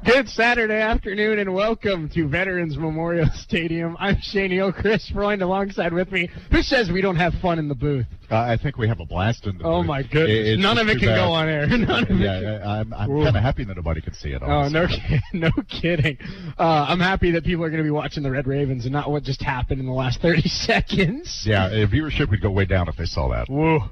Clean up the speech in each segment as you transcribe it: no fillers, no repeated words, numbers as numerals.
Good Saturday afternoon and welcome to Veterans Memorial Stadium. I'm Shane Chris Freund alongside with me. Who says we don't have fun in the booth? I think we have a blast in the booth. Oh my goodness. None of it can go on air. I'm kind of happy that nobody can see it. Honestly. Oh, no kidding. I'm happy that people are going to be watching the Red Ravens and not what just happened in the last 30 seconds. Yeah, viewership would go way down if they saw that. Whoa.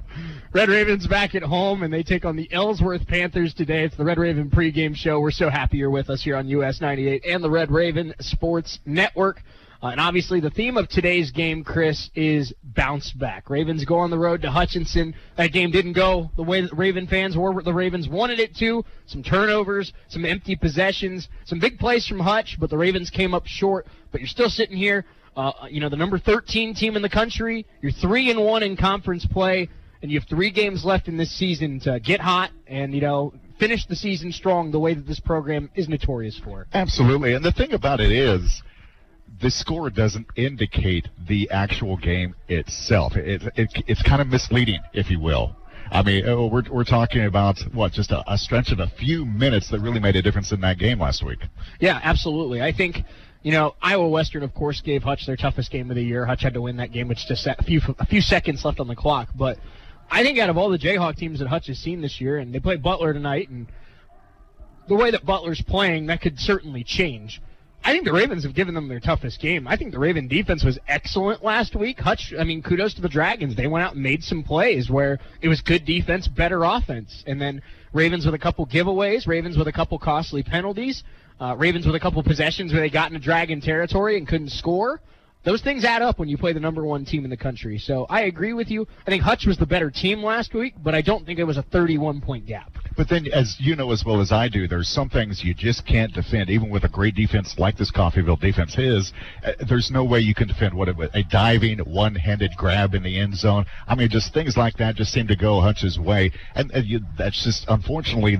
Red Ravens back at home, and they take on the Ellsworth Panthers today. It's the Red Raven pregame show. We're so happy you're with us here on US 98 and the Red Raven Sports Network. And obviously the theme of today's game, Chris, is bounce back. Ravens go on the road to Hutchinson. That game didn't go the way that Raven fans or the Ravens wanted it to. Some turnovers, some empty possessions, some big plays from Hutch, but the Ravens came up short. But you're still sitting here, the number 13 team in the country. You're 3-1 in conference play, and you have 3 games left in this season to get hot and, finish the season strong the way that this program is notorious for. Absolutely. And the thing about it is, the score doesn't indicate the actual game itself. It's kind of misleading, if you will. I mean, we're talking about, just a stretch of a few minutes that really made a difference in that game last week. Yeah, absolutely. I think, Iowa Western, of course, gave Hutch their toughest game of the year. Hutch had to win that game with just a few seconds left on the clock. But I think out of all the Jayhawk teams that Hutch has seen this year, and they play Butler tonight, and the way that Butler's playing, that could certainly change. I think the Ravens have given them their toughest game. I think the Raven defense was excellent last week. Hutch, kudos to the Dragons. They went out and made some plays where it was good defense, better offense. And then Ravens with a couple giveaways, Ravens with a couple costly penalties, Ravens with a couple possessions where they got into Dragon territory and couldn't score. Those things add up when you play the number 1 team in the country. So I agree with you. I think Hutch was the better team last week, but I don't think it was a 31-point gap. But then, as you know as well as I do, there's some things you just can't defend, even with a great defense like this Coffeyville defense is. There's no way you can defend a diving, one-handed grab in the end zone. I mean, just things like that just seem to go Hutch's way. And that's just, unfortunately,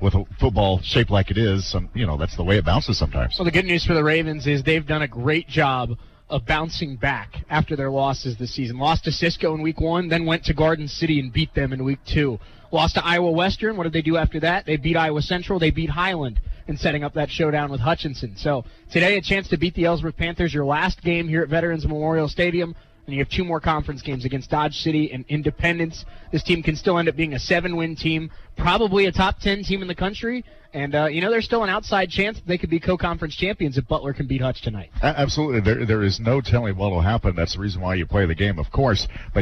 with a football shaped like it is, that's the way it bounces sometimes. Well, the good news for the Ravens is they've done a great job of bouncing back after their losses this season. Lost to Cisco in week 1, then went to Garden City and beat them in week 2. Lost to Iowa Western. What did they do after that? They beat Iowa Central. They beat Highland in setting up that showdown with Hutchinson. So today a chance to beat the Ellsworth Panthers, your last game here at Veterans Memorial Stadium. And you have 2 more conference games against Dodge City and Independence. This team can still end up being a 7-win team, probably a top 10 team in the country. And, there's still an outside chance that they could be co-conference champions if Butler can beat Hutch tonight. Absolutely. There is no telling what will happen. That's the reason why you play the game, of course. But,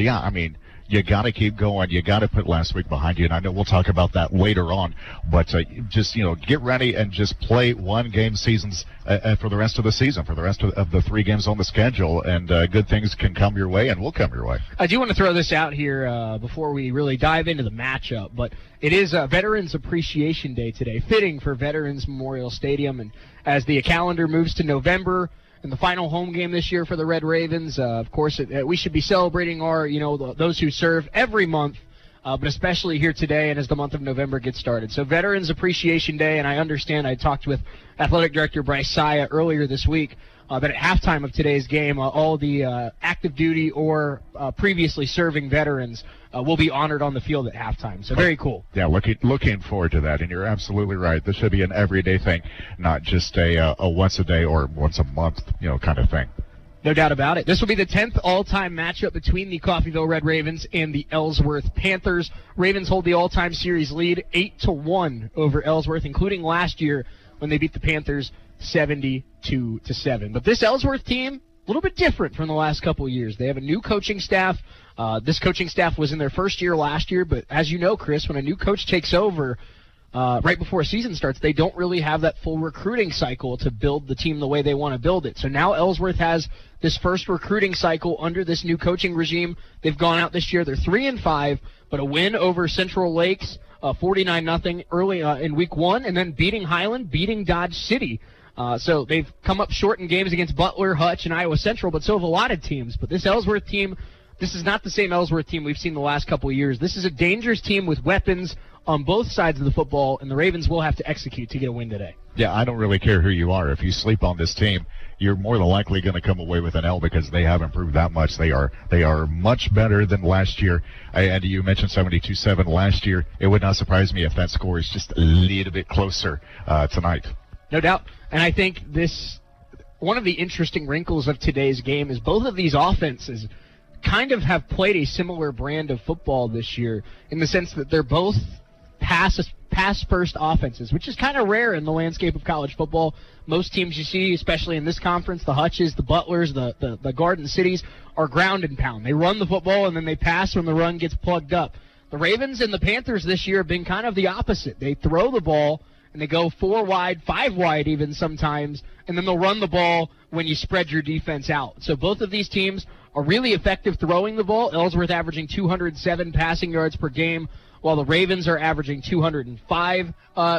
you got to keep going. You got to put last week behind you, and I know we'll talk about that later on. But just get ready and just play 1-game seasons for the rest of the season, for the rest of the 3 games on the schedule, and good things can come your way and will come your way. I do want to throw this out here before we really dive into the matchup, but it is Veterans Appreciation Day today, fitting for Veterans Memorial Stadium, and as the calendar moves to November, and the final home game this year for the Red Ravens, of course, we should be celebrating our, those who serve every month, but especially here today and as the month of November gets started. So Veterans Appreciation Day, and I understand I talked with Athletic Director Bryce Saya earlier this week that at halftime of today's game, all the active duty or previously serving veterans will be honored on the field at halftime. So very cool. Yeah, looking forward to that. And you're absolutely right. This should be an everyday thing, not just a once a day or once a month, kind of thing. No doubt about it. This will be the 10th all-time matchup between the Coffeyville Red Ravens and the Ellsworth Panthers. Ravens hold the all-time series lead 8-1 over Ellsworth, including last year when they beat the Panthers 72-7. But this Ellsworth team, a little bit different from the last couple of years. They have a new coaching staff. This coaching staff was in their first year last year, but as you know, Chris, when a new coach takes over right before a season starts, they don't really have that full recruiting cycle to build the team the way they want to build it. So now Ellsworth has this first recruiting cycle under this new coaching regime. They've gone out this year. They're 3-5, but a win over Central Lakes, 49-0 early in week 1, and then beating Highland, beating Dodge City. So they've come up short in games against Butler, Hutch, and Iowa Central, but so have a lot of teams. But this Ellsworth team, this is not the same Ellsworth team we've seen the last couple of years. This is a dangerous team with weapons on both sides of the football, and the Ravens will have to execute to get a win today. Yeah, I don't really care who you are. If you sleep on this team, you're more than likely going to come away with an L because they have improved that much. They are much better than last year. And you mentioned 72-7 last year. It would not surprise me if that score is just a little bit closer tonight. No doubt. And I think one of the interesting wrinkles of today's game is both of these offenses kind of have played a similar brand of football this year in the sense that they're both pass-first offenses, which is kind of rare in the landscape of college football. Most teams you see, especially in this conference, the Hutches, the Butlers, the Garden Cities, are ground and pound. They run the football, and then they pass when the run gets plugged up. The Ravens and the Panthers this year have been kind of the opposite. They throw the ball, and they go 4 wide, 5 wide even sometimes, and then they'll run the ball when you spread your defense out. So both of these teams are really effective throwing the ball. Ellsworth averaging 207 passing yards per game, while the Ravens are averaging 205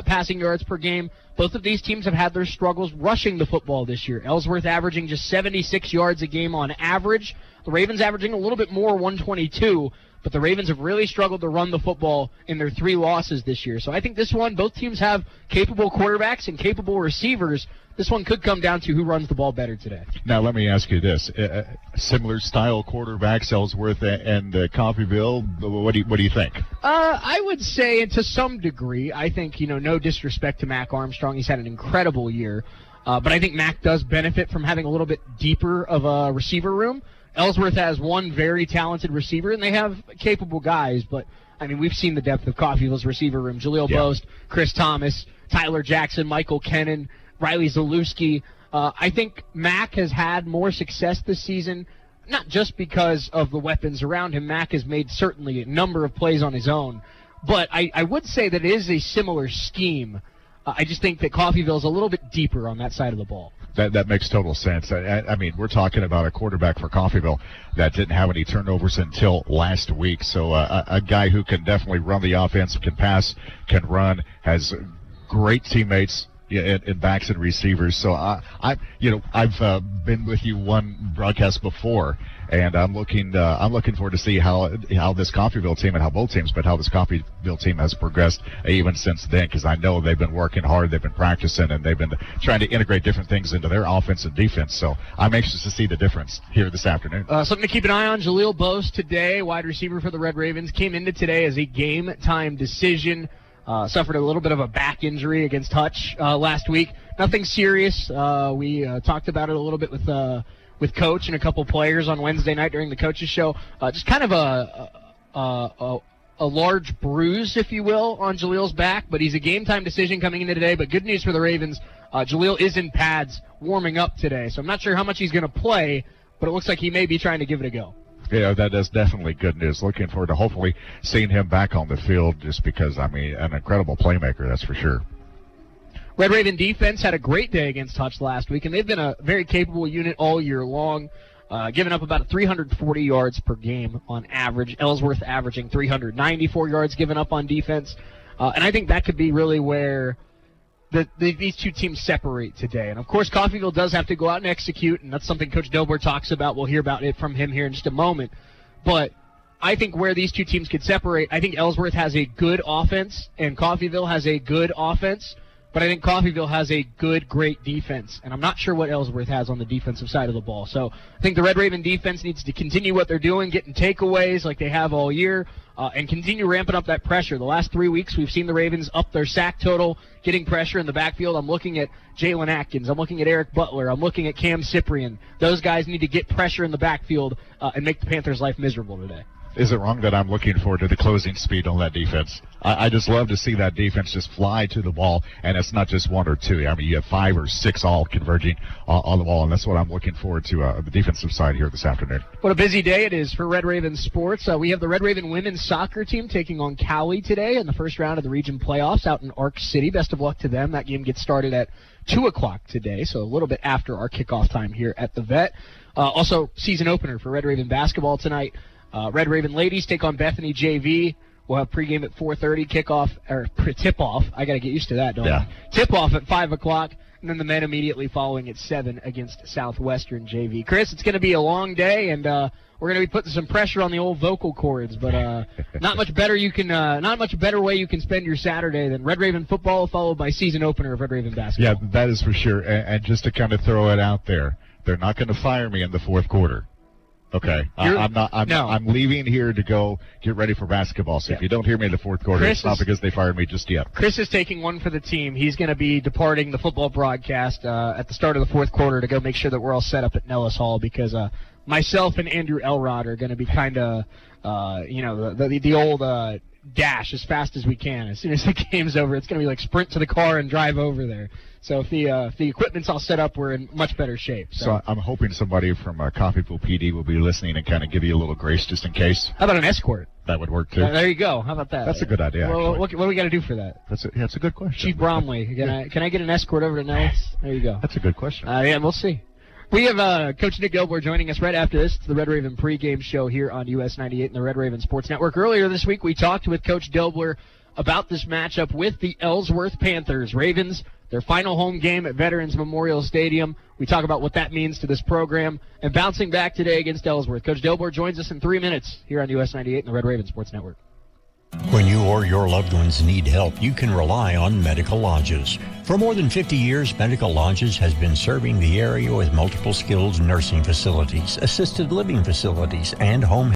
passing yards per game. Both of these teams have had their struggles rushing the football this year. Ellsworth averaging just 76 yards a game on average. The Ravens averaging a little bit more, 122. But the Ravens have really struggled to run the football in their 3 losses this year. So I think this one, both teams have capable quarterbacks and capable receivers. This one could come down to who runs the ball better today. Now, let me ask you this. Similar style quarterbacks, Ellsworth and Coffeyville, what do you think? I would say to some degree. I think, no disrespect to Mac Armstrong. He's had an incredible year. But I think Mac does benefit from having a little bit deeper of a receiver room. Ellsworth has one very talented receiver, and they have capable guys. But, we've seen the depth of Coffeyville's receiver room. Jaleel Boast, Chris Thomas, Tyler Jackson, Michael Kennan, Riley Zalewski. I think Mac has had more success this season, not just because of the weapons around him. Mac has made certainly a number of plays on his own. But I would say that it is a similar scheme. I just think that Coffeyville's a little bit deeper on that side of the ball. That makes total sense. We're talking about a quarterback for Coffeyville that didn't have any turnovers until last week. So a guy who can definitely run the offense, can pass, can run, has great teammates in backs and receivers. So I've been with you one broadcast before, and I'm looking forward to see how this Coffeyville team, and how both teams, but how this Coffeyville team has progressed even since then, because I know they've been working hard, they've been practicing, and they've been trying to integrate different things into their offense and defense. So I'm anxious to see the difference here this afternoon. Something to keep an eye on. Jaleel Boast today, wide receiver for the Red Ravens, came into today as a game-time decision. Suffered a little bit of a back injury against Hutch last week. Nothing serious. We talked about it a little bit with Coach and a couple players on Wednesday night during the coaches show. Just kind of a large bruise, if you will, on Jaleel's back, but he's a game-time decision coming into today. But good news for the Ravens, Jaleel is in pads warming up today, so I'm not sure how much he's going to play, but it looks like he may be trying to give it a go. Yeah, that is definitely good news. Looking forward to hopefully seeing him back on the field, just because, an incredible playmaker, that's for sure. Red Raven defense had a great day against Hutch last week, and they've been a very capable unit all year long, giving up about 340 yards per game on average. Ellsworth averaging 394 yards given up on defense. And I think that could be really where these two teams separate today. And, of course, Coffeyville does have to go out and execute, and that's something Coach Delbert talks about. We'll hear about it from him here in just a moment. But I think where these two teams could separate, I think Ellsworth has a good offense, and Coffeyville has a good offense. But I think Coffeyville has a good, great defense, and I'm not sure what Ellsworth has on the defensive side of the ball. So I think the Red Raven defense needs to continue what they're doing, getting takeaways like they have all year, and continue ramping up that pressure. The last 3 weeks, we've seen the Ravens up their sack total, getting pressure in the backfield. I'm looking at Jalen Atkins. I'm looking at Eric Butler. I'm looking at Cam Cyprian. Those guys need to get pressure in the backfield and make the Panthers' life miserable today. Is it wrong that I'm looking forward to the closing speed on that defense? I just love to see that defense just fly to the ball, and it's not just one or two. You have 5 or 6 all converging on the ball, and that's what I'm looking forward to the defensive side here this afternoon. What a busy day it is for Red Raven sports. We have the Red Raven women's soccer team taking on Cowley today in the first round of the region playoffs out in Arc City. Best of luck to them. That game gets started at 2 o'clock today, so a little bit after our kickoff time here at the Vet. Also, season opener for Red Raven basketball tonight. Red Raven ladies take on Bethany JV. We'll have pregame at 4:30, tip-off. I got to get used to that, don't I? Tip-off at 5 o'clock, and then the men immediately following at 7 against Southwestern JV. Chris, it's going to be a long day, and we're going to be putting some pressure on the old vocal cords, but not much better way you can spend your Saturday than Red Raven football followed by season opener of Red Raven basketball. Yeah, that is for sure. And just to kind of throw it out there, they're not going to fire me in the fourth quarter. Okay. I'm leaving here to go get ready for basketball. So if you don't hear me in the fourth quarter, it's not because they fired me just yet. Chris is taking one for the team. He's going to be departing the football broadcast at the start of the fourth quarter to go make sure that we're all set up at Nellis Hall because myself and Andrew Elrod are going to be kind of, the old dash as fast as we can. As soon as the game's over, it's going to be like sprint to the car and drive over there. So if the equipment's all set up, we're in much better shape. So I'm hoping somebody from Coffeyville PD will be listening and kind of give you a little grace just in case. How about an escort? That would work too. There you go. How about that? That's a good idea. Well, what do we got to do for that? That's a good question. Chief Bromley, can I get an escort over to Nellis? There you go. That's a good question. Yeah, we'll see. We have Coach Nick Delbler joining us right after this. It's the Red Raven pregame show here on US 98 and the Red Raven Sports Network. Earlier this week, we talked with Coach Delbler about this matchup with the Ellsworth Panthers. Ravens, their final home game at Veterans Memorial Stadium. We talk about what that means to this program. And bouncing back today against Ellsworth, Coach Delbler joins us in 3 minutes here on US 98 and the Red Raven Sports Network. When you or your loved ones need help, you can rely on Medical Lodges. For more than 50 years, Medical Lodges has been serving the area with multiple skilled nursing facilities, assisted living facilities, and home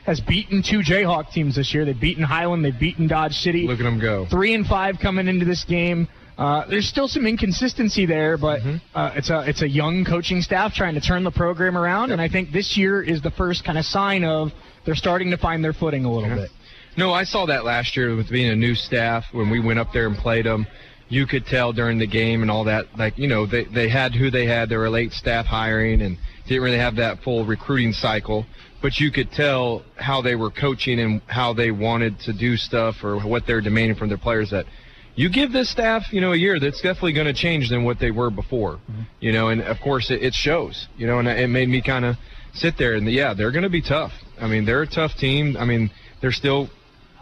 has beaten 2 Jayhawk teams this year. They've beaten Highland. They've beaten Dodge City. Look at them go. 3-5 coming into this game. There's still some inconsistency there, but it's a young coaching staff trying to turn the program around, and I think this year is the first kind of sign of they're starting to find their footing a little bit. No, I saw that last year with being a new staff when we went up there and played them. You could tell during the game and all that, they had who they had. They were late staff hiring and didn't really have that full recruiting cycle. But you could tell how they were coaching and how they wanted to do stuff or what they're demanding from their players that, you give this staff, a year, that's definitely going to change than what they were before, and of course it shows, and it made me kind of sit there and they're going to be tough. I mean, they're a tough team. I mean, they're still,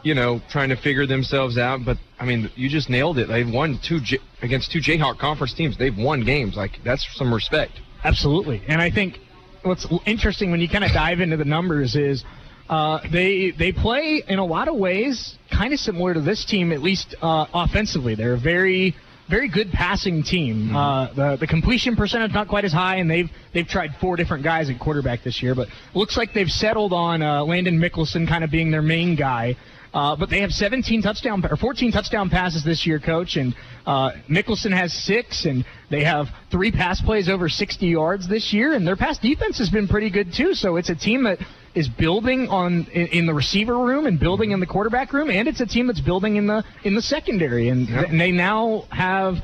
trying to figure themselves out, but I mean, you just nailed it. They've won against two Jayhawk conference teams. They've won games. Like, that's some respect. Absolutely. And I think what's interesting when you kind of dive into the numbers is they play in a lot of ways kind of similar to this team, at least offensively. They're a very, very good passing team. The completion percentage not quite as high, and they've tried 4 different guys at quarterback this year, but looks like they've settled on Landon Mickelson kind of being their main guy. But they have 14 touchdown passes this year, Coach, and Mickelson has 6, and they have 3 pass plays over 60 yards this year, and their pass defense has been pretty good too. So it's a team that is building in the receiver room and building in the quarterback room, and it's a team that's building in the secondary, and they now have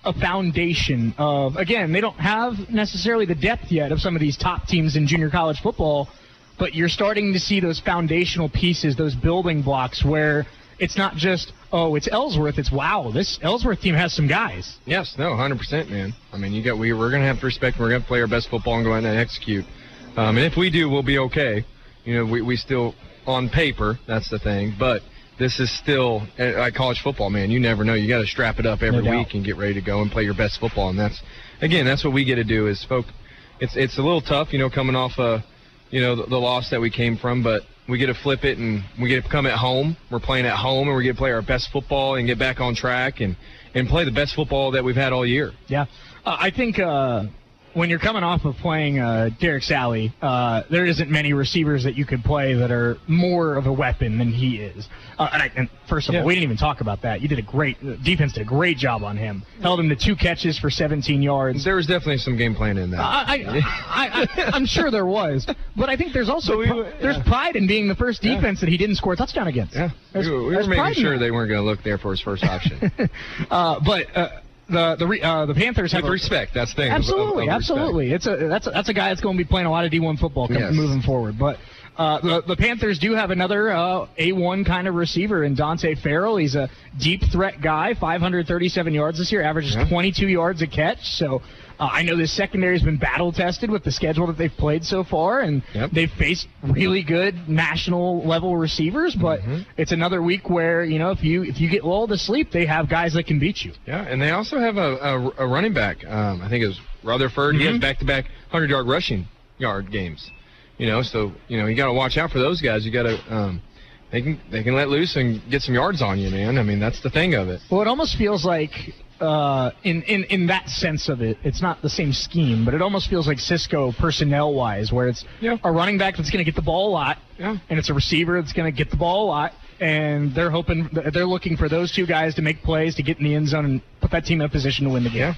a foundation of, again, they don't have necessarily the depth yet of some of these top teams in junior college football, but you're starting to see those foundational pieces, those building blocks where it's not just, it's Ellsworth. It's, wow, this Ellsworth team has some guys. Yes, no, 100%, man. I mean, we're going to have to respect, we're going to play our best football and go out and execute. And if we do, we'll be okay. We still, on paper, that's the thing. But this is still, like college football, man, you never know. You got to strap it up every week and get ready to go and play your best football. And that's what we get to do is, it's a little tough, coming off the loss that we came from, but we get to flip it and we get to come at home. We're playing at home, and we get to play our best football and get back on track and play the best football that we've had all year. Yeah. I think when you're coming off of playing Derek Sally, there isn't many receivers that you could play that are more of a weapon than he is. And first of all, we didn't even talk about that. Defense did a great job on him. Held him to 2 catches for 17 yards. There was definitely some game plan in that. I'm sure there was. But I think there's also there's pride in being the first defense that he didn't score a touchdown against. Yeah, we were making sure they weren't going to look there for his first option. The Panthers have respect. That's the thing. Absolutely. That's a guy that's going to be playing a lot of D1 football moving forward. But the Panthers do have another A1 kind of receiver in Dante Farrell. He's a deep threat guy, 537 yards this year, averages 22 yards a catch. So I know this secondary has been battle tested with the schedule that they've played so far, and they've faced really good national level receivers. But it's another week where if you get lulled to sleep, they have guys that can beat you. Yeah, and they also have a running back. I think it was Rutherford. He has back-to-back 100-yard rushing yard games. So you got to watch out for those guys. You got to they can let loose and get some yards on you, man. I mean, that's the thing of it. Well, it almost feels like in that sense of it, it's not the same scheme, but it almost feels like Cisco personnel-wise, where it's a running back that's going to get the ball a lot, and it's a receiver that's going to get the ball a lot, and they're looking for those 2 guys to make plays to get in the end zone and put that team in a position to win the game. Yeah.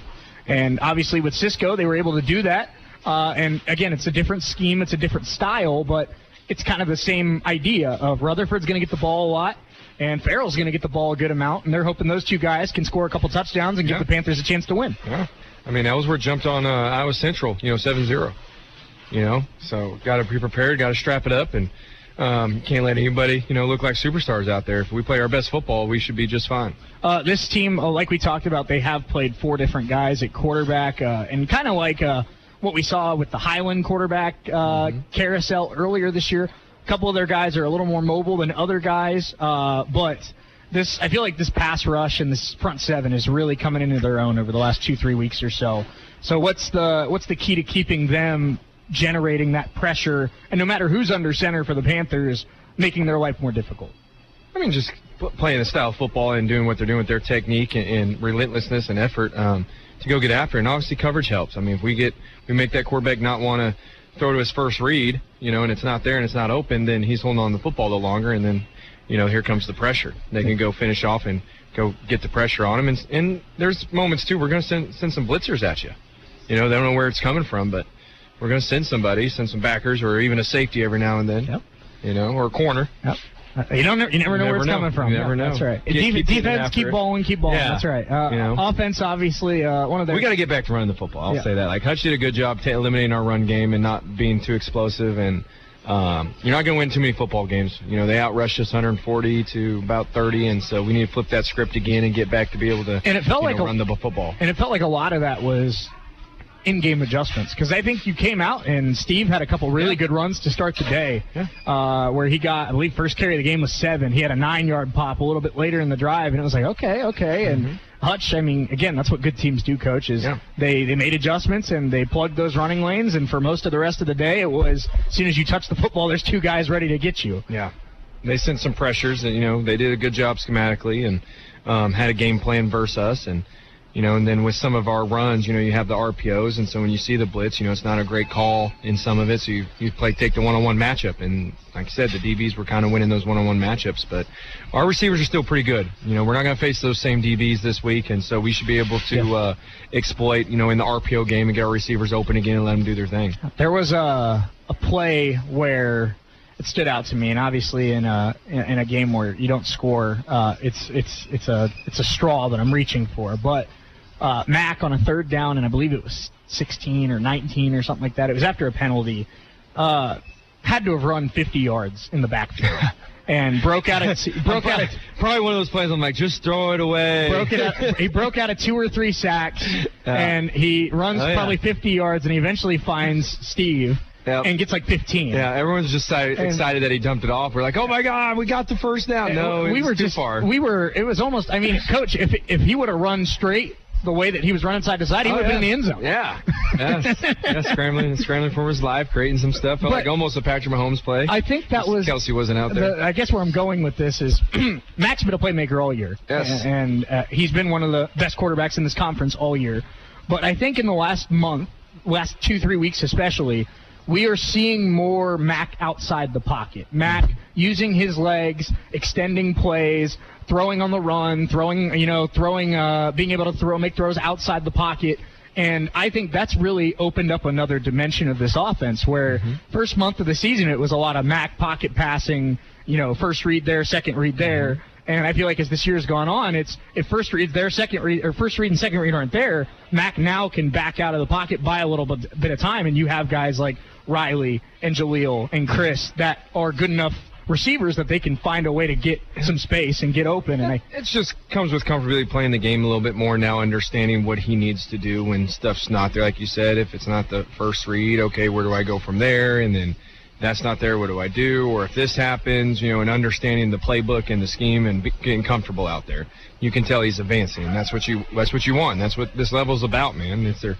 And obviously with Cisco, they were able to do that. And again, it's a different scheme, it's a different style, but it's kind of the same idea of Rutherford's going to get the ball a lot, and Farrell's going to get the ball a good amount, and they're hoping those 2 guys can score a couple touchdowns and give the Panthers a chance to win. Yeah. I mean, Ellsworth jumped on Iowa Central, 7-0. So got to be prepared, got to strap it up, and can't let anybody, look like superstars out there. If we play our best football, we should be just fine. This team, like we talked about, they have played 4 different guys at quarterback, and kind of like what we saw with the Highland quarterback carousel earlier this year. A couple of their guys are a little more mobile than other guys, but I feel like this pass rush and this front 7 is really coming into their own over the last 2-3 weeks or so. So what's the key to keeping them generating that pressure, and no matter who's under center for the Panthers, making their life more difficult? I mean, just playing the style of football and doing what they're doing with their technique and relentlessness and effort to go get after it. And obviously coverage helps. I mean, if we make that quarterback not want to throw to his first read, and it's not there and it's not open, then he's holding on to the football a little longer, and then, here comes the pressure. They can go finish off and go get the pressure on him. And there's moments, too, we're going to send some blitzers at you. They don't know where it's coming from, but we're going to send some backers, or even a safety every now and then, or a corner. Yep. You never know where it's coming from. You never know. That's right. Defense, keep balling. Yeah. That's right. Offense, obviously, one of their. We got to get back to running the football. I'll say that. Like Hutch did a good job eliminating our run game and not being too explosive, and you're not going to win too many football games. You know, they outrushed us 140 to about 30, and so we need to flip that script again and get back to be able to run the football. And it felt like a lot of that was in-game adjustments, because I think you came out and Steve had a couple really good runs to start the day, where he got, I believe, first carry of the game was 7. He had a 9-yard pop a little bit later in the drive, and it was like, okay. And Hutch, I mean, again, that's what good teams do, Coach, is they made adjustments and they plugged those running lanes, and for most of the rest of the day, it was as soon as you touch the football, there's 2 guys ready to get you. Yeah. They sent some pressures, and, they did a good job schematically and had a game plan versus us, and then with some of our runs, you have the RPOs, and so when you see the blitz, it's not a great call in some of it, so you take the one-on-one matchup, and like I said, the DBs were kind of winning those one-on-one matchups, but our receivers are still pretty good. We're not going to face those same DBs this week, and so we should be able to exploit, in the RPO game and get our receivers open again and let them do their thing. There was a play where it stood out to me, and obviously in a game where you don't score, it's a straw that I'm reaching for, but Mack on a 3rd down, and I believe it was 16 or 19 or something like that. It was after a penalty. Had to have run 50 yards in the backfield, and broke out. Probably one of those plays. I'm like, just throw it away. He broke out of 2 or 3 sacks, and he runs probably 50 yards, and he eventually finds Steve. Yep. And gets like 15. Yeah, everyone's just excited that he dumped it off. We're like, oh my God, we got the first down. No, we were too far. It was almost, I mean, Coach, if he would have run straight the way that he was running side to side, he would have been in the end zone. Yeah. Scrambling for his life, creating some stuff. Felt like almost a Patrick Mahomes play. I think that was Kelsey wasn't out there. I guess where I'm going with this is Mack's been a playmaker all year. Yes. And he's been one of the best quarterbacks in this conference all year. But I think in the last 2-3 weeks especially, we are seeing more Mack outside the pocket. Mack using his legs, extending plays, throwing on the run, being able to make throws outside the pocket. And I think that's really opened up another dimension of this offense where first month of the season it was a lot of Mack pocket passing, first read there, second read there. And I feel like as this year's gone on, it's if first read there, second read, or first read and second read aren't there, Mack now can back out of the pocket, buy a little bit of time, and you have guys like Riley and Jaleel and Chris that are good enough receivers that they can find a way to get some space and get open. And it just comes with comfortability playing the game a little bit more now, understanding what he needs to do when stuff's not there. Like you said, if it's not the first read, okay, where do I go from there? And then that's not there, what do I do? Or if this happens, and understanding the playbook and the scheme and getting comfortable out there. You can tell he's advancing, and that's what you want. That's what this level's about, man. It's their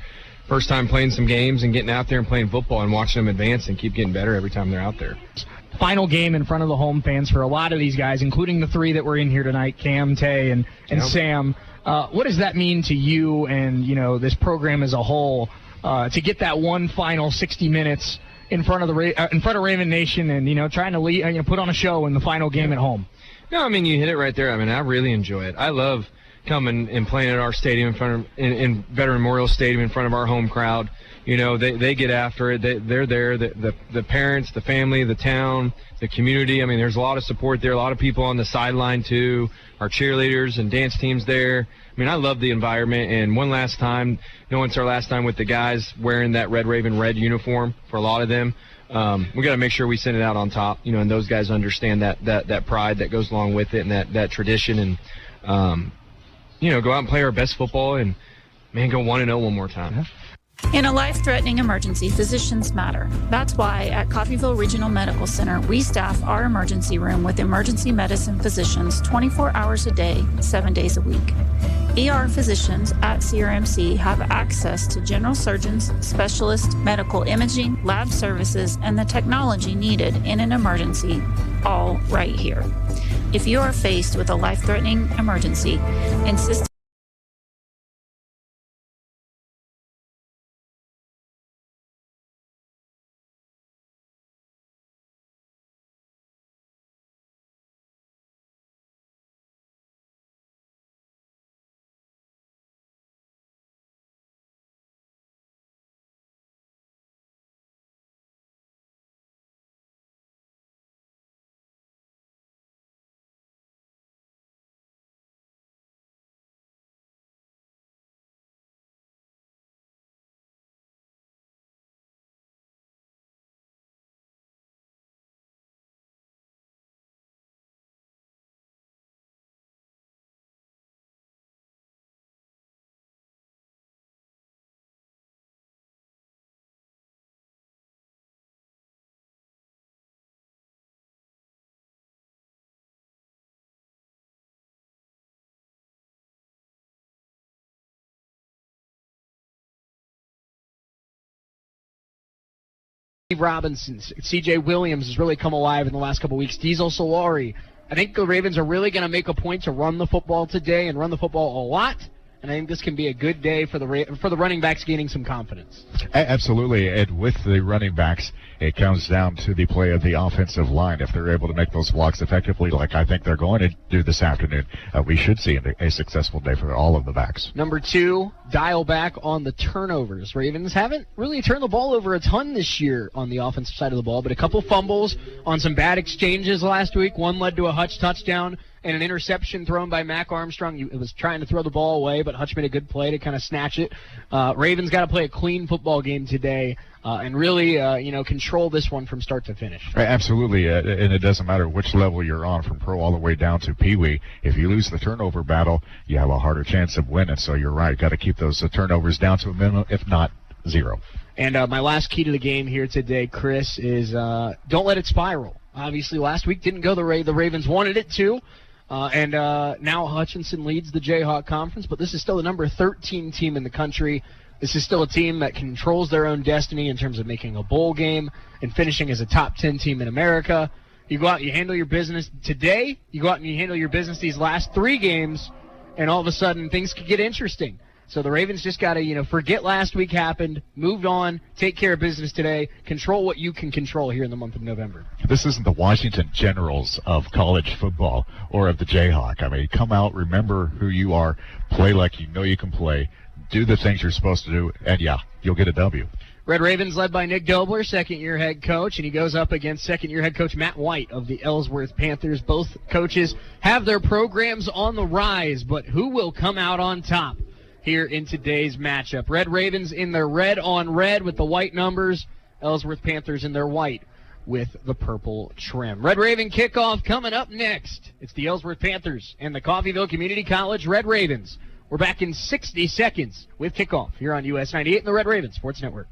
first time playing some games and getting out there and playing football and watching them advance and keep getting better every time they're out there. Final game in front of the home fans for a lot of these guys, including the 3 that were in here tonight, Cam, Tay, and Sam. What does that mean to you and, this program as a whole to get that one final 60 minutes in front of Raven Nation and, trying to lead, put on a show in the final game at home? No, I mean, you hit it right there. I mean, I really enjoy it. I love coming and playing at our stadium in Veteran Memorial Stadium in front of our home crowd. They get after it. They're there. The parents, the family, the town, the community. I mean, there's a lot of support there. A lot of people on the sideline too. Our cheerleaders and dance teams there. I mean, I love the environment. And one last time, it's our last time with the guys wearing that Red Raven red uniform for a lot of them. We got to make sure we send it out on top. And those guys understand that pride that goes along with it and that tradition and. Go out and play our best football and, man, go 1-0 one more time. In a life-threatening emergency, physicians matter. That's why at Coffeyville Regional Medical Center, we staff our emergency room with emergency medicine physicians 24 hours a day, 7 days a week. ER physicians at CRMC have access to general surgeons, specialists, medical imaging, lab services, and the technology needed in an emergency, all right here. If you are faced with a life-threatening emergency, insist Steve Robinson, C.J. Williams has really come alive in the last couple weeks. Diesel Solari. I think the Ravens are really going to make a point to run the football today and run the football a lot. And I think this can be a good day for the running backs gaining some confidence. Absolutely. And with the running backs, it comes down to the play of the offensive line. If they're able to make those blocks effectively, like I think they're going to do this afternoon, we should see a successful day for all of the backs. Number 2, dial back on the turnovers. Ravens haven't really turned the ball over a ton this year on the offensive side of the ball, but a couple fumbles on some bad exchanges last week. One led to a Hutch touchdown and an interception thrown by Mac Armstrong. It was trying to throw the ball away, but Hutch made a good play to kind of snatch it. Ravens got to play a clean football game today and really, control this one from start to finish. Right, absolutely, and it doesn't matter which level you're on, from pro all the way down to peewee. If you lose the turnover battle, you have a harder chance of winning. So you're right, got to keep those turnovers down to a minimum, if not 0. And my last key to the game here today, Chris, is don't let it spiral. Obviously, last week didn't go the way the Ravens wanted it to. And now Hutchinson leads the Jayhawk Conference, but this is still the number 13 team in the country. This is still a team that controls their own destiny in terms of making a bowl game and finishing as a top 10 team in America. You go out, you handle your business today, you go out and you handle your business these last 3 games, and all of a sudden things could get interesting. So the Ravens just got to, forget last week happened, moved on, take care of business today, control what you can control here in the month of November. This isn't the Washington Generals of college football or of the Jayhawk. I mean, come out, remember who you are, play like you know you can play, do the things you're supposed to do, and yeah, you'll get a W. Red Ravens led by Nick Dobler, second-year head coach, and he goes up against second-year head coach Matt White of the Ellsworth Panthers. Both coaches have their programs on the rise, but who will come out on top here in today's matchup? Red Ravens in their red on red with the white numbers. Ellsworth Panthers in their white with the purple trim. Red Raven kickoff coming up next. It's the Ellsworth Panthers and the Coffeyville Community College Red Ravens. We're back in 60 seconds with kickoff here on US 98 and the Red Raven Sports Network.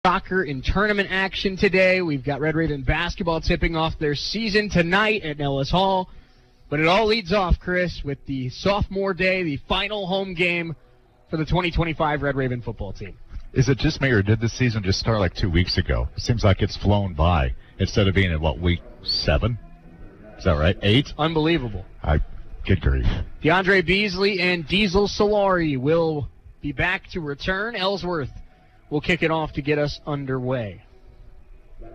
Soccer in tournament action today. We've got Red Raven basketball tipping off their season tonight at Nellis Hall. But it all leads off, Chris, with the sophomore day, the final home game for the 2025 Red Raven football team. Is it just me, or did this season just start like 2 weeks ago? It seems like it's flown by instead of being in, week 7? Is that right? 8? Unbelievable. Good grief. DeAndre Beasley and Diesel Solari will be back to return. Ellsworth will kick it off to get us underway. A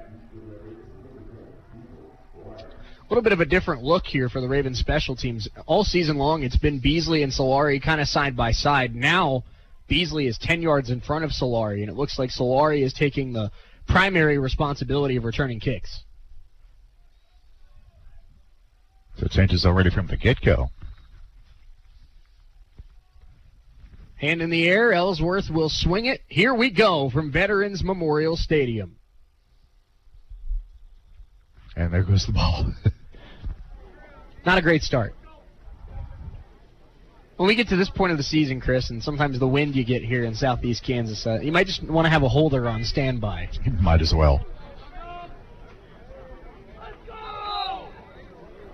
little bit of a different look here for the Ravens special teams. All season long, it's been Beasley and Solari kind of side by side. Now, Beasley is 10 yards in front of Solari, and it looks like Solari is taking the primary responsibility of returning kicks. So it changes already from the get-go. Hand in the air, Ellsworth will swing it. Here we go from Veterans Memorial Stadium. And there goes the ball. Not a great start. When we get to this point of the season, Chris, and sometimes the wind you get here in southeast Kansas, you might just want to have a holder on standby. Might as well.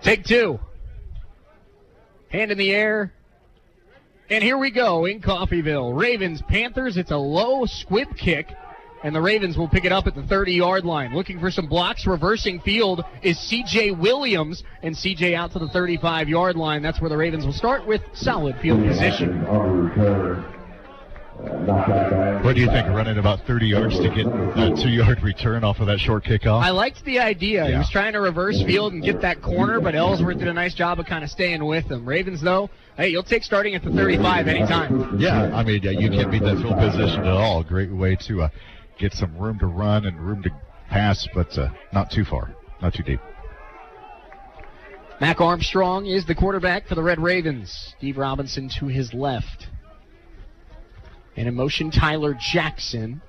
Take 2. Hand in the air. And here we go in Coffeyville. Ravens, Panthers. It's a low squib kick and the Ravens will pick it up at the 30-yard line. Looking for some blocks, reversing field is C.J. Williams, and C.J. out to the 35-yard line. That's where the Ravens will start with solid field position. What do you think, running about 30 yards to get a 2-yard return off of that short kickoff? I liked the idea. Yeah. He was trying to reverse field and get that corner, but Ellsworth did a nice job of kind of staying with him. Ravens, though, hey, you'll take starting at the 35 anytime. Yeah, I mean, you can't beat that field position at all. Great way to get some room to run and room to pass, but not too far, not too deep. Mac Armstrong is the quarterback for the Red Ravens. Steve Robinson to his left. And in motion, Tyler Jackson.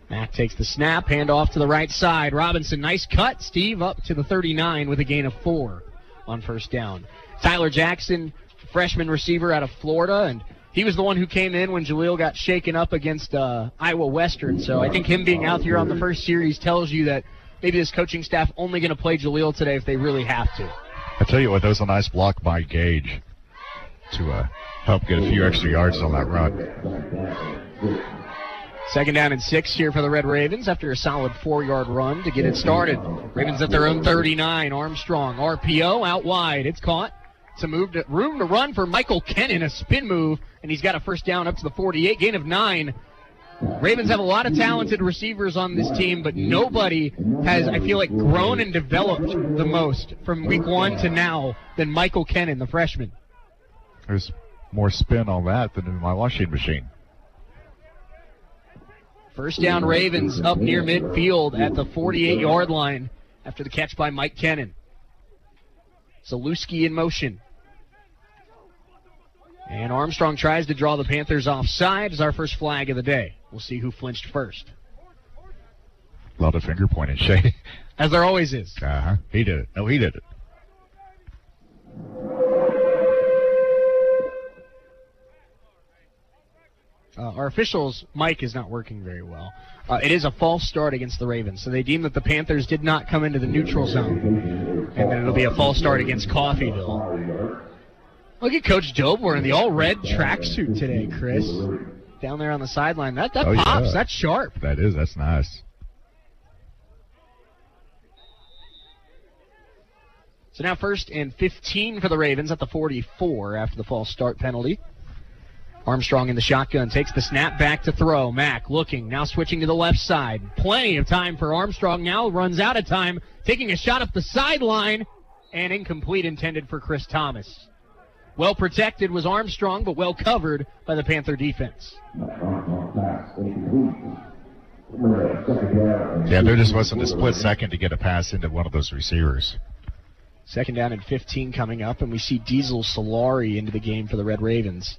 Mac takes the snap, hand off to the right side. Robinson, nice cut. Steve up to the 39 with a gain of 4 on first down. Tyler Jackson, freshman receiver out of Florida, and he was the one who came in when Jaleel got shaken up against Iowa Western. So I think him being out here on the first series tells you that maybe this coaching staff only going to play Jaleel today if they really have to. I tell you what, that was a nice block by Gage to help get a few extra yards on that run. 2nd down and 6 here for the Red Ravens after a solid 4-yard run to get it started. Ravens at their own 39. Armstrong, RPO out wide. It's caught. It's a room to run for Michael Kennan, a spin move, and he's got a first down up to the 48, gain of 9. Ravens have a lot of talented receivers on this team, but nobody has, I feel like, grown and developed the most from week 1 to now than Michael Kennan, the freshman. There's more spin on that than in my washing machine. First down, Ravens up near midfield at the 48-yard line after the catch by Mike Kennan. Zalewski in motion. And Armstrong tries to draw the Panthers offside as our first flag of the day. We'll see who flinched first. A lot of finger pointing, Shay. As there always is. Uh-huh. He did it. No, he did it. Our official's mic is not working very well. It is a false start against the Ravens, so they deem that the Panthers did not come into the neutral zone, and then it'll be a false start against Coffeyville. Look at Coach Job wearing the all-red tracksuit today, Chris. Down there on the sideline. That pops. Yeah. That's sharp. That is. That's nice. So now 1st and 15 for the Ravens at the 44 after the false start penalty. Armstrong in the shotgun, takes the snap, back to throw. Mack looking, now switching to the left side. Plenty of time for Armstrong now, runs out of time, taking a shot up the sideline, and incomplete, intended for Chris Thomas. Well protected was Armstrong, but well covered by the Panther defense. Yeah, there just wasn't a split second to get a pass into one of those receivers. 2nd down and 15 coming up, and we see Diesel Solari into the game for the Red Ravens.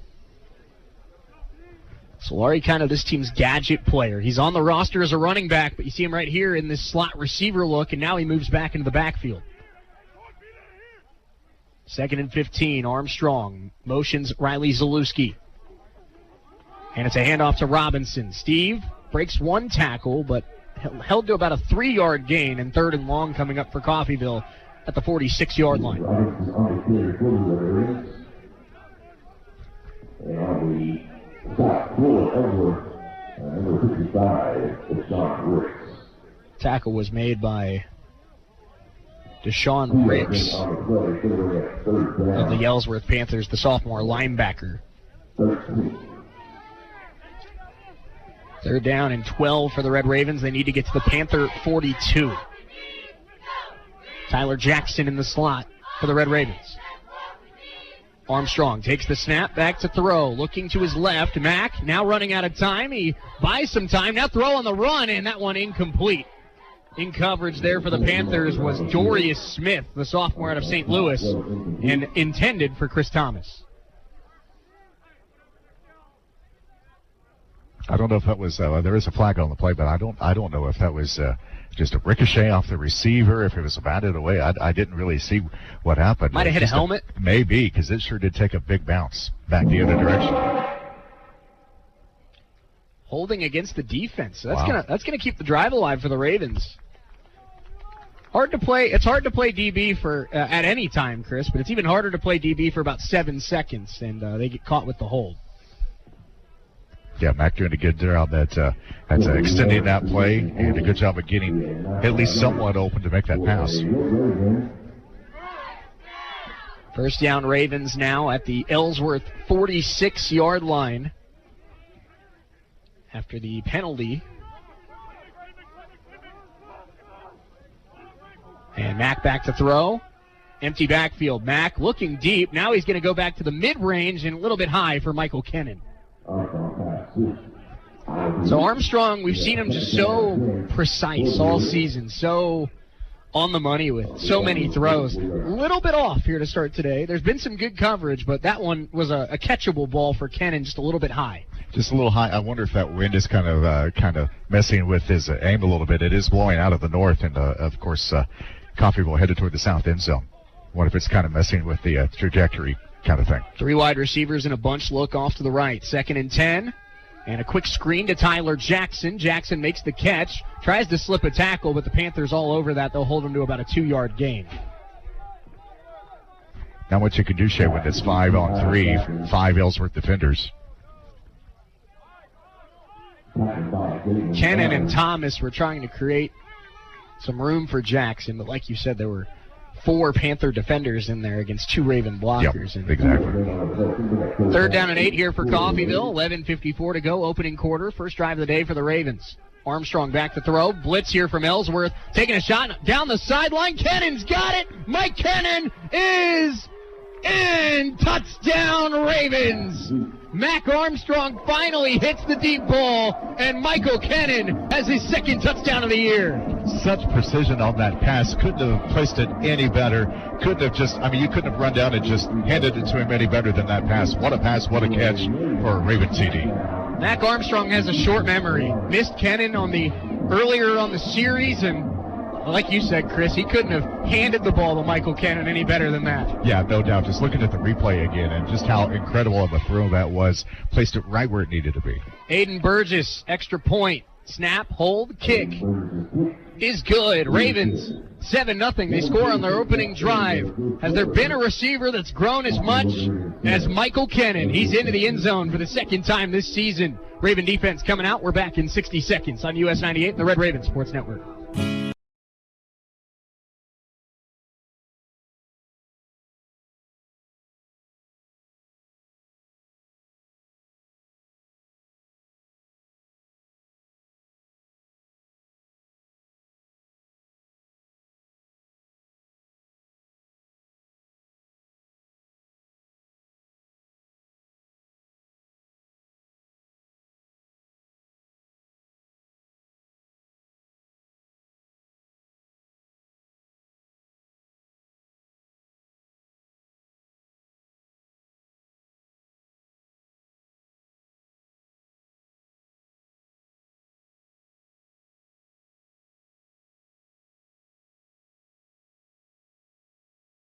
Solari, kind of this team's gadget player. He's on the roster as a running back, but you see him right here in this slot receiver look, and now he moves back into the backfield. 2nd and 15, Armstrong motions Riley Zalewski. And it's a handoff to Robinson. Steve breaks one tackle, but held to about a 3-yard gain, and 3rd and long coming up for Coffeyville at the 46-yard line. Tackle was made by Deshaun Ricks of the Ellsworth Panthers, the sophomore linebacker. 3rd down and 12 for the Red Ravens. They need to get to the Panther 42. Tyler Jackson in the slot for the Red Ravens. Armstrong takes the snap, back to throw, looking to his left. Mack now running out of time. He buys some time. Now throw on the run, and that one incomplete. In coverage there for the Panthers was Dorius Smith, the sophomore out of St. Louis, and intended for Chris Thomas. I don't know if that was there is a flag on the play, but I don't know if that was just a ricochet off the receiver, if it was batted away. I didn't really see what happened. Might have hit a helmet. Maybe, because it sure did take a big bounce back the other direction. Holding against the defense. So that's gonna keep the drive alive for the Ravens. Hard to play. It's hard to play DB for at any time, Chris, but it's even harder to play DB for about 7 seconds, and they get caught with the hold. Yeah, Mac doing a good job that's extending that play, and a good job of getting at least somewhat open to make that pass. First down Ravens now at the Ellsworth 46-yard line after the penalty. And Mack back to throw. Empty backfield. Mack looking deep. Now he's going to go back to the mid-range and a little bit high for Michael Kennan. So Armstrong, we've seen him just so precise all season, so on the money with so many throws. A little bit off here to start today. There's been some good coverage, but that one was a catchable ball for Kennan, just a little bit high. Just a little high. I wonder if that wind is kind of messing with his aim a little bit. It is blowing out of the north, and of course, Coffeyville headed toward the south end zone. I wonder if it's kind of messing with the trajectory kind of thing. 3 wide receivers in a bunch look off to the right. 2nd and 10. And a quick screen to Tyler Jackson. Jackson makes the catch. Tries to slip a tackle, but the Panthers all over that. They'll hold him to about a 2-yard gain. Not much you can do, Shay, when it's 5-on-3, 5 Ellsworth defenders. Kennan and Thomas were trying to create some room for Jackson, but like you said, there were 4 Panther defenders in there against 2 Raven blockers. Yep, exactly. 3rd down and 8 here for Coffeyville. 11:54 to go, opening quarter. First drive of the day for the Ravens. Armstrong back to throw. Blitz here from Ellsworth. Taking a shot down the sideline. Kennan's got it. Mike Kennan is in. Touchdown, Ravens. Mac Armstrong finally hits the deep ball, and Michael Kennan has his 2nd touchdown of the year. Such precision on that pass. Couldn't have placed it any better. You couldn't have run down and just handed it to him any better than that pass. What a pass, what a catch for a Raven TD. Mac Armstrong has a short memory. Missed Kennan earlier on the series, and like you said, Chris, he couldn't have handed the ball to Michael Kennan any better than that. Yeah, no doubt. Just looking at the replay again and just how incredible of a throw that was. Placed it right where it needed to be. Aiden Burgess, extra point. Snap, hold, kick is good. Ravens, 7-0. They score on their opening drive. Has there been a receiver that's grown as much as Michael Kennan? He's into the end zone for the 2nd time this season. Raven defense coming out. We're back in 60 seconds on US 98, the Red Raven Sports Network.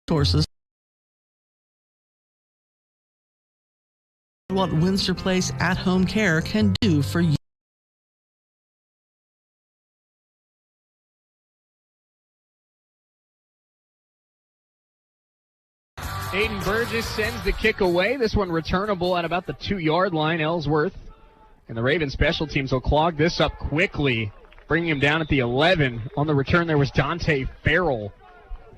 Sources. What Windsor Place at-home care can do for you. Aiden Burgess sends the kick away. This one returnable at about the 2-yard line. Ellsworth and the Ravens special teams will clog this up quickly, bringing him down at the 11. On the return there was Dante Farrell,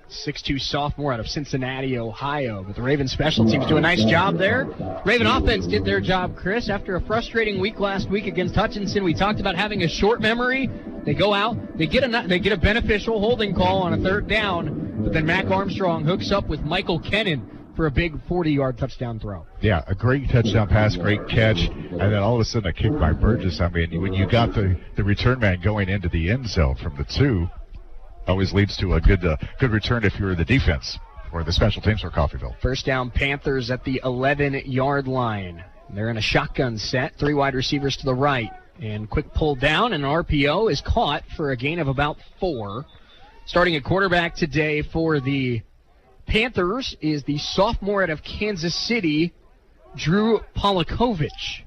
6'2" sophomore out of Cincinnati, Ohio. But the Ravens special teams do a nice job there. Raven offense did their job, Chris. After a frustrating week last week against Hutchinson, we talked about having a short memory. They go out, they get a beneficial holding call on a 3rd down, but then Mac Armstrong hooks up with Michael Kennan for a big 40-yard touchdown throw. Yeah, a great touchdown pass, great catch, and then all of a sudden a kick by Burgess. I mean, when you got the return man going into the end zone from the 2, always leads to a good return if you're the defense or the special teams for Coffeyville. First down, Panthers at the 11-yard line. They're in a shotgun set, 3 wide receivers to the right. And quick pull down, and RPO is caught for a gain of about 4. Starting at quarterback today for the Panthers is the sophomore out of Kansas City, Drew Polikovich.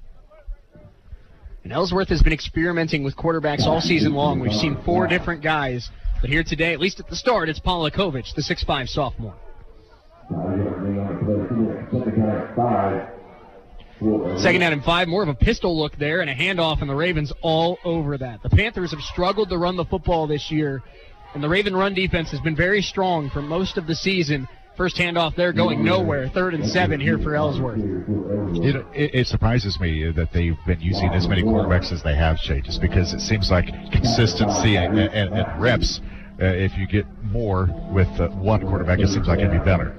And Ellsworth has been experimenting with quarterbacks all season long. We've seen 4 different guys. But here today, at least at the start, it's Polikovich, the 6'5" sophomore. Second down and 5, more of a pistol look there, and a handoff, and the Ravens all over that. The Panthers have struggled to run the football this year, and the Raven run defense has been very strong for most of the season. First handoff there going nowhere. 3rd and 7 here for Ellsworth. It surprises me that they've been using as many quarterbacks as they have, Shay, just because it seems like consistency and reps, if you get more with one quarterback, it seems like it'd be better.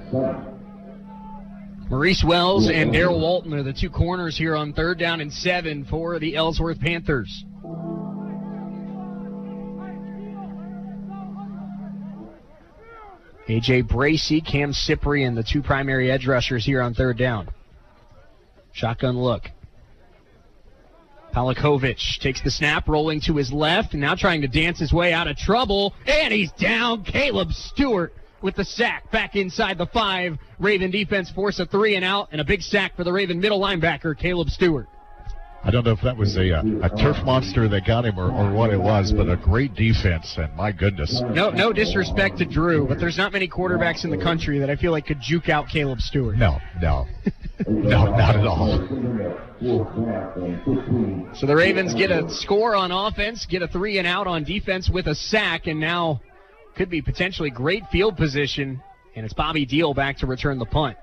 Maurice Wells and Darrell Walton are the two corners here on 3rd down and 7 for the Ellsworth Panthers. A.J. Bracey, Cam Cyprian, the two primary edge rushers here on 3rd down. Shotgun look. Palakovic takes the snap, rolling to his left, and now trying to dance his way out of trouble, and he's down. Caleb Stewart with the sack back inside the 5. Raven defense force a 3 and out, and a big sack for the Raven middle linebacker, Caleb Stewart. I don't know if that was a turf monster that got him or what it was, but a great defense, and my goodness. No disrespect to Drew, but there's not many quarterbacks in the country that I feel like could juke out Caleb Stewart. No, not at all. So the Ravens get a score on offense, get a 3 and out on defense with a sack, and now could be potentially great field position, and it's Bobby Deal back to return the punt.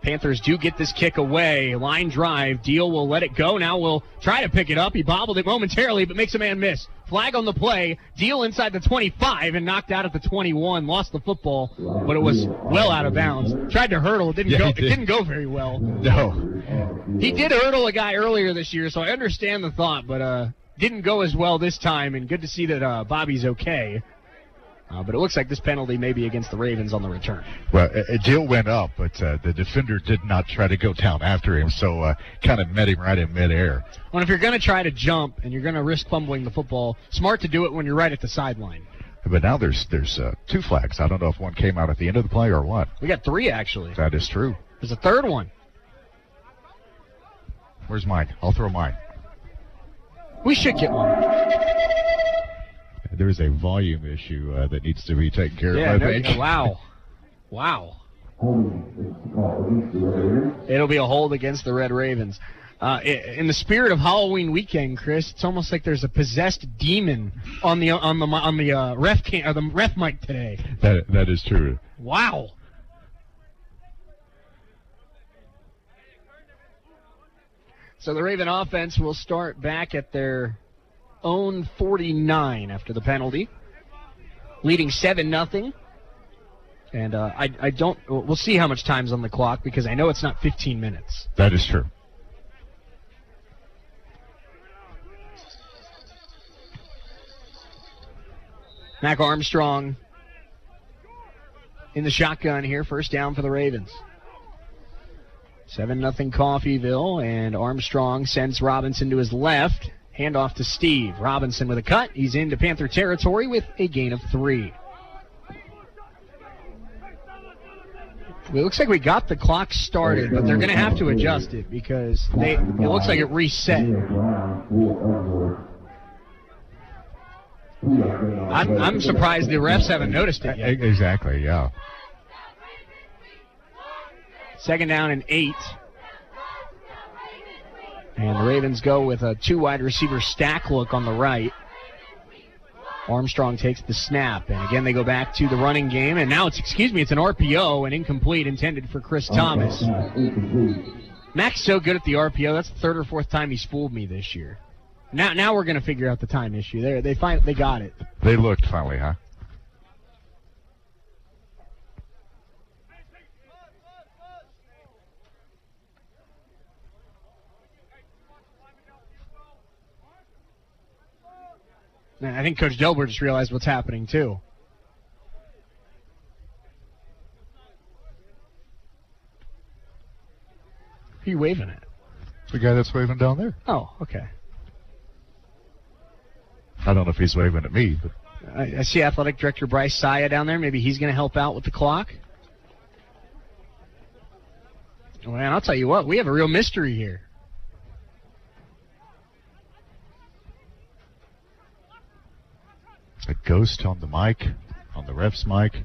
Panthers do get this kick away. Line drive. Deal will let it go. Now will try to pick it up. He bobbled it momentarily, but makes a man miss. Flag on the play. Deal inside the 25 and knocked out at the 21. Lost the football, but it was well out of bounds. Tried to hurdle. It didn't go very well. No. He did hurdle a guy earlier this year, so I understand the thought, but didn't go as well this time, and good to see that Bobby's okay. But it looks like this penalty may be against the Ravens on the return. Well, Deal went up, but the defender did not try to go down after him, so kind of met him right in midair. Well, if you're going to try to jump and you're going to risk fumbling the football, smart to do it when you're right at the sideline. But now there's 2 flags. I don't know if one came out at the end of the play or what. We got 3, actually. That is true. There's a 3rd one. Where's mine? I'll throw mine. We should get one. There's a volume issue that needs to be taken care of, I think. Wow. It'll be a hold against the Red Ravens. In the spirit of Halloween weekend, Chris, it's almost like there's a possessed demon on the ref mic today. That is true. Wow. So the Raven offense will start back at their own 49 after the penalty, leading 7-0. And we'll see how much time's on the clock because I know it's not 15 minutes. That is true. Mac Armstrong in the shotgun here, first down for the Ravens. 7-0 Coffeyville, and Armstrong sends Robinson to his left. Handoff to Steve. Robinson with a cut. He's into Panther territory with a gain of 3. It looks like we got the clock started, but they're going to have to adjust it because it looks like it reset. I'm surprised the refs haven't noticed it yet. Exactly, yeah. 2nd down and 8. And the Ravens go with a 2 wide receiver stack look on the right. Armstrong takes the snap, and again they go back to the running game, and now it's an RPO, and incomplete, intended for Chris Thomas. Mac's so good at the RPO, that's the 3rd or 4th time he's fooled me this year. Now we're going to figure out the time issue. They got it. They looked finally, huh? I think Coach Delbert just realized what's happening, too. Who are you waving at? The guy that's waving down there. Oh, okay. I don't know if he's waving at me, but I see Athletic Director Bryce Saya down there. Maybe he's going to help out with the clock. Well, man, I'll tell you what. We have a real mystery here. a ghost on the mic, on the ref's mic.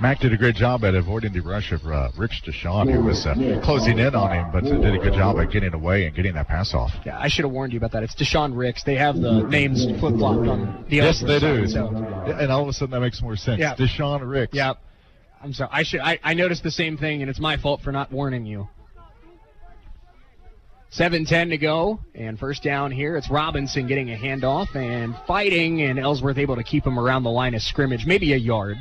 Mac did a great job at avoiding the rush of Rich Deshawn, who was closing in on him, but did a good job at getting away and getting that pass off. Yeah, I should have warned you about that. It's Deshaun Ricks. They have the names flip-flopped on the Yes, they do. side, so. And all of a sudden that makes more sense. Yeah. Deshaun Ricks. Yeah. I'm sorry. I noticed the same thing, and it's my fault for not warning you. 7:10 to go, and first down here. It's Robinson getting a handoff and fighting, and Ellsworth able to keep him around the line of scrimmage, maybe a yard.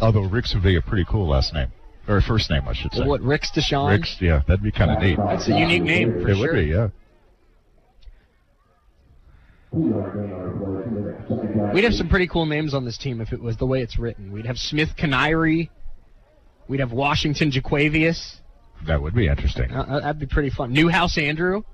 Although Ricks would be a pretty cool last name. Or first name, I should say. What, Ricks Deshaun? Ricks, yeah, that'd be kind of neat. That's a unique name, for it sure. Would be, yeah. We'd have some pretty cool names on this team if it was the way it's written. We'd have Smith Canary. We'd have Washington Jaquavius. That would be interesting. That'd be pretty fun. Newhouse Andrew.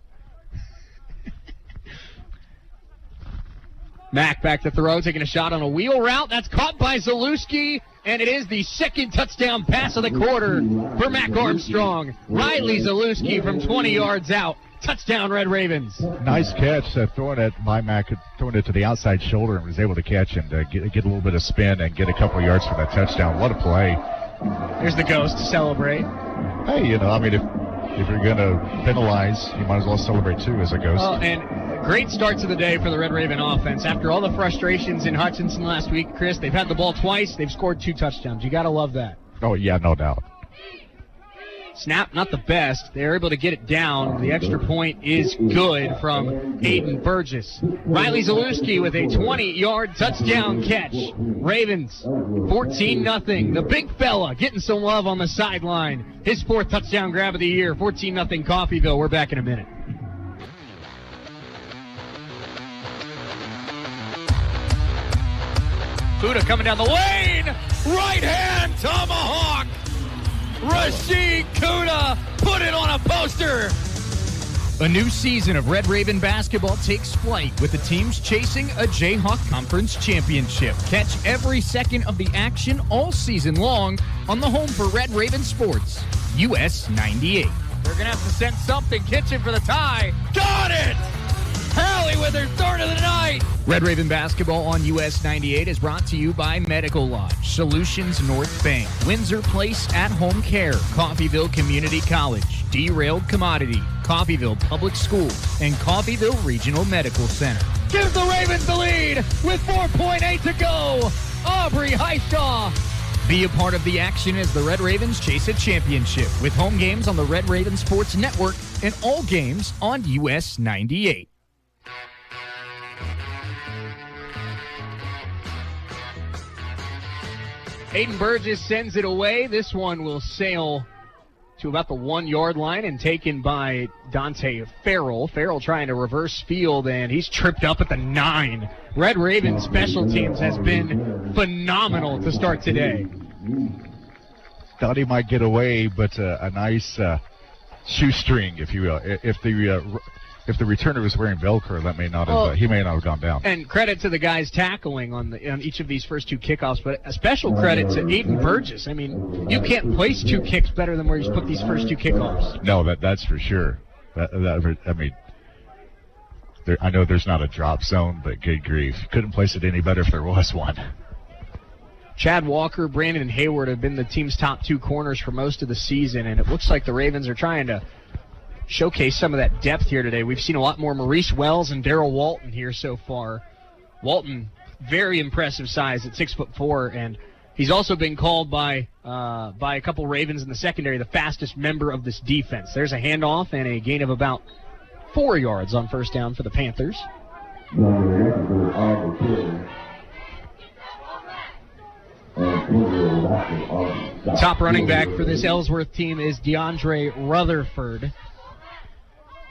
Mack back to throw, taking a shot on a wheel route. That's caught by Zalewski, and it is the second touchdown pass of the quarter for Mac Armstrong. Riley Zalewski from 20 yards out. Touchdown, Red Ravens. Nice catch, throwing it by Mac, throwing it to the outside shoulder, and was able to catch and get a little bit of spin and get a couple yards for that touchdown. What a play. There's the ghost to celebrate. Hey, I mean, if you're going to penalize, you might as well celebrate too as a ghost. Oh, and great start to the day for the Red Raven offense. After all the frustrations in Hutchinson last week, Chris, they've had the ball twice. They've scored 2 touchdowns. You got to love that. Oh, yeah, no doubt. Snap, not the best. They're able to get it down. The extra point is good from Aiden Burgess. Riley Zalewski with a 20-yard touchdown catch. Ravens, 14-0. The big fella getting some love on the sideline. His 4th touchdown grab of the year. 14-0 Coffeyville. We're back in a minute. Fuda coming down the lane. Right hand tomahawk. Rashid Kuda put it on a poster. A new season of Red Raven basketball takes flight with the teams chasing a Jayhawk Conference championship. Catch every second of the action all season long on the home for Red Raven Sports, US 98. They're going to have to send something. Kitchen for the tie. Got it! Hallie with her third of the night. Red Raven basketball on US 98 is brought to you by Medical Lodge, Solutions North Bank, Windsor Place at Home Care, Coffeyville Community College, Derailed Commodity, Coffeyville Public School, and Coffeyville Regional Medical Center. Gives the Ravens the lead with 4.8 to go. Aubrey Highshaw. Be a part of the action as the Red Ravens chase a championship with home games on the Red Raven Sports Network and all games on US 98. Aiden Burgess sends it away. This one will sail to about the 1-yard line and taken by Dante Farrell. Farrell trying to reverse field, and he's tripped up at the 9. Red Raven special teams has been phenomenal to start today. Thought he might get away, but a nice shoestring, if you will. If the returner was wearing Velcro, that may not have. He may not have gone down. And credit to the guys tackling on each of these first 2 kickoffs, but a special credit to Aiden Burgess. I mean, you can't place 2 kicks better than where he's put these first 2 kickoffs. No, that's for sure. I know there's not a drop zone, but good grief, couldn't place it any better if there was one. Chad Walker, Brandon Hayward have been the team's top 2 corners for most of the season, and it looks like the Ravens are trying to showcase some of that depth here today. We've seen a lot more Maurice Wells and Darrell Walton here so far. Walton, very impressive size at 6'4", and he's also been called by a couple Ravens in the secondary the fastest member of this defense. There's a handoff and a gain of about 4 yards on first down for the Panthers. Top running back for this Ellsworth team is DeAndre Rutherford.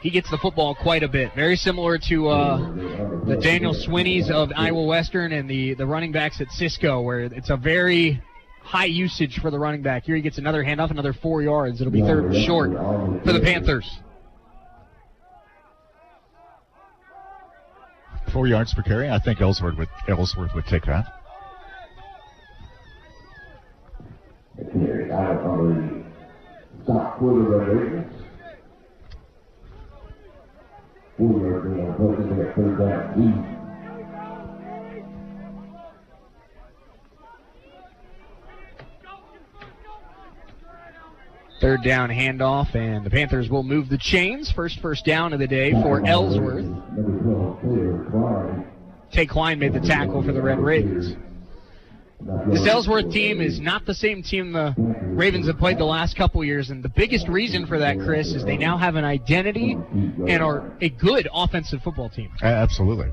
He gets the football quite a bit. Very similar to the Daniel Swinneys of Iowa Western and the running backs at Cisco, where it's a very high usage for the running back. Here he gets another handoff, another 4 yards. It'll be 3rd and short for the Panthers. 4 yards per carry. I think Ellsworth would take that. Third down handoff, and the Panthers will move the chains. First down of the day for Ellsworth. Tay Klein made the tackle for the Red Ravens. This Ellsworth team is not the same team the Ravens have played the last couple years, and the biggest reason for that, Chris, is they now have an identity and are a good offensive football team. Absolutely.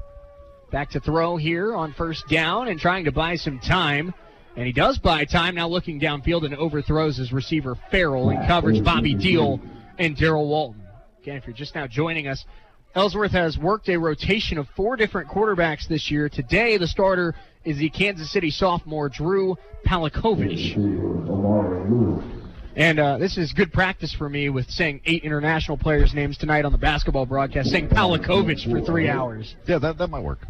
Back to throw here on first down and trying to buy some time. And he does buy time, now looking downfield and overthrows his receiver Farrell in coverage, Bobby Deal and Darrell Walton. Again, if you're just now joining us, Ellsworth has worked a rotation of 4 different quarterbacks this year. Today, the starter is the Kansas City sophomore Drew Palakovich. And this is good practice for me with saying 8 international players' names tonight on the basketball broadcast, saying Palakovich for 3 hours. Yeah, that might work.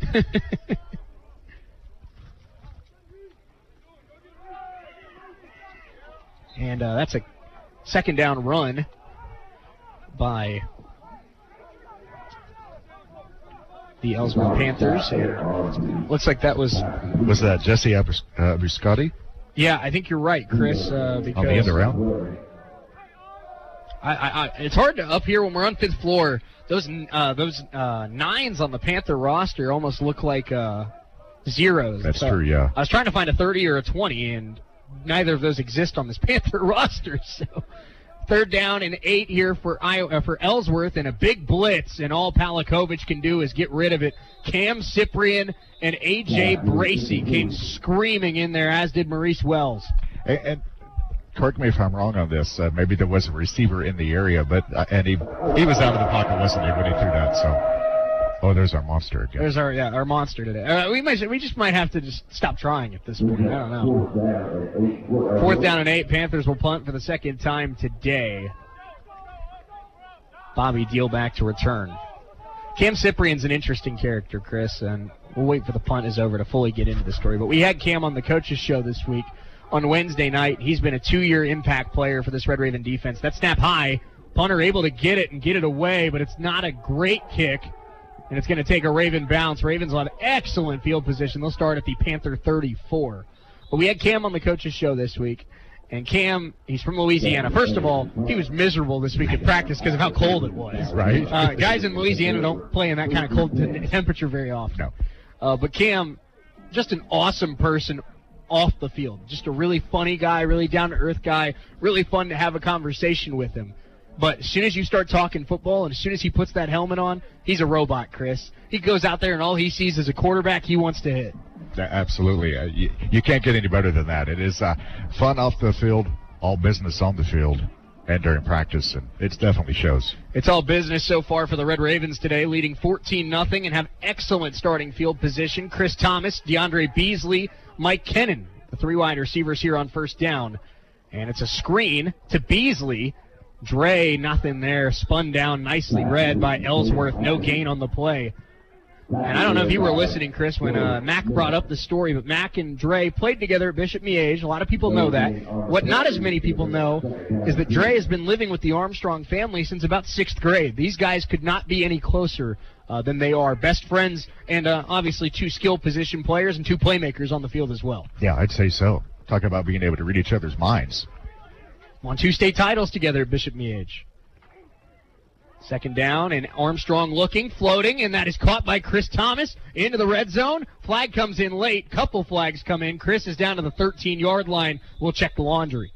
And that's a second down run by the Ellsworth Panthers. And looks like that was that Jesse Abuscati? Yeah, I think you're right, Chris. Because on the end around. It's hard to up here when we're on 5th floor. Those 9s on the Panther roster almost look like zeros. That's true. Yeah. I was trying to find a 30 or a 20, and neither of those exist on this Panther roster. So, third down and 8 here for Ellsworth, and a big blitz, and all Palakovich can do is get rid of it. Cam Cyprian and A.J. Bracey came screaming in there, as did Maurice Wells. And correct me if I'm wrong on this. Maybe there was a receiver in the area, but and he was out of the pocket, wasn't he, when he threw that? So. Oh, there's our monster again. There's our monster today. We just might have to just stop trying at this point. I don't know. 4th down and 8. Panthers will punt for the second time today. Bobby Deal back to return. Cam Cyprian's an interesting character, Chris, and we'll wait for the punt is over to fully get into the story. But we had Cam on the coaches show this week on Wednesday night. He's been a 2-year impact player for this Red Raven defense. That snap high, punter able to get it and get it away, but it's not a great kick. And it's going to take a Raven bounce. Ravens will have excellent field position. They'll start at the Panther 34. But we had Cam on the coaches show this week. And Cam, he's from Louisiana. First of all, he was miserable this week at practice because of how cold it was. Right. Guys in Louisiana don't play in that kind of cold temperature very often. No. But Cam, just an awesome person off the field. Just a really funny guy, really down-to-earth guy. Really fun to have a conversation with him. But as soon as you start talking football and as soon as he puts that helmet on, he's a robot, Chris. He goes out there and all he sees is a quarterback he wants to hit. Absolutely. You can't get any better than that. It is fun off the field, all business on the field, and during practice, and it definitely shows. It's all business so far for the Red Ravens today, leading 14-0 and have excellent starting field position. Chris Thomas, DeAndre Beasley, Mike Kennan, the 3 wide receivers here on first down. And it's a screen to Beasley. Dre, nothing there, spun down, nicely read by Ellsworth, no gain on the play. And I don't know if you were listening, Chris, when Mac brought up the story, but Mac and Dre played together at Bishop Miege. A lot of people know that. What not as many people know is that Dre has been living with the Armstrong family since about 6th grade. These guys could not be any closer than they are. Best friends and obviously 2 skill position players and 2 playmakers on the field as well. Yeah, I'd say so. Talk about being able to read each other's minds. Won 2 state titles together at Bishop Miege. Second down, and Armstrong looking, floating, and that is caught by Chris Thomas into the red zone. Flag comes in late. Couple flags come in. Chris is down to the 13-yard line. We'll check the laundry.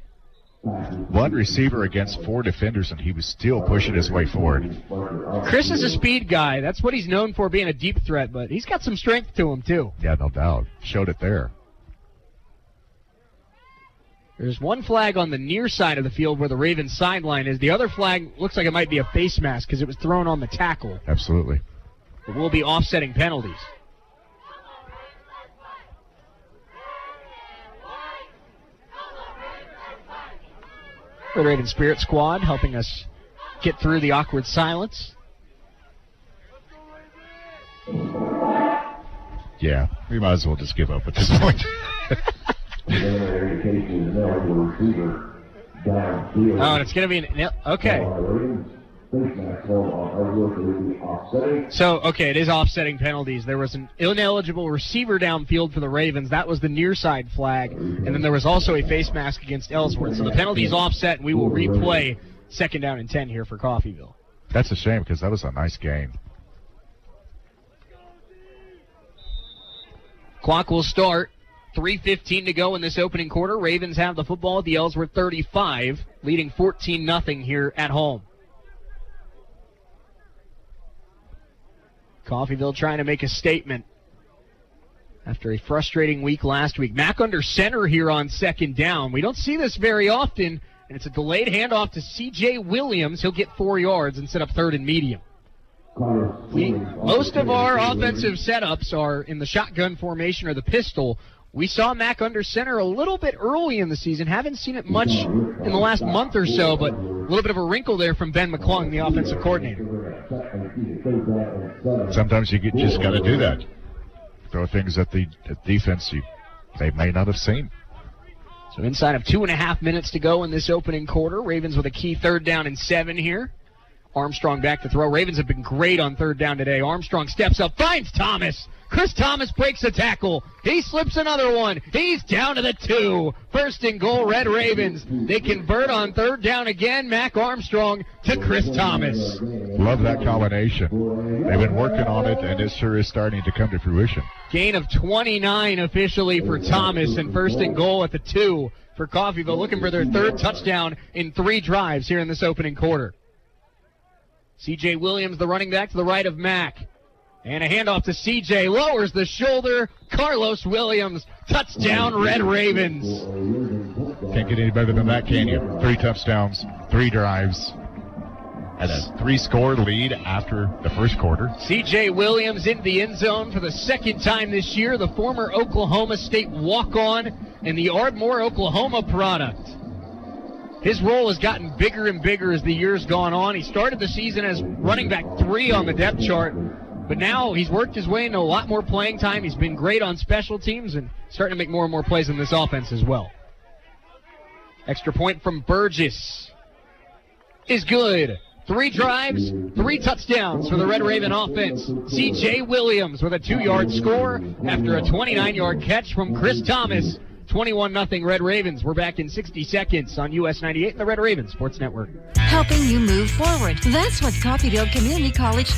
1 receiver against 4 defenders, and he was still pushing his way forward. Chris is a speed guy. That's what he's known for, being a deep threat, but he's got some strength to him, too. Yeah, no doubt. Showed it there. There's 1 flag on the near side of the field where the Ravens sideline is. The other flag looks like it might be a face mask because it was thrown on the tackle. Absolutely. But we'll be offsetting penalties. The Raven Spirit Squad helping us get through the awkward silence. Yeah, we might as well just give up at this point. Oh, and it's going to be okay. So, okay, it is offsetting penalties. There was an ineligible receiver downfield for the Ravens. That was the near side flag. And then there was also a face mask against Ellsworth. So the penalty is offset, and we will replay 2nd down and 10 here for Coffeyville. That's a shame because that was a nice game. Clock will start. 3:15 to go in this opening quarter. Ravens have the football at the Ellsworth 35, leading 14-0 here at home. Coffeyville trying to make a statement after a frustrating week last week. Mack under center here on 2nd down. We don't see this very often, and it's a delayed handoff to C.J. Williams. He'll get 4 yards and set up 3rd and medium. Most of our offensive setups are in the shotgun formation or the pistol. We saw Mack under center a little bit early in the season. Haven't seen it much in the last month or so, but a little bit of a wrinkle there from Ben McClung, the offensive coordinator. Sometimes you just got to do that. Throw things at the defense they may not have seen. So inside of 2.5 minutes to go in this opening quarter. Ravens with a key 3rd down and 7 here. Armstrong back to throw. Ravens have been great on 3rd down today. Armstrong steps up, finds Thomas. Chris Thomas breaks a tackle. He slips another one. He's down to the 2. 1st and goal, Red Ravens. They convert on 3rd down again. Mac Armstrong to Chris Thomas. Love that combination. They've been working on it, and it sure is starting to come to fruition. Gain of 29 officially for Thomas, and 1st and goal at the 2 for Coffeyville, looking for their 3rd touchdown in 3 drives here in this opening quarter. C.J. Williams, the running back, to the right of Mack. And a handoff to C.J. Lowers the shoulder. Carlos Williams. Touchdown, Red Ravens. Can't get any better than that, can you? 3 touchdowns, 3 drives, and a 3-score lead after the first quarter. C.J. Williams into the end zone for the 2nd time this year. The former Oklahoma State walk-on and the Ardmore, Oklahoma product. His role has gotten bigger and bigger as the year's gone on. He started the season as running back 3 on the depth chart, but now he's worked his way into a lot more playing time. He's been great on special teams and starting to make more and more plays in this offense as well. Extra point from Burgess is good. 3 drives, 3 touchdowns for the Red Raven offense. C.J. Williams with a 2-yard score after a 29-yard catch from Chris Thomas. 21-0 Red Ravens. We're back in 60 seconds on US 98 and the Red Raven Sports Network. Helping you move forward. That's what Coffeyville Community College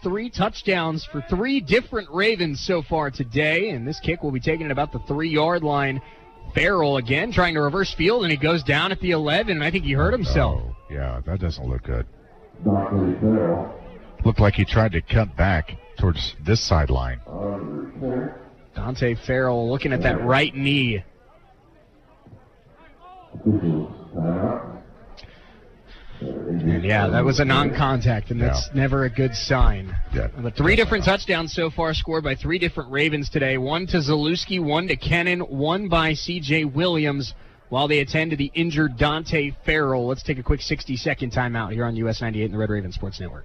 Three touchdowns for 3 different Ravens so far today, and this kick will be taken at about the 3-yard line. Farrell again trying to reverse field, and he goes down at the 11, and I think he hurt himself. Oh, yeah, that doesn't look good. Looked like he tried to cut back towards this sideline. Dante Farrell looking at that right knee. And yeah, that was a non-contact, and that's never a good sign. Yeah. But 3 different touchdowns so far scored by 3 different Ravens today. 1 to Zalewski, 1 to Kennan, 1 by C.J. Williams while they attend to the injured Dante Farrell. Let's take a quick 60-second timeout here on US 98 and the Red Raven Sports Network.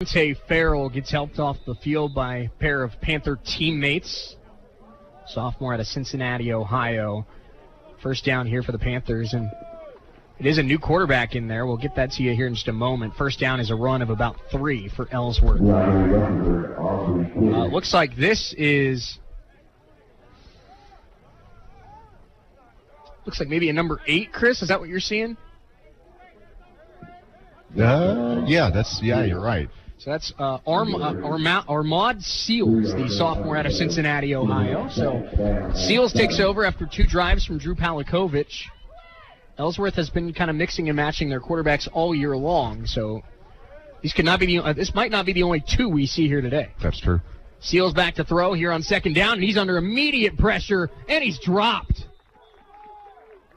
Dante Farrell gets helped off the field by a pair of Panther teammates. Sophomore out of Cincinnati, Ohio. First down here for the Panthers, and it is a new quarterback in there. We'll get that to you here in just a moment. First down is a run of about 3 for Ellsworth. Looks like this is... Looks like maybe a number 8, Chris. Is that what you're seeing? Yeah, you're right. So that's Armand Seals, the sophomore out of Cincinnati, Ohio. So Seals takes over after 2 drives from Drew Palikovic. Ellsworth has been kind of mixing and matching their quarterbacks all year long. So this might not be the only 2 we see here today. That's true. Seals back to throw here on second down, and he's under immediate pressure, and he's dropped.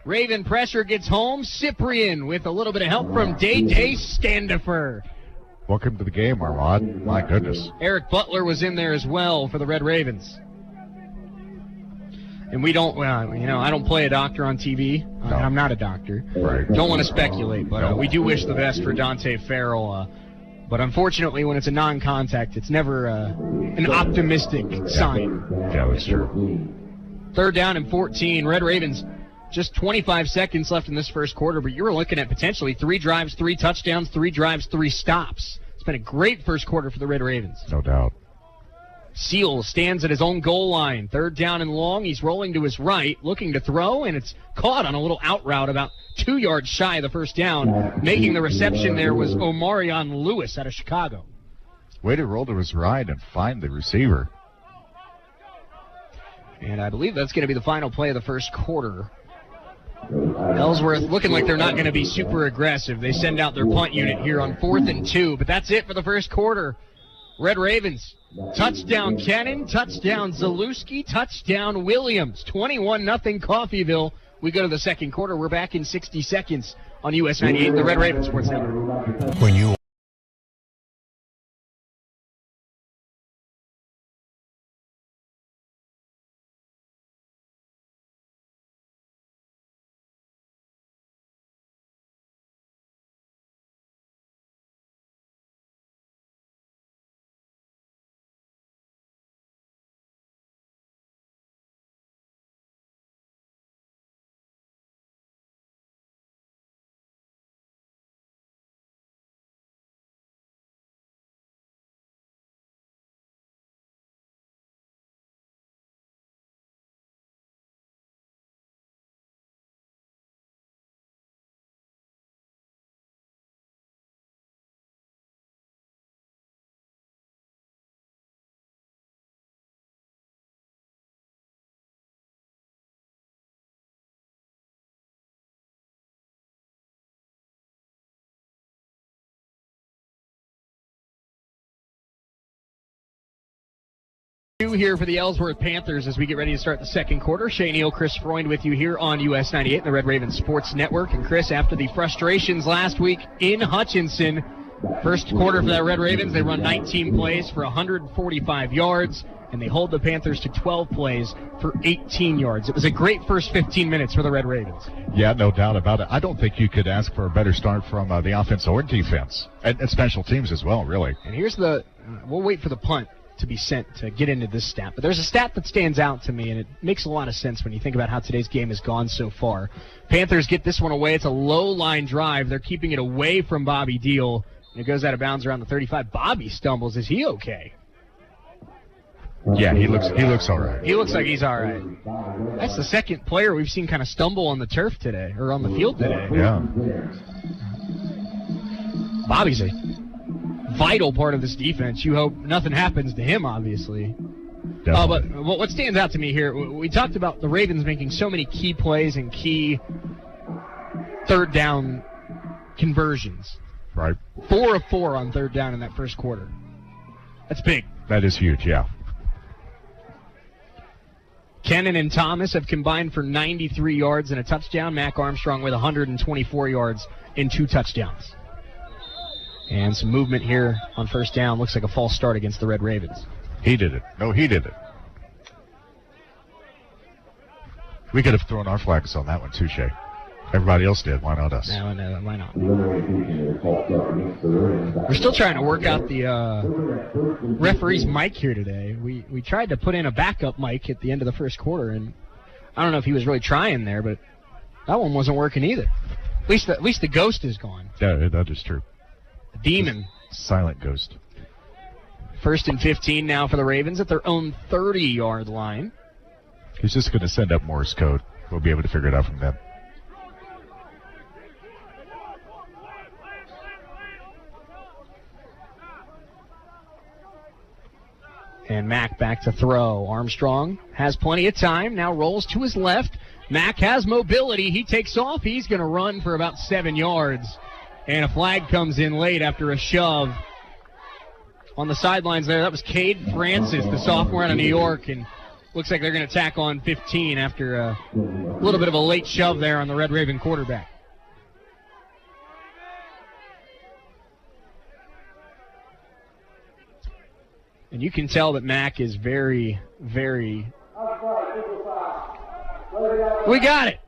Raven pressure gets home. Cyprian with a little bit of help from Day Standifer. Welcome to the game, Armand. My goodness. Eric Butler was in there as well for the Red Ravens. And we don't, I don't play a doctor on TV. No. I'm not a doctor. Right. Don't want to speculate, but we do wish the best for Dante Farrell. But unfortunately, when it's a non-contact, it's never an optimistic sign. Yeah, that's true. Third down and 14. Red Ravens, just 25 seconds left in this first quarter, but you were looking at potentially 3 drives, 3 touchdowns, 3 drives, 3 stops. It's been a great first quarter for the Red Ravens. No doubt. Seals stands at his own goal line. Third down and long. He's rolling to his right, looking to throw, and it's caught on a little out route about 2 yards shy of the first down. Making the reception there was Omarion Lewis out of Chicago. Way to roll to his right and find the receiver. And I believe that's going to be the final play of the first quarter. Ellsworth looking like they're not going to be super aggressive. They send out their punt unit here on 4th and 2, but that's it for the first quarter. Red Ravens, touchdown Kennan, touchdown Zalewski, touchdown Williams. 21-0 Coffeyville. We go to the second quarter. We're back in 60 seconds on US 98, the Red Ravens Sports Network. When you here for the Ellsworth Panthers as we get ready to start the second quarter. Shea Neal, Chris Freund with you here on US 98 and the Red Ravens Sports Network. And Chris, after the frustrations last week in Hutchinson, first quarter for the Red Ravens, they run 19 plays for 145 yards, and they hold the Panthers to 12 plays for 18 yards. It was a great first 15 minutes for the Red Ravens. Yeah, no doubt about it. I don't think you could ask for a better start from the offense or defense, and special teams as well, really. And here's we'll wait for the punt to be sent to get into this stat. But there's a stat that stands out to me, and it makes a lot of sense when you think about how today's game has gone so far. Panthers get this one away. It's a low-line drive. They're keeping it away from Bobby Deal, and it goes out of bounds around the 35. Bobby stumbles. Is he okay? Yeah, he looks all right. He looks like he's all right. That's the second player we've seen kind of stumble on the turf today, or on the field today. Yeah. Bobby's a vital part of this defense. You hope nothing happens to him, obviously. But what stands out to me here, we talked about the Ravens making so many key plays and key third down conversions. Right. 4 of 4 on third down in that first quarter. That's big. That is huge, yeah. Kennan and Thomas have combined for 93 yards and a touchdown. Mac Armstrong with 124 yards and 2 touchdowns. And some movement here on first down. Looks like a false start against the Red Ravens. He did it. No, he did it. We could have thrown our flags on that one too, Shea. Everybody else did. Why not us? No, why not? We're still trying to work out the referee's mic here today. We tried to put in a backup mic at the end of the first quarter, and I don't know if he was really trying there, but that one wasn't working either. At least the ghost is gone. Yeah, that is true. The demon. Silent ghost. 1st and 15 now for the Ravens at their own 30-yard line. He's just going to send up Morse code. We'll be able to figure it out from them. And Mack back to throw. Armstrong has plenty of time. Now rolls to his left. Mack has mobility. He takes off. He's going to run for about 7 yards. And a flag comes in late after a shove. On the sidelines there, that was Cade Francis, the sophomore out of New York. And looks like they're going to tack on 15 after a little bit of a late shove there on the Red Raven quarterback. And you can tell that Mack is very, very... We got it!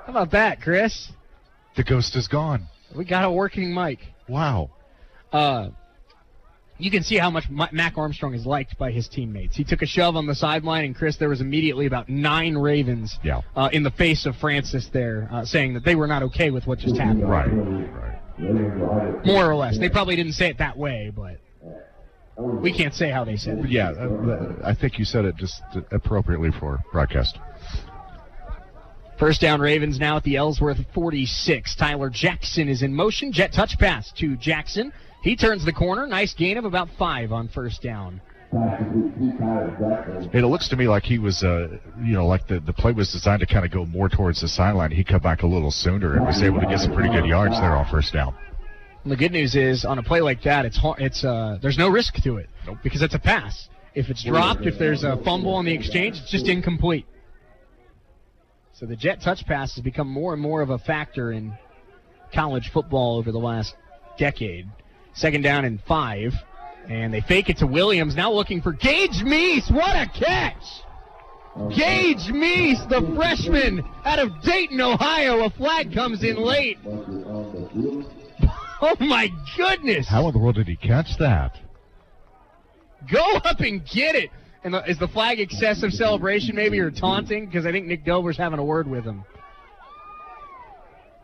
How about that, Chris? The ghost is gone. We got a working mic. Wow. You can see how much Mack Armstrong is liked by his teammates. He took a shove on the sideline, and Chris, there was immediately about 9 Ravens in the face of Francis there, saying that they were not okay with what just happened. Right. More or less. They probably didn't say it that way, but we can't say how they said it. Yeah, I think you said it just appropriately for broadcast. First down Ravens now at the Ellsworth 46. Tyler Jackson is in motion. Jet touch pass to Jackson. He turns the corner. Nice gain of about 5 on first down. It looks to me like he was, like the play was designed to kind of go more towards the sideline. He cut back a little sooner and was able to get some pretty good yards there on first down. And the good news is, on a play like that, there's no risk to it because it's a pass. If it's dropped, if there's a fumble on the exchange, it's just incomplete. So the jet touch pass has become more and more of a factor in college football over the last decade. Second down and 5. And they fake it to Williams. Now looking for Gage Meese. What a catch! Gage Meese, the freshman out of Dayton, Ohio. A flag comes in late. Oh, my goodness. How in the world did he catch that? Go up and get it. And is the flag excessive celebration maybe or taunting? Because I think Nick Dover's having a word with him.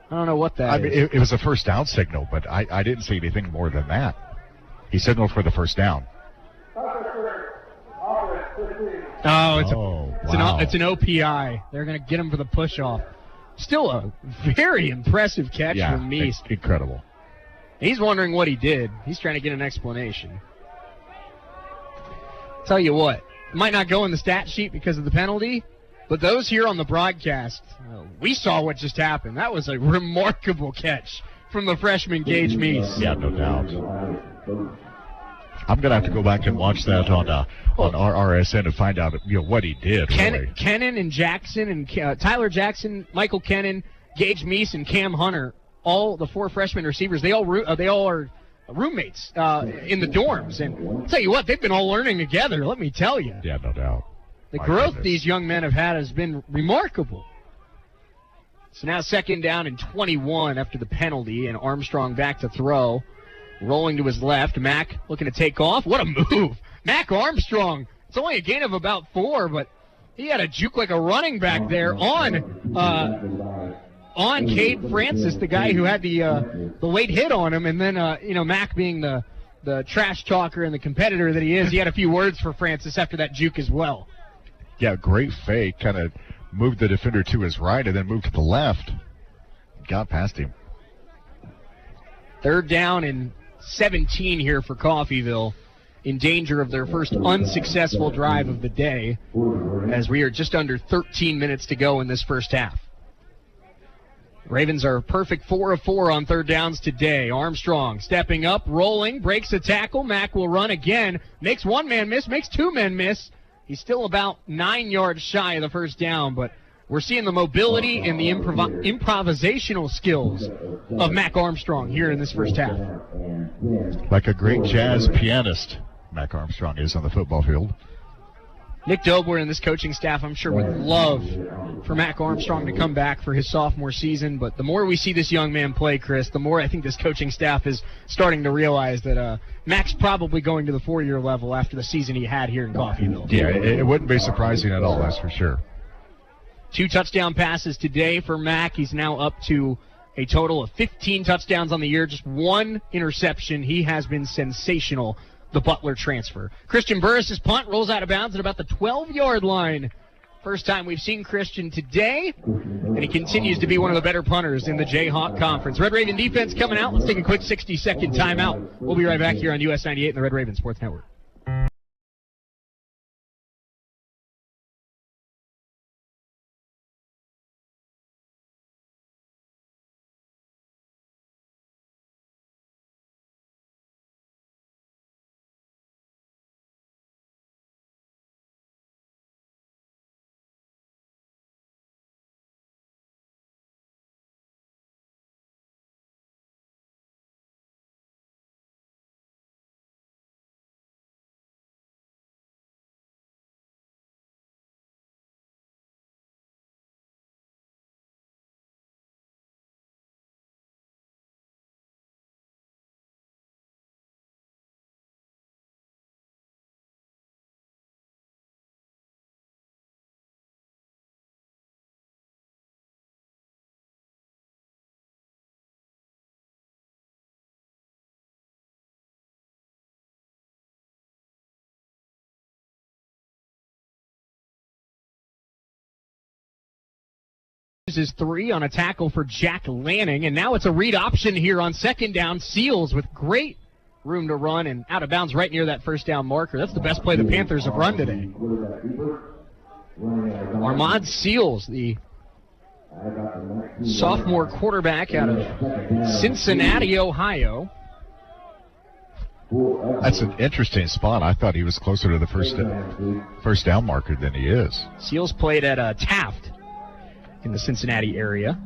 I don't know what that is. It was a first down signal, but I didn't see anything more than that. He signaled for the first down. It's an OPI. They're going to get him for the push-off. Still a very impressive catch from Meese. Incredible. He's wondering what he did. He's trying to get an explanation. Tell you what, it might not go in the stat sheet because of the penalty, but those here on the broadcast, we saw what just happened. That was a remarkable catch from the freshman Gage Meese. Yeah, no doubt. I'm going to have to go back and watch that on RSN and find out what he did. Kennan and Jackson and Tyler Jackson, Michael Kennan, Gage Meese, and Cam Hunter, all the 4 freshman receivers, they all are roommates in the dorms. And I'll tell you what, they've been all learning together, let me tell you. Yeah, no doubt. The growth these young men have had has been remarkable. So now second down and 21 after the penalty, and Armstrong back to throw. Rolling to his left, Mack looking to take off. What a move. Mack Armstrong. It's only a gain of about 4, but he had a juke like a running back there on Cade Francis, the guy who had the late hit on him. And then, Mack being the trash talker and the competitor that he is, he had a few words for Francis after that juke as well. Yeah, great fake. Kind of moved the defender to his right and then moved to the left. Got past him. Third down and 17 here for Coffeyville, in danger of their first unsuccessful drive of the day, as we are just under 13 minutes to go in this first half. Ravens are perfect 4 of 4 on third downs today. Armstrong stepping up, rolling, breaks a tackle. Mack will run again, makes one man miss, makes 2 men miss. He's still about 9 yards shy of the first down, but we're seeing the mobility and the improvisational skills of Mack Armstrong here in this first half. Like a great jazz pianist, Mack Armstrong is on the football field. Nick Dobler and this coaching staff, I'm sure, would love for Mac Armstrong to come back for his sophomore season. But the more we see this young man play, Chris, the more I think this coaching staff is starting to realize that Mac's probably going to the 4-year level after the season he had here in Coffeyville. Yeah, it wouldn't be surprising at all, that's for sure. 2 touchdown passes today for Mac. He's now up to a total of 15 touchdowns on the year, just 1 interception. He has been sensational, the Butler transfer. Christian Burris' punt rolls out of bounds at about the 12-yard line. First time we've seen Christian today, and he continues to be one of the better punters in the Jayhawk Conference. Red Raven defense coming out. Let's take a quick 60-second timeout. We'll be right back here on US 98 and the Red Raven Sports Network. Is 3 on a tackle for Jack Lanning, and now it's a read option here on second down. Seals with great room to run and out of bounds right near that first down marker. That's the best play the Panthers have run today. Armand Seals, the sophomore quarterback out of Cincinnati, Ohio. That's an interesting spot. I thought he was closer to the first down marker than he is. Seals played at Taft in the Cincinnati area.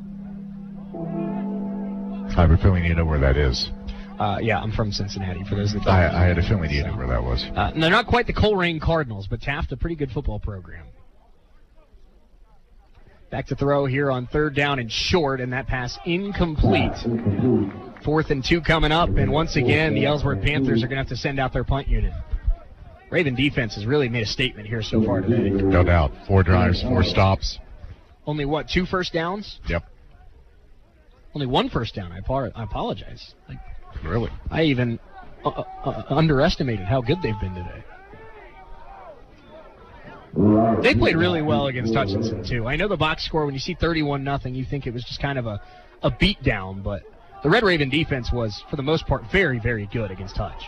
I have a feeling you know where that is. Yeah, I'm from Cincinnati, for those that don't I had a feeling you knew where that was. They're not quite the Coleraine Cardinals, but Taft, a pretty good football program. Back to throw here on third down and short, and that pass incomplete. 4th and 2 coming up, and once again, the Ellsworth Panthers are going to have to send out their punt unit. Raven defense has really made a statement here so far today. No doubt. 4 drives, 4 stops. Only, 2 first downs? Yep. Only 1 first down. I apologize. Really? I even underestimated how good they've been today. They played really well against Hutchinson, too. I know the box score, when you see 31-0, you think it was just kind of a beatdown, but the Red Raven defense was, for the most part, very, very good against Hutch.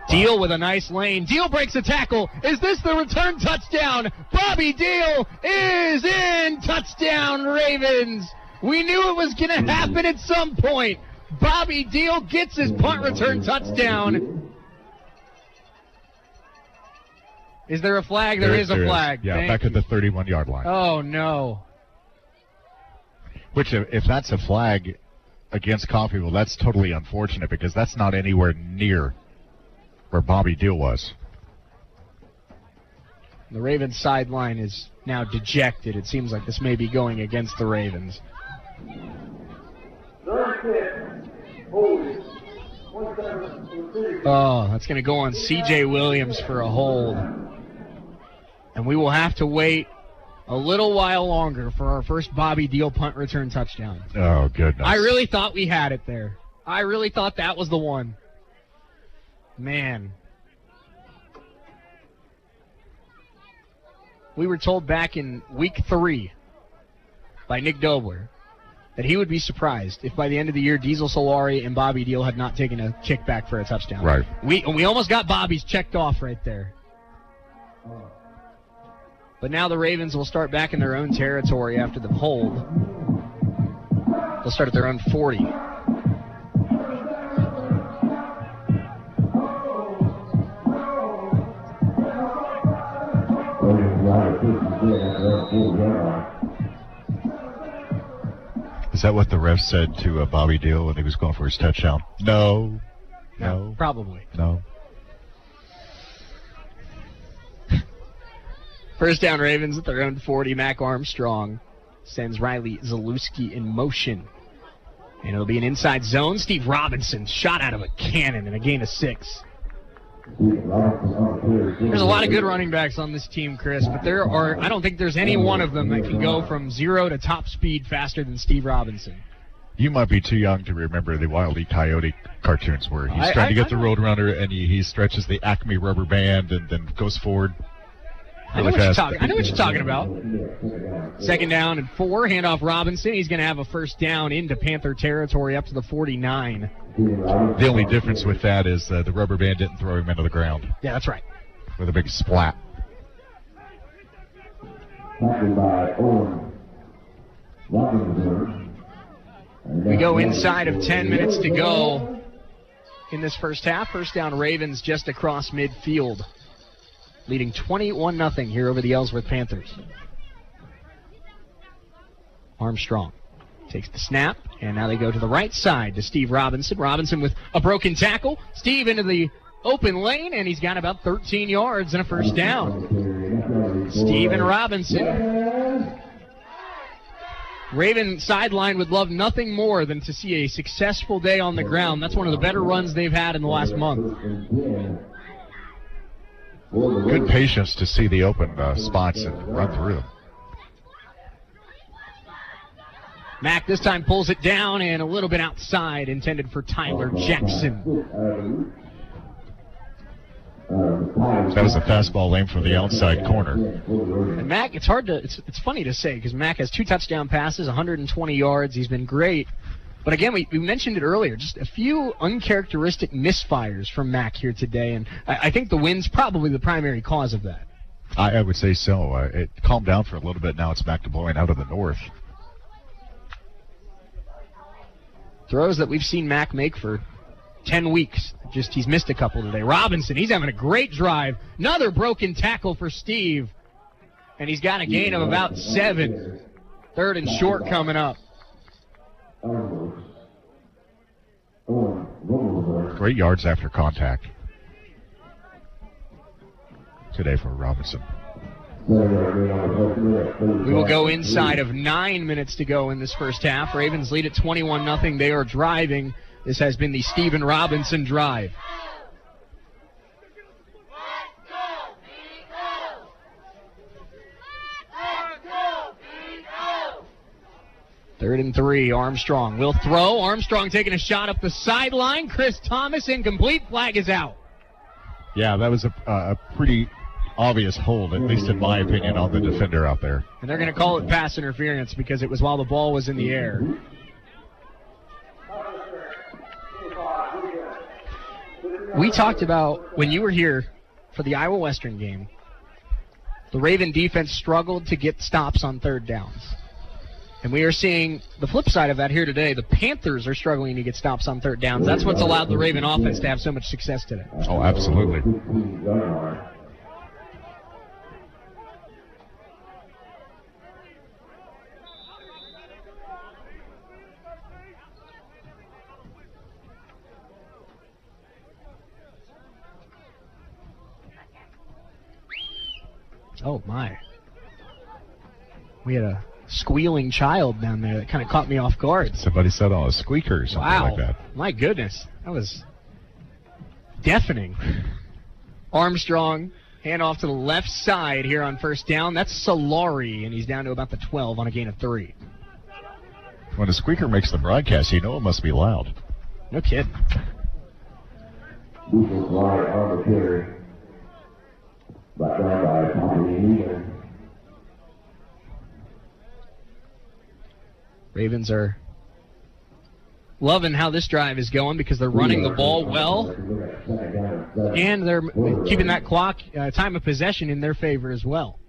Deal with a nice lane. Deal breaks a tackle. Is this the return touchdown? Bobby Deal is in. Touchdown, Ravens. We knew it was going to happen at some point. Bobby Deal gets his punt return touchdown. Is there a flag? There is a flag. Yeah, back at the 31-yard line. Oh, no. Which, if that's a flag against Coffeyville, that's totally unfortunate because that's not anywhere near where Bobby Deal was. The Ravens sideline is now dejected. It seems like this may be going against the Ravens. Oh, that's going to go on C.J. Williams for a hold. And we will have to wait a little while longer for our first Bobby Deal punt return touchdown. Oh, goodness. I really thought we had it there. I really thought that was the one. Man. We were told back in week 3 by Nick Dobler that he would be surprised if by the end of the year Diesel Solari and Bobby Deal had not taken a kick back for a touchdown. Right. We almost got Bobby's checked off right there. But now the Ravens will start back in their own territory after the hold. They'll start at their own 40. Is that what the ref said to Bobby Deal when he was going for his touchdown? No. Probably. No. First down, Ravens at their own 40. Mac Armstrong sends Riley Zalewski in motion. And it'll be an inside zone. Steve Robinson shot out of a cannon and a gain of 6. There's a lot of good running backs on this team, Chris, but I don't think there's any one of them that can go from 0 to top speed faster than Steve Robinson. You might be too young to remember the Wile E. Coyote cartoons where he's trying to get the Roadrunner and he stretches the Acme rubber band and then goes forward really fast. I know what you're talking about. Second down and 4. Handoff Robinson. He's going to have a first down into Panther territory up to the 49. The only difference with that is the rubber band didn't throw him into the ground. Yeah, that's right. With a big splat. We go inside of 10 minutes to go in this first half. First down, Ravens just across midfield, leading 21-0 here over the Ellsworth Panthers. Armstrong takes the snap, and now they go to the right side to Steve Robinson. Robinson with a broken tackle. Steve into the open lane, and he's got about 13 yards and a first down. Steve and Robinson. Raven sideline would love nothing more than to see a successful day on the ground. That's one of the better runs they've had in the last month. Good patience to see the open spots and run through them. Mack this time pulls it down and a little bit outside, intended for Tyler Jackson. That was a fastball aimed from the outside corner. And Mack, it's funny to say because Mack has 2 touchdown passes, 120 yards. He's been great. But again, we mentioned it earlier, just a few uncharacteristic misfires from Mack here today, and I think the wind's probably the primary cause of that. I would say so. It calmed down for a little bit. Now it's back to blowing out of the north. Throws that we've seen Mack make for 10 weeks. Just he's missed a couple today. Robinson, he's having a great drive. Another broken tackle for Steve. And he's got a gain of about 7. Third and short coming up. Great yards after contact today for Robinson. We will go inside of 9 minutes to go in this first half. Ravens lead at 21-0. They are driving. This has been the Stephen Robinson drive. Third and 3, Armstrong will throw. Armstrong taking a shot up the sideline. Chris Thomas incomplete. Flag is out. Yeah, that was a pretty obvious hold, at least in my opinion, on the defender out there. And they're going to call it pass interference because it was while the ball was in the air. We talked about, when you were here for the Iowa Western game, the Raven defense struggled to get stops on third downs. And we are seeing the flip side of that here today. The Panthers are struggling to get stops on third downs. That's what's allowed the Raven offense to have so much success today. Oh, absolutely. Oh, my. We had a squealing child down there that kind of caught me off guard. Somebody said, a squeaker or something like that. My goodness. That was deafening. Armstrong, handoff to the left side here on first down. That's Solari, and he's down to about the 12 on a gain of 3. When a squeaker makes the broadcast, you know it must be loud. No kidding. Ravens are loving how this drive is going because they're running the ball well, and they're keeping that clock, time of possession in their favor as well.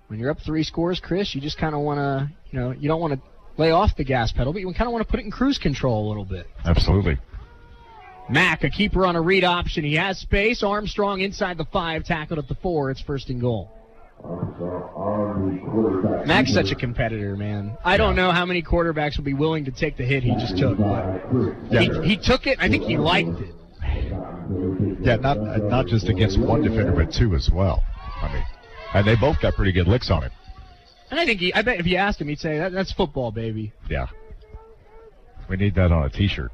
When you're up 3 scores, Chris, you just kind of want to, you don't want to lay off the gas pedal, but you kind of want to put it in cruise control a little bit. Absolutely. Mack, a keeper on a read option. He has space. Armstrong inside the 5, tackled at the 4. It's first and goal. Mack's such a competitor, man. I don't know how many quarterbacks would be willing to take the hit he just took. But he took it. I think he liked it. Yeah, not just against one defender, but 2 as well. I mean, And they both got pretty good licks on him. And I bet if you asked him, he'd say, that's football, baby. Yeah. We need that on a T-shirt.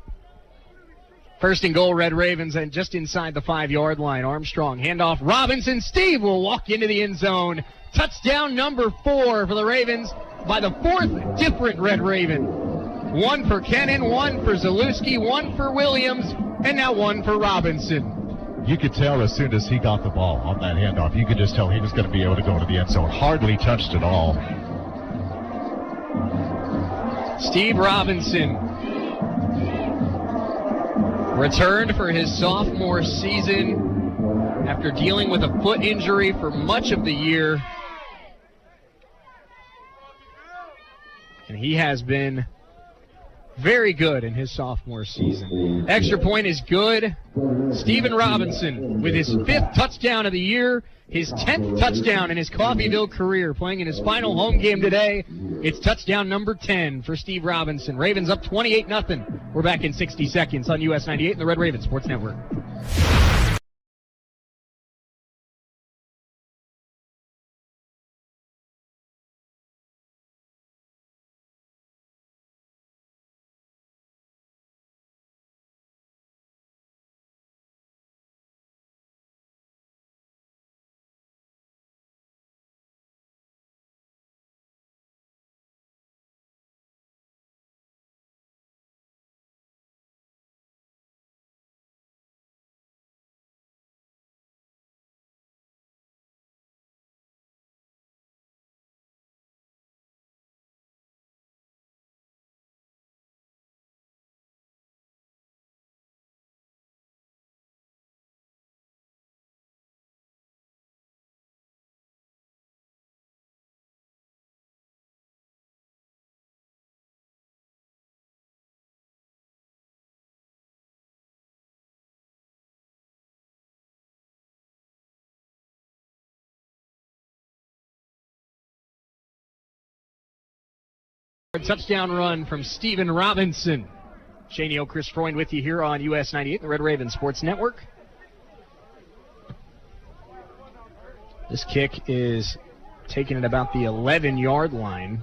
First and goal, Red Ravens, and just inside the 5-yard line. Armstrong, handoff, Robinson. Steve will walk into the end zone. Touchdown number 4 for the Ravens by the 4th different Red Raven. 1 for Kennan, 1 for Zalewski, 1 for Williams, and now 1 for Robinson. You could tell as soon as he got the ball on that handoff, you could just tell he was going to be able to go into the end zone. Hardly touched it all. Steve Robinson returned for his sophomore season after dealing with a foot injury for much of the year. And he has been very good in his sophomore season. Extra point is good. Steven Robinson with his 5th touchdown of the year, his 10th touchdown in his Coffeyville career, playing in his final home game today. It's touchdown number 10 for Steve Robinson. Ravens up 28-0. We're back in 60 seconds on US 98 and the Red Raven Sports Network. Touchdown run from Steven Robinson. Shane O, Chris Freund with you here on US 98, the Red Raven Sports Network. This kick is taken at about the 11-yard line.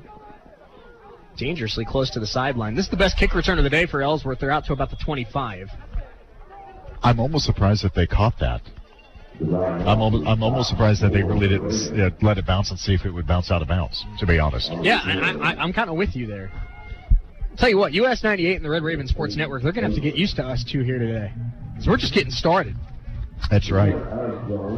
Dangerously close to the sideline. This is the best kick return of the day for Ellsworth. They're out to about the 25. I'm almost surprised that they caught that. I'm almost surprised that they really didn't let it bounce and see if it would bounce out of bounds, to be honest. Yeah, I'm kind of with you there. I'll tell you what, US 98 and the Red Raven Sports Network, they're going to have to get used to us two here today. So we're just getting started. That's right.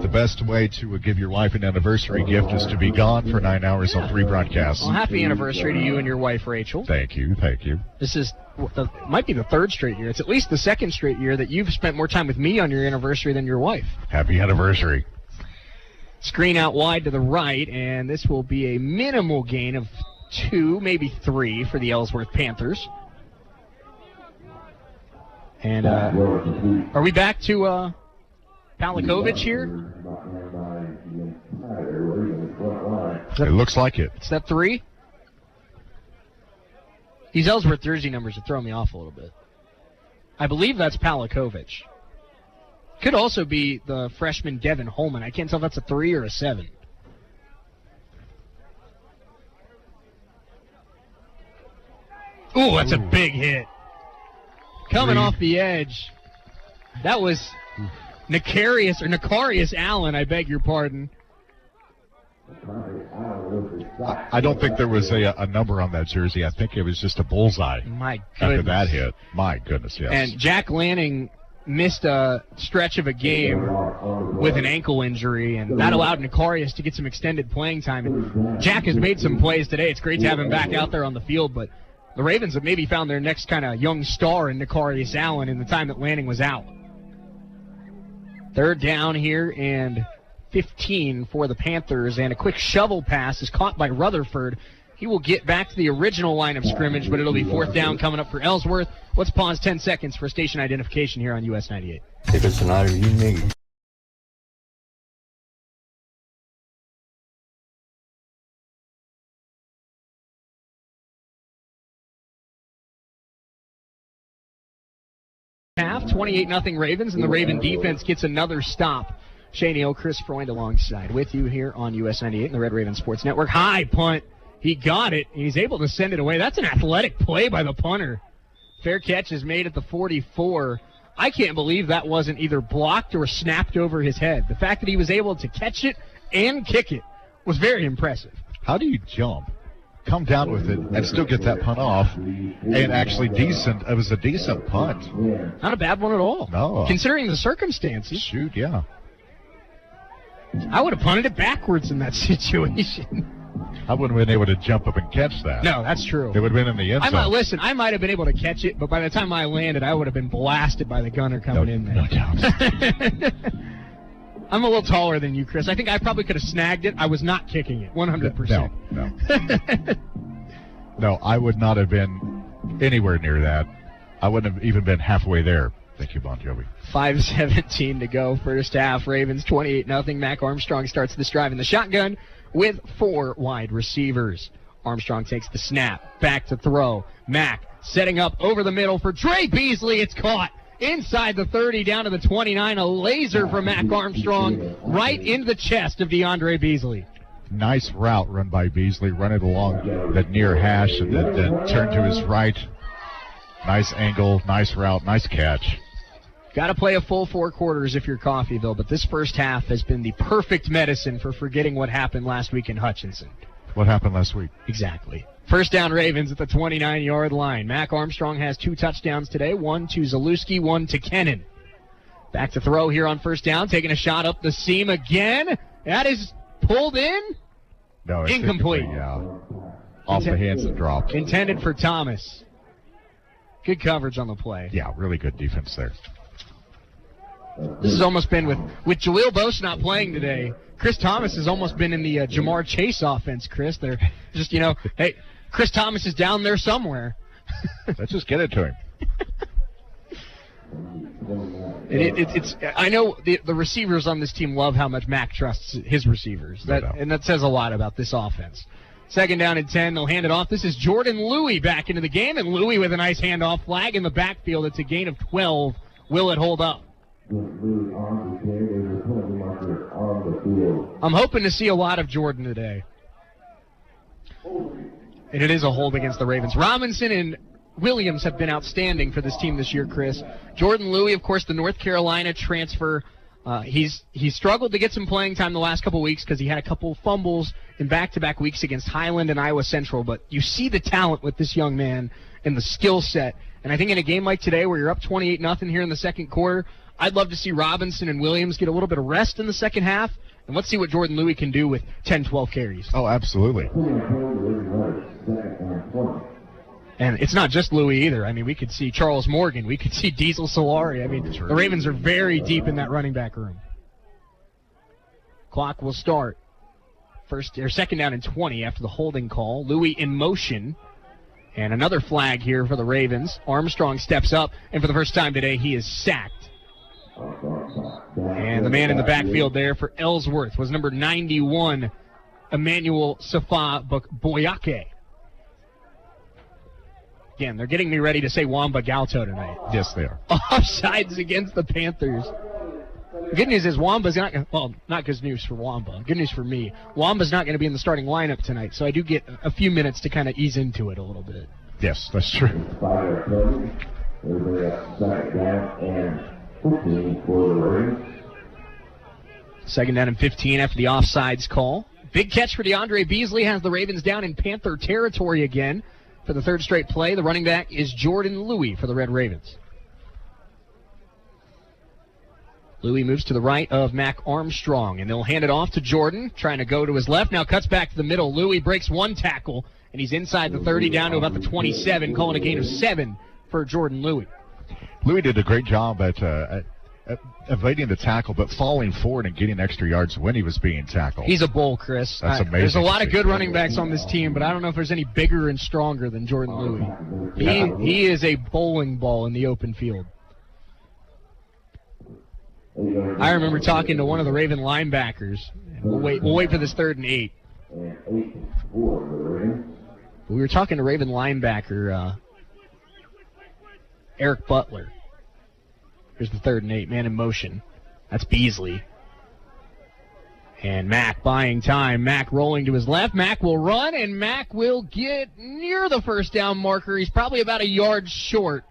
The best way to give your wife an anniversary gift is to be gone for 9 hours on 3 broadcasts. Well, happy anniversary to you and your wife, Rachel. Thank you, thank you. This is might be the 3rd straight year. It's at least the 2nd straight year that you've spent more time with me on your anniversary than your wife. Happy anniversary. Screen out wide to the right, and this will be a minimal gain of 2, maybe 3 for the Ellsworth Panthers. And are we back to Palikovic here? It looks like it. Is that 3? These Ellsworth jersey numbers are throwing me off a little bit. I believe that's Palikovic. Could also be the freshman Devin Holman. I can't tell if that's a 3 or a 7. Ooh, that's a big hit. Coming off the edge. That was Nicarius Allen, I beg your pardon. I don't think there was a number on that jersey. I think it was just a bullseye. My goodness. After that hit. My goodness, yes. And Jack Lanning missed a stretch of a game with an ankle injury, and that allowed Nicarius to get some extended playing time. And Jack has made some plays today. It's great to have him back out there on the field, but the Ravens have maybe found their next kind of young star in Nicarius Allen in the time that Lanning was out. 3rd down here and 15 for the Panthers, and a quick shovel pass is caught by Rutherford. He will get back to the original line of scrimmage, but it'll be 4th down coming up for Ellsworth. Let's pause 10 seconds for station identification here on US 98. If it's an item you need. Half, 28-0 Ravens, and the Raven defense gets another stop Shane Neal, Chris Freund alongside with you here on US 98 and the Red Raven Sports Network. High punt. He got it. He's able to send it away. That's an athletic play by the punter. Fair catch is made at the 44. I can't believe that wasn't either blocked or snapped over his head. The fact that he was able to catch it and kick it was very impressive. How do you jump, come down with it, and still get that punt off? And actually decent. It was a decent punt. Not a bad one at all. No. Considering the circumstances. Shoot, yeah. I would have punted it backwards in that situation. I wouldn't have been able to jump up and catch that. No, that's true. It would have been in the end zone. I might have been able to catch it, but by the time I landed, I would have been blasted by the gunner coming in there. No doubt. I'm a little taller than you, Chris. I think I probably could have snagged it. I was not kicking it, 100%. No. No, I would not have been anywhere near that. I wouldn't have even been halfway there. Thank you, Bon Jovi. 5:17 to go, first half. Ravens 28-0. Mac Armstrong starts this drive in the shotgun with 4 wide receivers. Armstrong takes the snap, back to throw. Mac setting up over the middle for Dre Beasley. It's caught inside the 30, down to the 29. A laser from Mac Armstrong right into the chest of DeAndre Beasley. Nice route run by Beasley. Run it along the near hash and then turn to his right. Nice angle, nice route, nice catch. Got to play a full 4 quarters if you're Coffeyville, but this first half has been the perfect medicine for forgetting what happened last week in Hutchinson. What happened last week? Exactly. First down Ravens at the 29-yard line. Mac Armstrong has 2 touchdowns today, 1 to Zalewski, 1 to Kennan. Back to throw here on first down, taking a shot up the seam again. That is pulled in. No, it's incomplete. Yeah. Off the hands and dropped. Intended for Thomas. Good coverage on the play. Yeah, really good defense there. This has almost been with Jaleel Bose not playing today. Chris Thomas has almost been in the Jamar Chase offense, Chris. They're just, hey, Chris Thomas is down there somewhere. Let's just get it to him. I know the receivers on this team love how much Mac trusts his receivers. And that says a lot about this offense. Second down and 10. They'll hand it off. This is Jordan Louie back into the game, and Louie with a nice handoff flag in the backfield. It's a gain of 12. Will it hold up? I'm hoping to see a lot of Jordan today. And it is a hold against the Ravens. Robinson and Williams have been outstanding for this team this year, Chris. Jordan Louie, of course, the North Carolina transfer. He's struggled to get some playing time the last couple weeks because he had a couple fumbles in back-to-back weeks against Highland and Iowa Central. But you see the talent with this young man and the skill set. And I think in a game like today where you're up 28-0 here in the second quarter, I'd love to see Robinson and Williams get a little bit of rest in the second half. And let's see what Jordan Louie can do with 10, 12 carries. Oh, absolutely. And it's not just Louie either. I mean, we could see Charles Morgan. We could see Diesel Solari. I mean, the Ravens are very deep in that running back room. Clock will start. Second down and 20 after the holding call. Louie in motion. And another flag here for the Ravens. Armstrong steps up, and for the first time today, he is sacked. And the man in the backfield there for Ellsworth was number 91, Emmanuel Safa Boyake. Again, they're getting me ready to say Wamba Galto tonight. Yes, they are. Offsides against the Panthers. The good news is Wamba's not going to, well, not good news for Wamba. Good news for me. Wamba's not going to be in the starting lineup tonight, so I do get a few minutes to kind of ease into it a little bit. Yes, that's true. Second down and 15 after the offsides call. Big catch for DeAndre Beasley has the Ravens down in Panther territory again. For the third straight play, the running back is Jordan Louie for the Red Ravens. Louie moves to the right of Mac Armstrong, and they'll hand it off to Jordan, trying to go to his left. Now cuts back to the middle. Louie breaks one tackle, and he's inside the 30 down to about the 27, calling a gain of 7 for Jordan Louie. Louie did a great job at evading the tackle, but falling forward and getting extra yards when he was being tackled. He's a bull, Chris. That's amazing. There's a lot of good running backs on this team, but I don't know if there's any bigger and stronger than Jordan Louie. He is a bowling ball in the open field. I remember talking to one of the Raven linebackers. We'll wait for this 3rd and 8. We were talking to Raven linebacker Eric Butler. Here's the 3rd and 8, man in motion. That's Beasley. And Mack buying time. Mack rolling to his left. Mack will run, and Mack will get near the first down marker. He's probably about a yard short.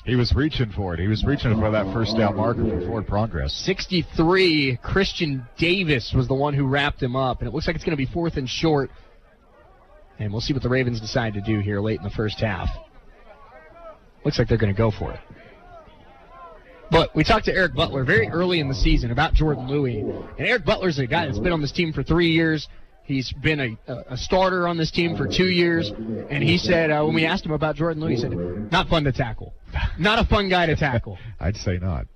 He was reaching for it. He was reaching for that first down marker for forward progress. 63, Christian Davis was the one who wrapped him up, and it looks like it's going to be 4th and short. And we'll see what the Ravens decide to do here late in the first half. Looks like they're going to go for it. But we talked to Eric Butler very early in the season about Jordan Louis. And Eric Butler's a guy that's been on this team for 3 years. He's been a starter on this team for 2 years. And he said, when we asked him about Jordan Louis, he said, not fun to tackle. Not a fun guy to tackle. I'd say not.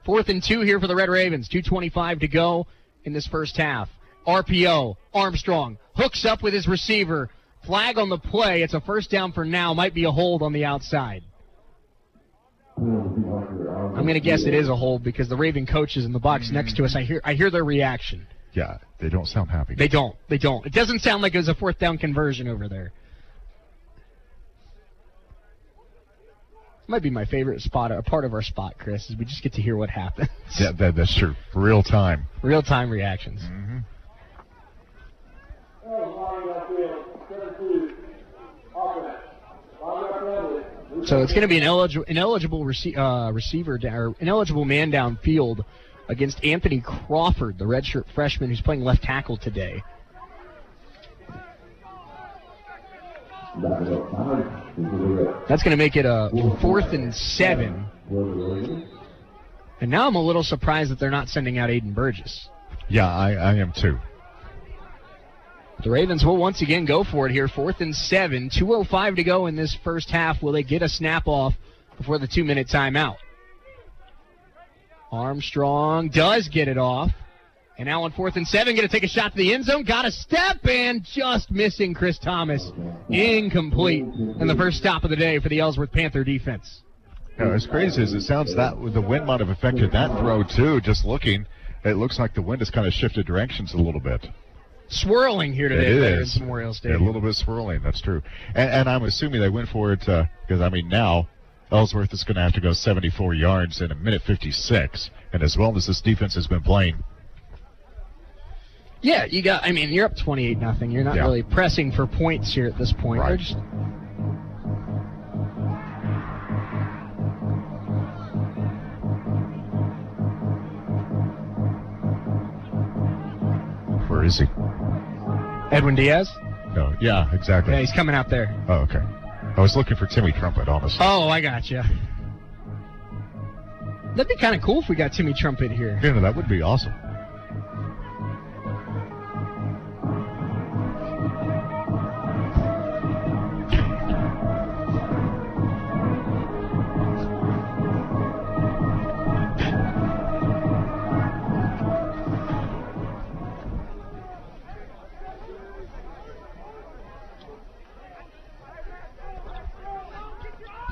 4th and 2 here for the Red Ravens. 2:25 to go in this first half. RPO, Armstrong hooks up with his receiver. Flag on the play. It's a first down for now. Might be a hold on the outside. I'm going to guess it is a hold because the Raven coach is in the box next to us. I hear their reaction. Yeah, they don't sound happy. They don't. It doesn't sound like it was a 4th down conversion over there. Might be my favorite spot, or part of our spot, Chris, is we just get to hear what happens. Yeah, that's true. Real time. Real-time reactions. Mm-hmm. So it's going to be an ineligible receiver or ineligible man downfield against Anthony Crawford, the redshirt freshman who's playing left tackle today. That's going to make it a 4th and 7. And now I'm a little surprised that they're not sending out Aiden Burgess. Yeah, I am too. The Ravens will once again go for it here. 4th and 7. 2:05 to go in this first half. Will they get a snap off before the 2-minute timeout? Armstrong does get it off. And now on 4th and 7, going to take a shot to the end zone. Got a step and just missing Chris Thomas. Incomplete. And the first stop of the day for the Ellsworth Panther defense. You know, as crazy as it sounds, that the wind might have affected that throw too. Just looking, it looks like the wind has kind of shifted directions a little bit. Swirling here today it is. In Memorial Stadium. Yeah, a little bit swirling, that's true. And I'm assuming they went for it because, now Ellsworth is going to have to go 74 yards in a minute 56. And as well as this defense has been playing. Yeah, you're up 28-0. You're not really pressing for points here at this point. Right. Where is he? Edwin Diaz? No, yeah, exactly. Yeah, he's coming out there. Oh, okay. I was looking for Timmy Trumpet, honestly. Oh, I gotcha. That'd be kind of cool if we got Timmy Trumpet here. Yeah, that would be awesome.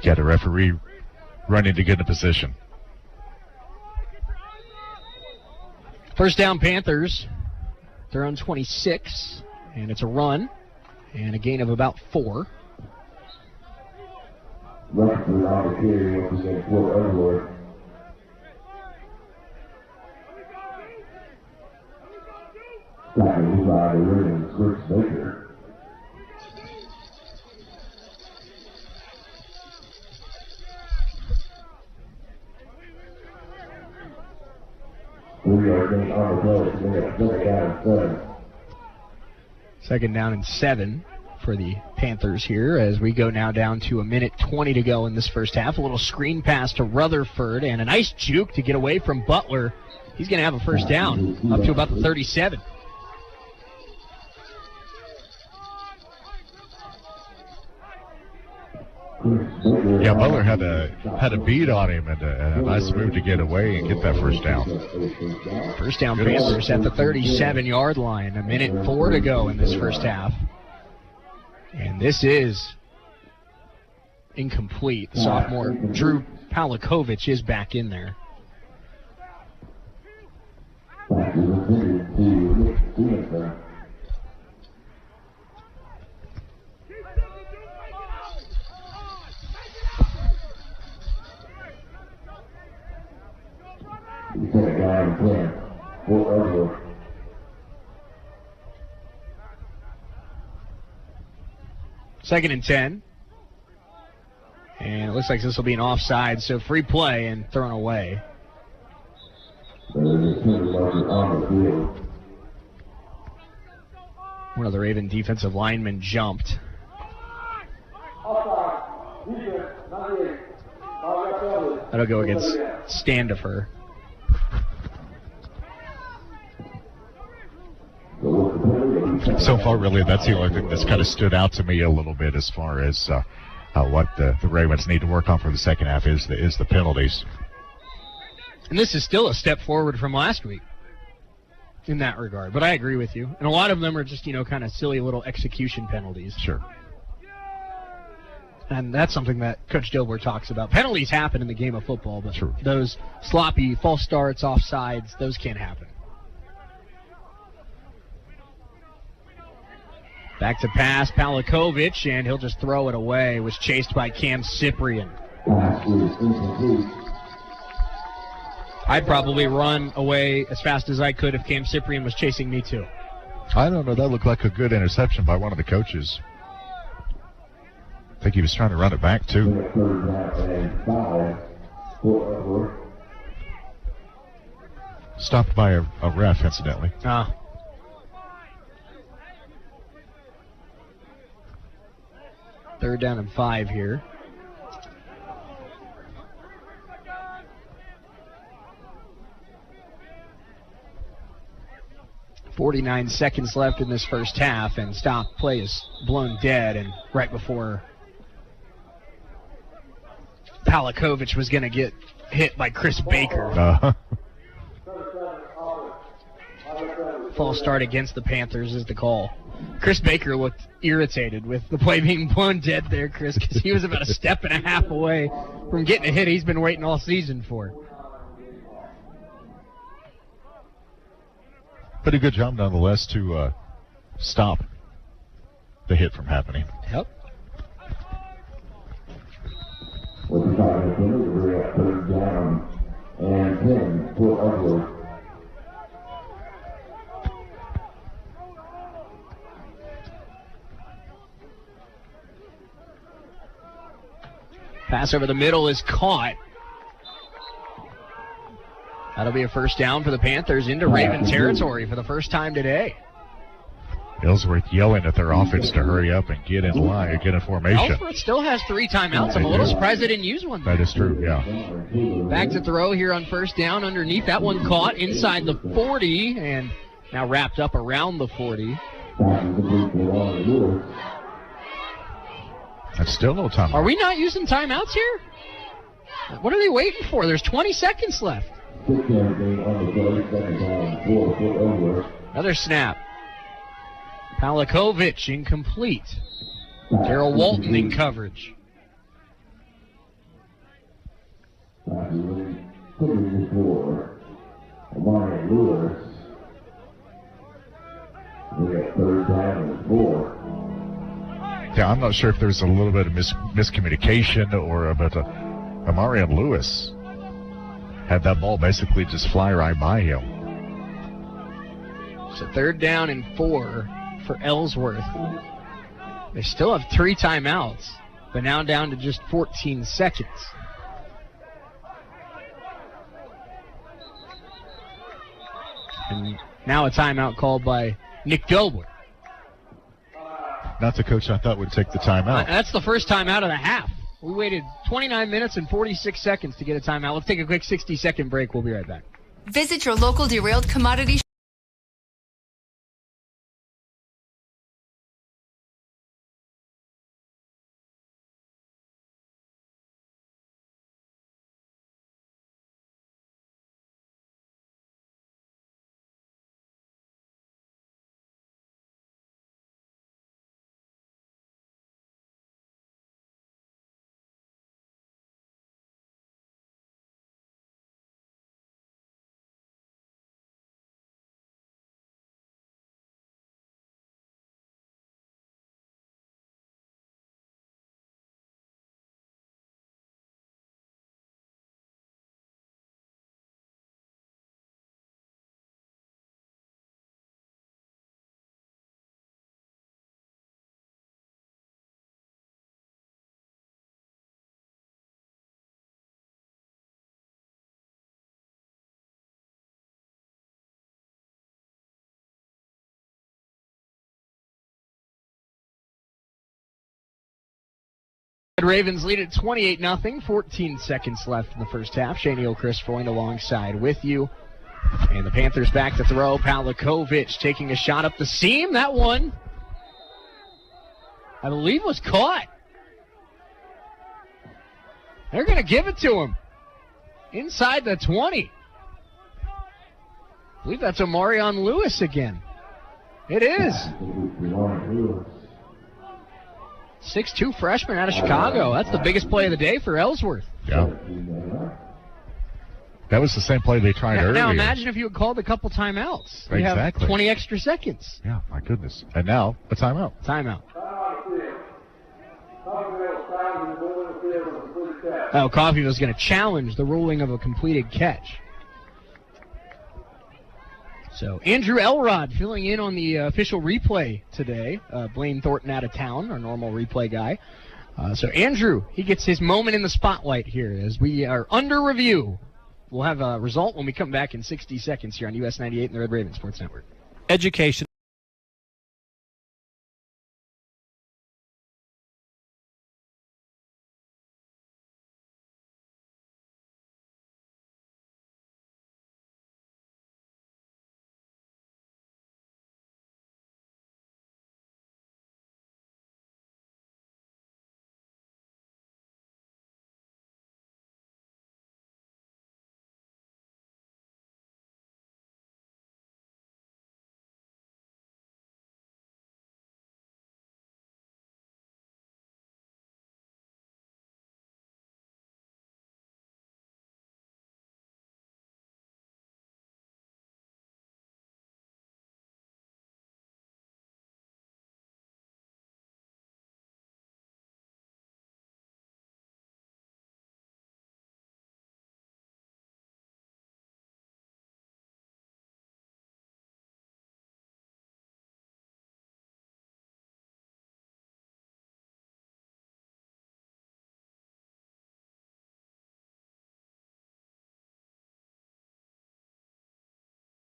Got a referee running to get in a position. First down, Panthers. They're on 26, and it's a run, and a gain of about 4. Rush for the line of carry represents Fort Ellsworth. Tackled by the Ravens, Chris Baker. We are getting on the play. Second down and 7 for the Panthers here as we go now down to a minute 20 to go in this first half. A little screen pass to Rutherford and a nice juke to get away from Butler. He's going to have a first down up to about the 37. Yeah, Butler had a beat on him and a nice move to get away and get that first down. First down, Panthers at the 37-yard line. A minute 4 to go in this first half. And this is incomplete. The sophomore Drew Pawlikovich is back in there. Lieutenant Guy 10, Fort Ellsworth. Second and 10. And it looks like this will be an offside, so free play and thrown away. There is a penalty marker on the field. One of the Raven defensive linemen jumped. That'll go against Standifer. So far, really, that's the only thing that's kind of stood out to me a little bit as far as what the Ravens need to work on for the second half is the penalties. And this is still a step forward from last week in that regard. But I agree with you. And a lot of them are just, kind of silly little execution penalties. Sure. And that's something that Coach Dilber talks about. Penalties happen in the game of football, but True. Those sloppy false starts, offsides, those can't happen. Back to pass, Palakovic, and he'll just throw it away. Was chased by Cam Cyprian. Pass is incomplete. I'd probably run away as fast as I could if Cam Cyprian was chasing me too. I don't know. That looked like a good interception by one of the coaches. I think he was trying to run it back, too. Third down and 5, Fort Ellsworth. Stopped by a ref, incidentally. Third down and 5 here. .49 seconds left in this first half, and stop play is blown dead, and right before Palakovic was going to get hit by Chris Baker. False start against the Panthers is the call. Chris Baker looked irritated with the play being blown dead there, Chris, because he was about a step and a half away from getting a hit he's been waiting all season for. But a good job, nonetheless, to stop the hit from happening. Yep. With the 5 penalty, we're at third down and 10, Fort Ellsworth. Pass over the middle is caught. That'll be a first down for the Panthers into Raven territory for the first time today. Ellsworth yelling at their offense to hurry up and get in line, get in formation. Ellsworth still has 3 timeouts. I'm a little surprised they didn't use one. That is true, yeah. Back to throw here on first down underneath. That one caught inside the 40 and now wrapped up around the 40. That's still no time. Are we not using timeouts here? What are they waiting for? There's 20 seconds left. Another snap. Palakovic incomplete. Darrell Walton in coverage. Yeah, I'm not sure if there's a little bit of miscommunication or about Amarian Lewis had that ball basically just fly right by him. So third down and 4 for Ellsworth. They still have 3 timeouts, but now down to just 14 seconds. And now a timeout called by Nick Delwood. Not the coach I thought would take the timeout. That's the first timeout of the half. We waited 29 minutes and 46 seconds to get a timeout. Let's take a quick 60-second break. We'll be right back. Visit your local derailed commodity The Ravens lead at 28-0, 14 seconds left in the first half. Shane O'Chris going alongside with you. And the Panthers back to throw. Pavlikovic taking a shot up the seam. That one, I believe, was caught. They're going to give it to him. Inside the 20. I believe that's Omarion Lewis again. It is. 6'2" freshman out of Chicago. That's the biggest play of the day for Ellsworth. Yeah. That was the same play they tried earlier. Now imagine if you had called a couple timeouts. We have 20 extra seconds. Yeah, my goodness. And now, a timeout. Timeout. Oh, Coffeyville's going to challenge the ruling of a completed catch. So Andrew Elrod filling in on the official replay today. Blaine Thornton out of town, our normal replay guy. So Andrew, he gets his moment in the spotlight here as we are under review. We'll have a result when we come back in 60 seconds here on US 98 and the Red Raven Sports Network. Education.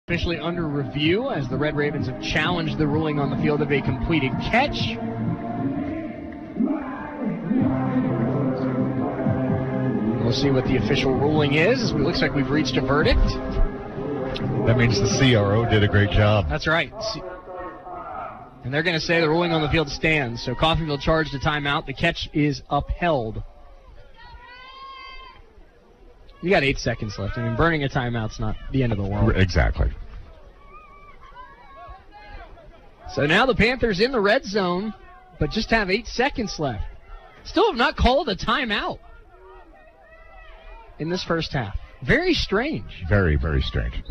Officially under review as the Red Ravens have challenged the ruling on the field of a completed catch. We'll see what the official ruling is. It looks like we've reached a verdict. That means the CRO did a great job. That's right. And they're going to say the ruling on the field stands. So Coffeyville charged a timeout. The catch is upheld. You got 8 seconds left. I mean, burning a timeout's not the end of the world. Exactly. So now the Panthers in the red zone, but just have 8 seconds left. Still have not called a timeout in this first half. Very strange. Very, very strange.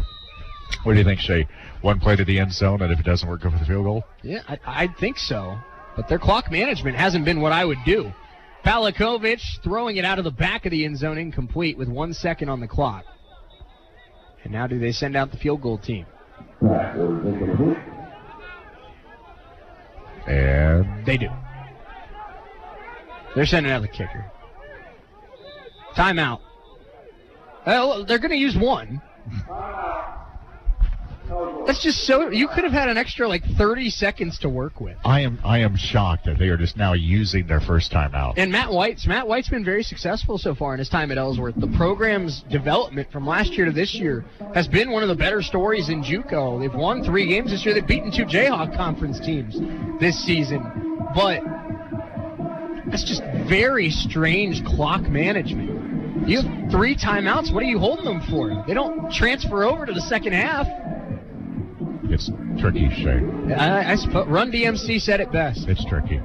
What do you think, Shay? One play to the end zone, and if it doesn't work, go for the field goal? Yeah, I think so. But their clock management hasn't been what I would do. Pavlikovic throwing it out of the back of the end zone, incomplete with 1 second on the clock. And now do they send out the field goal team? And they do. They're sending out the kicker. Timeout. Well, they're going to use one. That's just so. You could have had an extra 30 seconds to work with. I am shocked that they are just now using their first timeout. And Matt White's been very successful so far in his time at Ellsworth. The program's development from last year to this year has been one of the better stories in JUCO. They've won 3 games this year. They've beaten 2 Jayhawk Conference teams this season. But that's just very strange clock management. You have 3 timeouts. What are you holding them for? They don't transfer over to the second half. It's tricky, Shay. I suppose Run DMC said it best. It's tricky.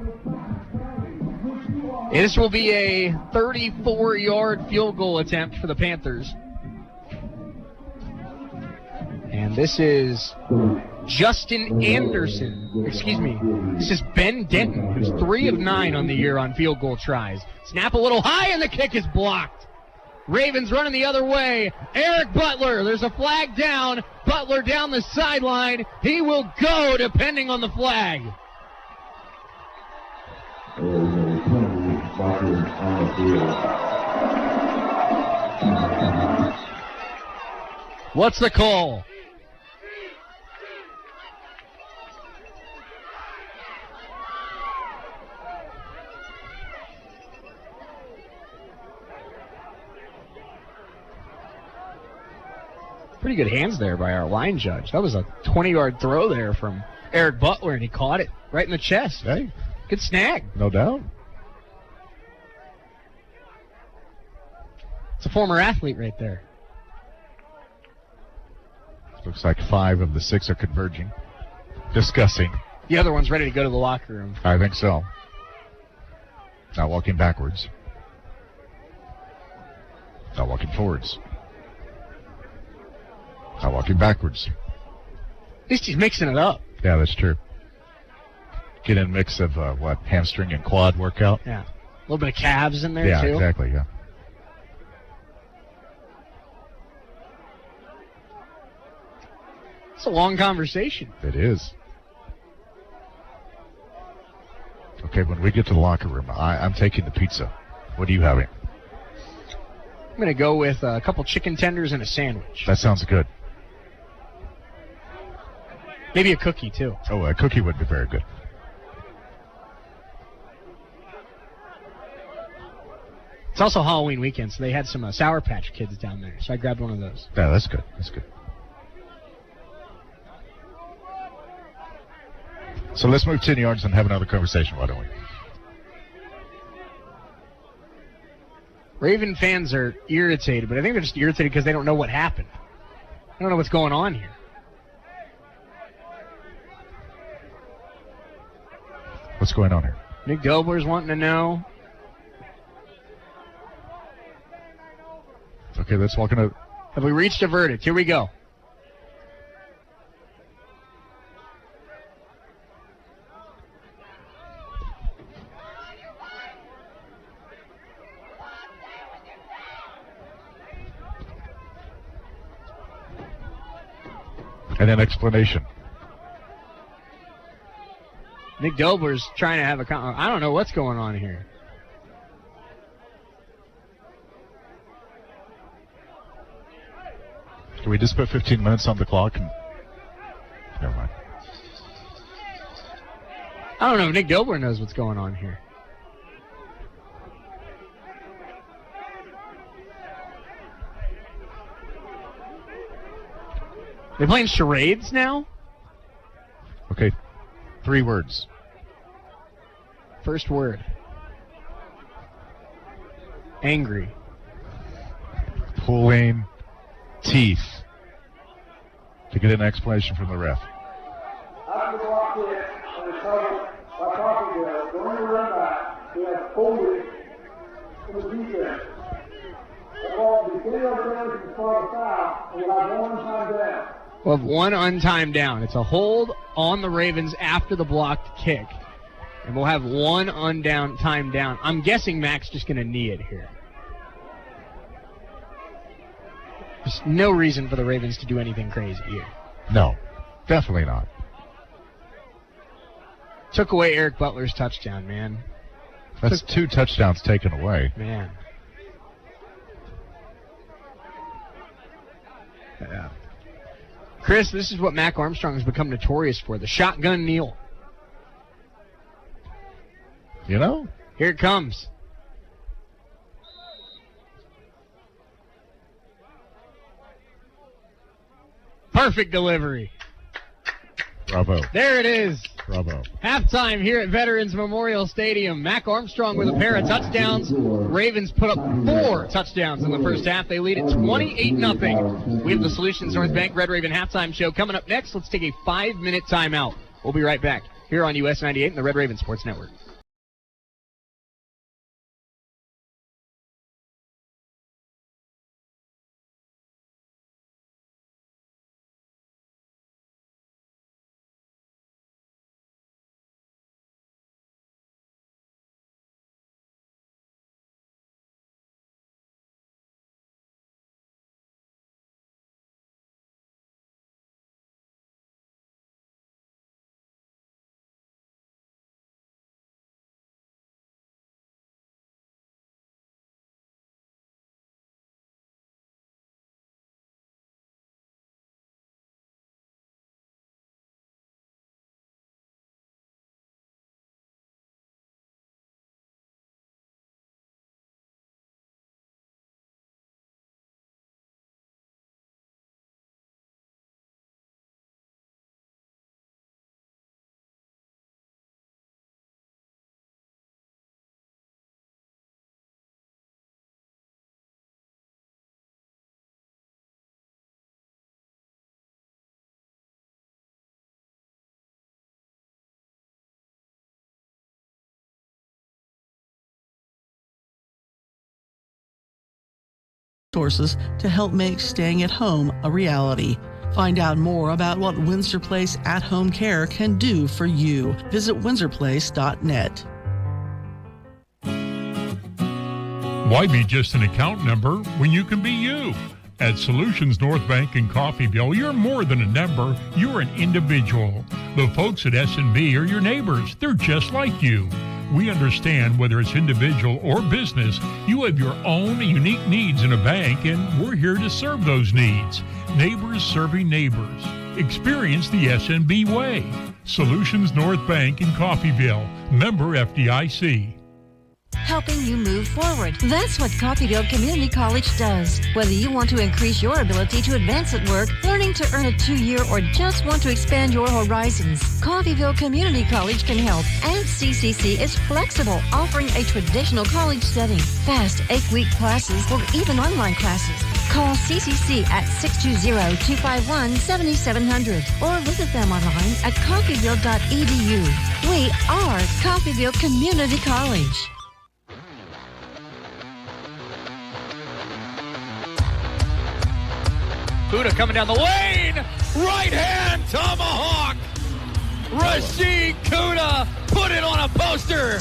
This will be a 34-yard field goal attempt for the Panthers. And this is Justin Anderson. Excuse me. This is Ben Denton, who's 3 of 9 on the year on field goal tries. Snap a little high, and the kick is blocked. Ravens running the other way. Eric Butler, there's a flag down. Butler down the sideline. He will go depending on the flag. What's the call? Pretty good hands there by our line judge. That was a 20-yard throw there from Eric Butler, and he caught it right in the chest. Hey. Good snag. No doubt. It's a former athlete right there. Looks like 5 of the 6 are converging, discussing. The other one's ready to go to the locker room. I think so. Not walking backwards. Not walking forwards. Not walking backwards. At least he's mixing it up. Yeah, that's true. Get in a mix of, hamstring and quad workout? Yeah. A little bit of calves in there, too. Yeah, exactly, yeah. It's a long conversation. It is. Okay, when we get to the locker room, I'm taking the pizza. What are you having? I'm going to go with a couple chicken tenders and a sandwich. That sounds good. Maybe a cookie, too. Oh, a cookie would be very good. It's also Halloween weekend, so they had some Sour Patch Kids down there, so I grabbed one of those. Yeah, that's good. That's good. So let's move 10 yards and have another conversation, why don't we? Raven fans are irritated, but I think they're just irritated because they don't know what happened. I don't know what's going on here. What's going on here? Nick Dobler's wanting to know. Okay, let's walk into... Have we reached a verdict? Here we go. And an explanation. Nick Dobler's trying to have I don't know what's going on here. Can we just put 15 minutes on the clock? Never mind. I don't know if Nick Dobler knows what's going on here. They playing charades now? Okay, 3 words. First word. Angry. Pulling teeth. To get an explanation from the ref. After the block hit and recovered by Coffeyville, going to run back, we have holding in the defense. The ball will be getting over there to start a foul, and we'll have one time down. We'll have one untimed down. It's a hold on the Ravens after the blocked kick. And we'll have one timed down. I'm guessing Mac's just going to knee it here. There's no reason for the Ravens to do anything crazy here. No, definitely not. Took away Eric Butler's touchdown, man. That's 2 touchdowns taken away. Man. Yeah. Chris, this is what Mac Armstrong has become notorious for, the shotgun kneel. You know? Here it comes. Perfect delivery. Bravo. There it is. Bravo. Halftime here at Veterans Memorial Stadium. Mac Armstrong with a pair of touchdowns. Ravens put up 4 touchdowns in the first half. They lead at 28-0. We have the Solutions North Bank Red Raven halftime show coming up next. Let's take a 5-minute timeout. We'll be right back here on US 98 and the Red Raven Sports Network. resources to help make staying at home a reality. Find out more about what Windsor Place at-home care can do for you. Visit windsorplace.net. Why be just an account number when you can be you? At Solutions North Bank in Coffeyville, you're more than a number, you're an individual. The folks at S&B are your neighbors. They're just like you. We understand whether it's individual or business, you have your own unique needs in a bank, and we're here to serve those needs. Neighbors serving neighbors. Experience the S&B way. Solutions North Bank in Coffeyville. Member FDIC. Helping you move forward. That's what Coffeyville Community College does. Whether you want to increase your ability to advance at work, learning to earn a 2-year, or just want to expand your horizons, Coffeyville Community College can help. And CCC is flexible, offering a traditional college setting, fast 8-week classes, or even online classes. Call CCC at 620-251-7700 or visit them online at coffeyville.edu. We are Coffeyville Community College. Kuda coming down the lane. Right hand tomahawk. Rashid Kuda put it on a poster.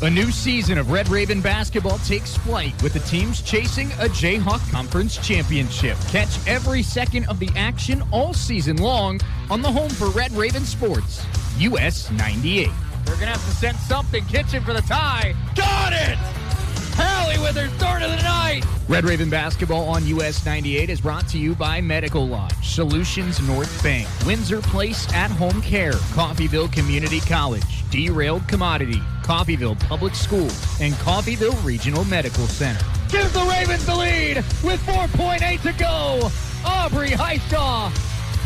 A new season of Red Raven basketball takes flight with the teams chasing a Jayhawk Conference championship. Catch every second of the action all season long on the home for Red Raven Sports, US 98. They're going to have to send something. Kitchen for the tie. Got it! Hallie with her third of the night. Red Raven basketball on US 98 is brought to you by Medical Lodge, Solutions North Bank, Windsor Place at Home Care, Coffeyville Community College, Derailed Commodity, Coffeyville Public Schools, and Coffeyville Regional Medical Center. Gives the Ravens the lead with 4.8 to go. Aubrey Heistaw.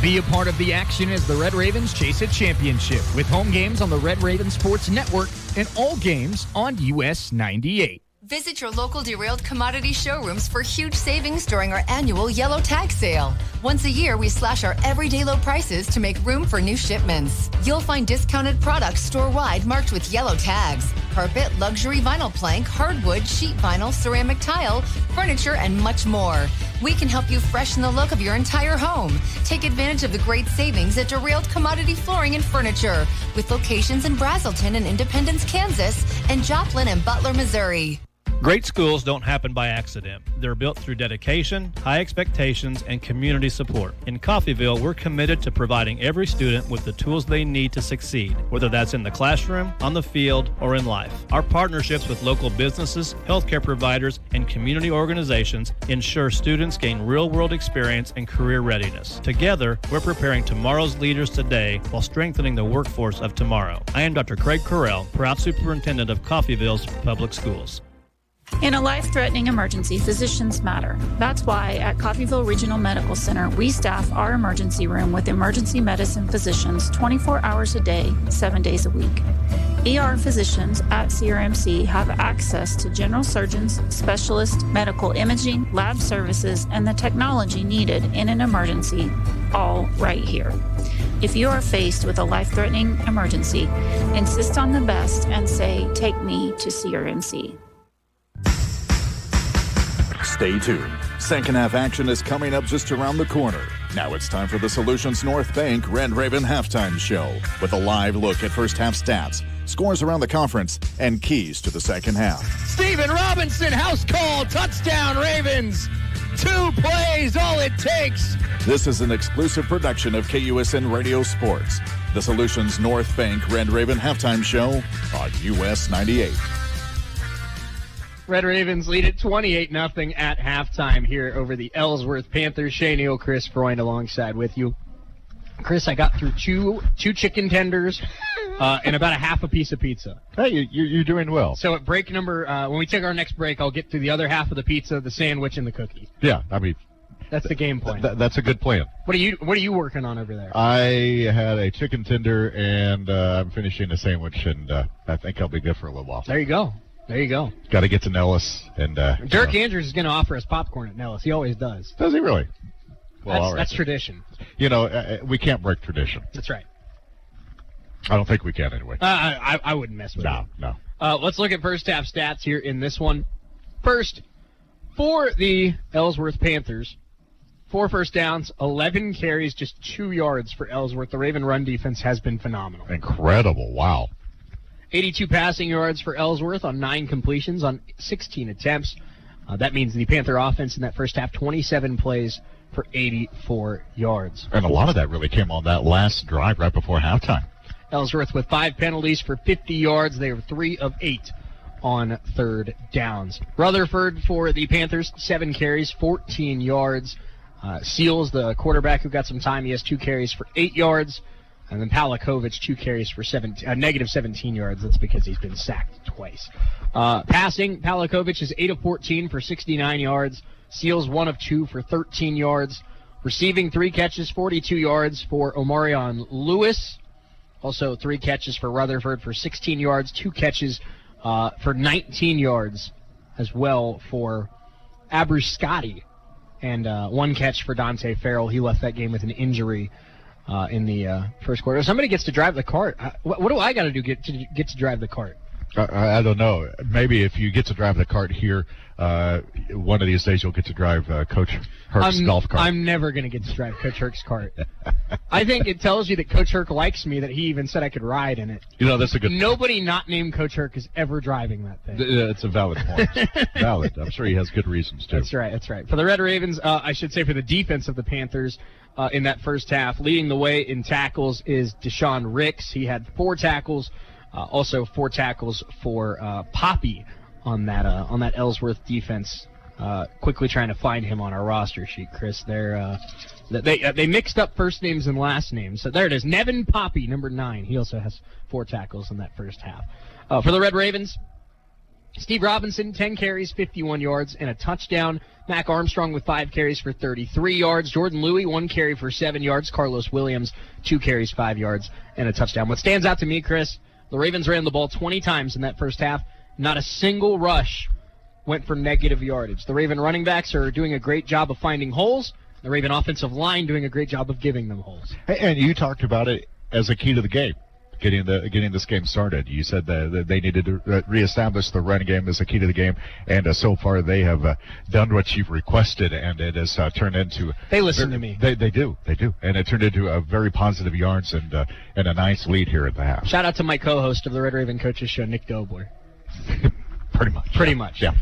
Be a part of the action as the Red Ravens chase a championship with home games on the Red Raven Sports Network and all games on US 98. Visit your local Derailed Commodity showrooms for huge savings during our annual Yellow Tag Sale. Once a year, we slash our everyday low prices to make room for new shipments. You'll find discounted products store-wide marked with yellow tags. Carpet, luxury vinyl plank, hardwood, sheet vinyl, ceramic tile, furniture, and much more. We can help you freshen the look of your entire home. Take advantage of the great savings at Derailed Commodity Flooring and Furniture with locations in Brazelton and Independence, Kansas, and Joplin and Butler, Missouri. Great schools don't happen by accident. They're built through dedication, high expectations, and community support. In Coffeyville, we're committed to providing every student with the tools they need to succeed, whether that's in the classroom, on the field, or in life. Our partnerships with local businesses, healthcare providers, and community organizations ensure students gain real-world experience and career readiness. Together, we're preparing tomorrow's leaders today while strengthening the workforce of tomorrow. I am Dr. Craig Correll, proud superintendent of Coffeyville's Public Schools. In a life-threatening emergency, physicians matter. That's why at Coffeyville Regional Medical Center, we staff our emergency room with emergency medicine physicians 24 hours a day, 7 days a week. ER physicians at CRMC have access to general surgeons, specialists, medical imaging, lab services, and the technology needed in an emergency, all right here. If you are faced with a life-threatening emergency, insist on the best and say, "Take me to CRMC." Stay tuned. Second half action is coming up just around the corner. Now it's time for the Solutions North Bank Red Raven Halftime Show with a live look at first half stats, scores around the conference, and keys to the second half. Steven Robinson, house call, touchdown Ravens. 2 plays, all it takes. This is an exclusive production of KUSN Radio Sports. The Solutions North Bank Red Raven Halftime Show on US 98. Red Ravens lead at 28-0 at halftime here over the Ellsworth Panthers. Shea Neal, Chris Freund alongside with you. Chris, I got through two chicken tenders and about a half a piece of pizza. Hey, you're doing well. So at break number, when we take our next break, I'll get through the other half of the pizza, the sandwich, and the cookies. Yeah, I mean, that's the game plan. That's a good plan. What are you working on over there? I had a chicken tender, and I'm finishing a sandwich, and I think I'll be good for a little while. There you go. Got to get to Nellis. And Dirk Andrews is going to offer us popcorn at Nellis. He always does. Does he really? Well, that's tradition. You know, we can't break tradition. That's right. I don't think we can anyway. I wouldn't mess with it. No. Let's look at first half stats here in this one. First, For the Ellsworth Panthers, 4 first downs, 11 carries, just 2 yards for Ellsworth. The Raven run defense has been phenomenal. Incredible. Wow. 82 passing yards for Ellsworth on 9 completions on 16 attempts. That means the Panther offense in that first half, 27 plays for 84 yards. And a lot of that really came on that last drive right before halftime. Ellsworth with 5 penalties for 50 yards. They were 3 of 8 on third downs. Rutherford for the Panthers, 7 carries, 14 yards. Seals, the quarterback who got some time, he has 2 carries for 8 yards. And then Palakovich, 2 carries for negative 17 yards. That's because he's been sacked twice. Passing, Palakovich is 8 of 14 for 69 yards. Seals 1 of 2 for 13 yards. Receiving 3 catches, 42 yards for Omarion Lewis. Also 3 catches for Rutherford for 16 yards. 2 catches for 19 yards as well for Abruscati. And 1 catch for Dante Farrell. He left that game with an injury in the first quarter. Somebody gets to drive the cart. What do I got to do get to drive the cart? I don't know. Maybe if you get to drive the cart here, one of these days you'll get to drive Coach Herc's golf cart. I'm never going to get to drive Coach Herc's cart. I think it tells you that Coach Herc likes me, that he even said I could ride in it. You know, that's a good Nobody not named Coach Herc is ever driving that thing. It's a valid point. Valid. I'm sure he has good reasons, too. That's right. For the Red Ravens, I should say for the defense of the Panthers in that first half, leading the way in tackles is Deshaun Ricks. He had 4 tackles. Also 4 tackles for Poppy on that Ellsworth defense. Quickly trying to find him on our roster sheet, Chris. They mixed up first names and last names. So there it is. Nevin Poppy, number 9. He also has 4 tackles in that first half. For the Red Ravens, Steve Robinson, 10 carries, 51 yards, and a touchdown. Mac Armstrong with 5 carries for 33 yards. Jordan Louie, 1 carry for 7 yards. Carlos Williams, 2 carries, 5 yards, and a touchdown. What stands out to me, Chris, the Ravens ran the ball 20 times in that first half. Not a single rush went for negative yardage. The Raven running backs are doing a great job of finding holes. The Raven offensive line doing a great job of giving them holes. And you talked about it as a key to the game, getting this game started. You said that they needed to reestablish the running game as a key to the game, and so far they have done what you've requested, and it has turned into. They listen to me. They do, and it turned into a very positive yards and a nice lead here at the half. Shout out to my co-host of the Red Raven Coaches Show, Nick Dobler. Pretty much. Yeah.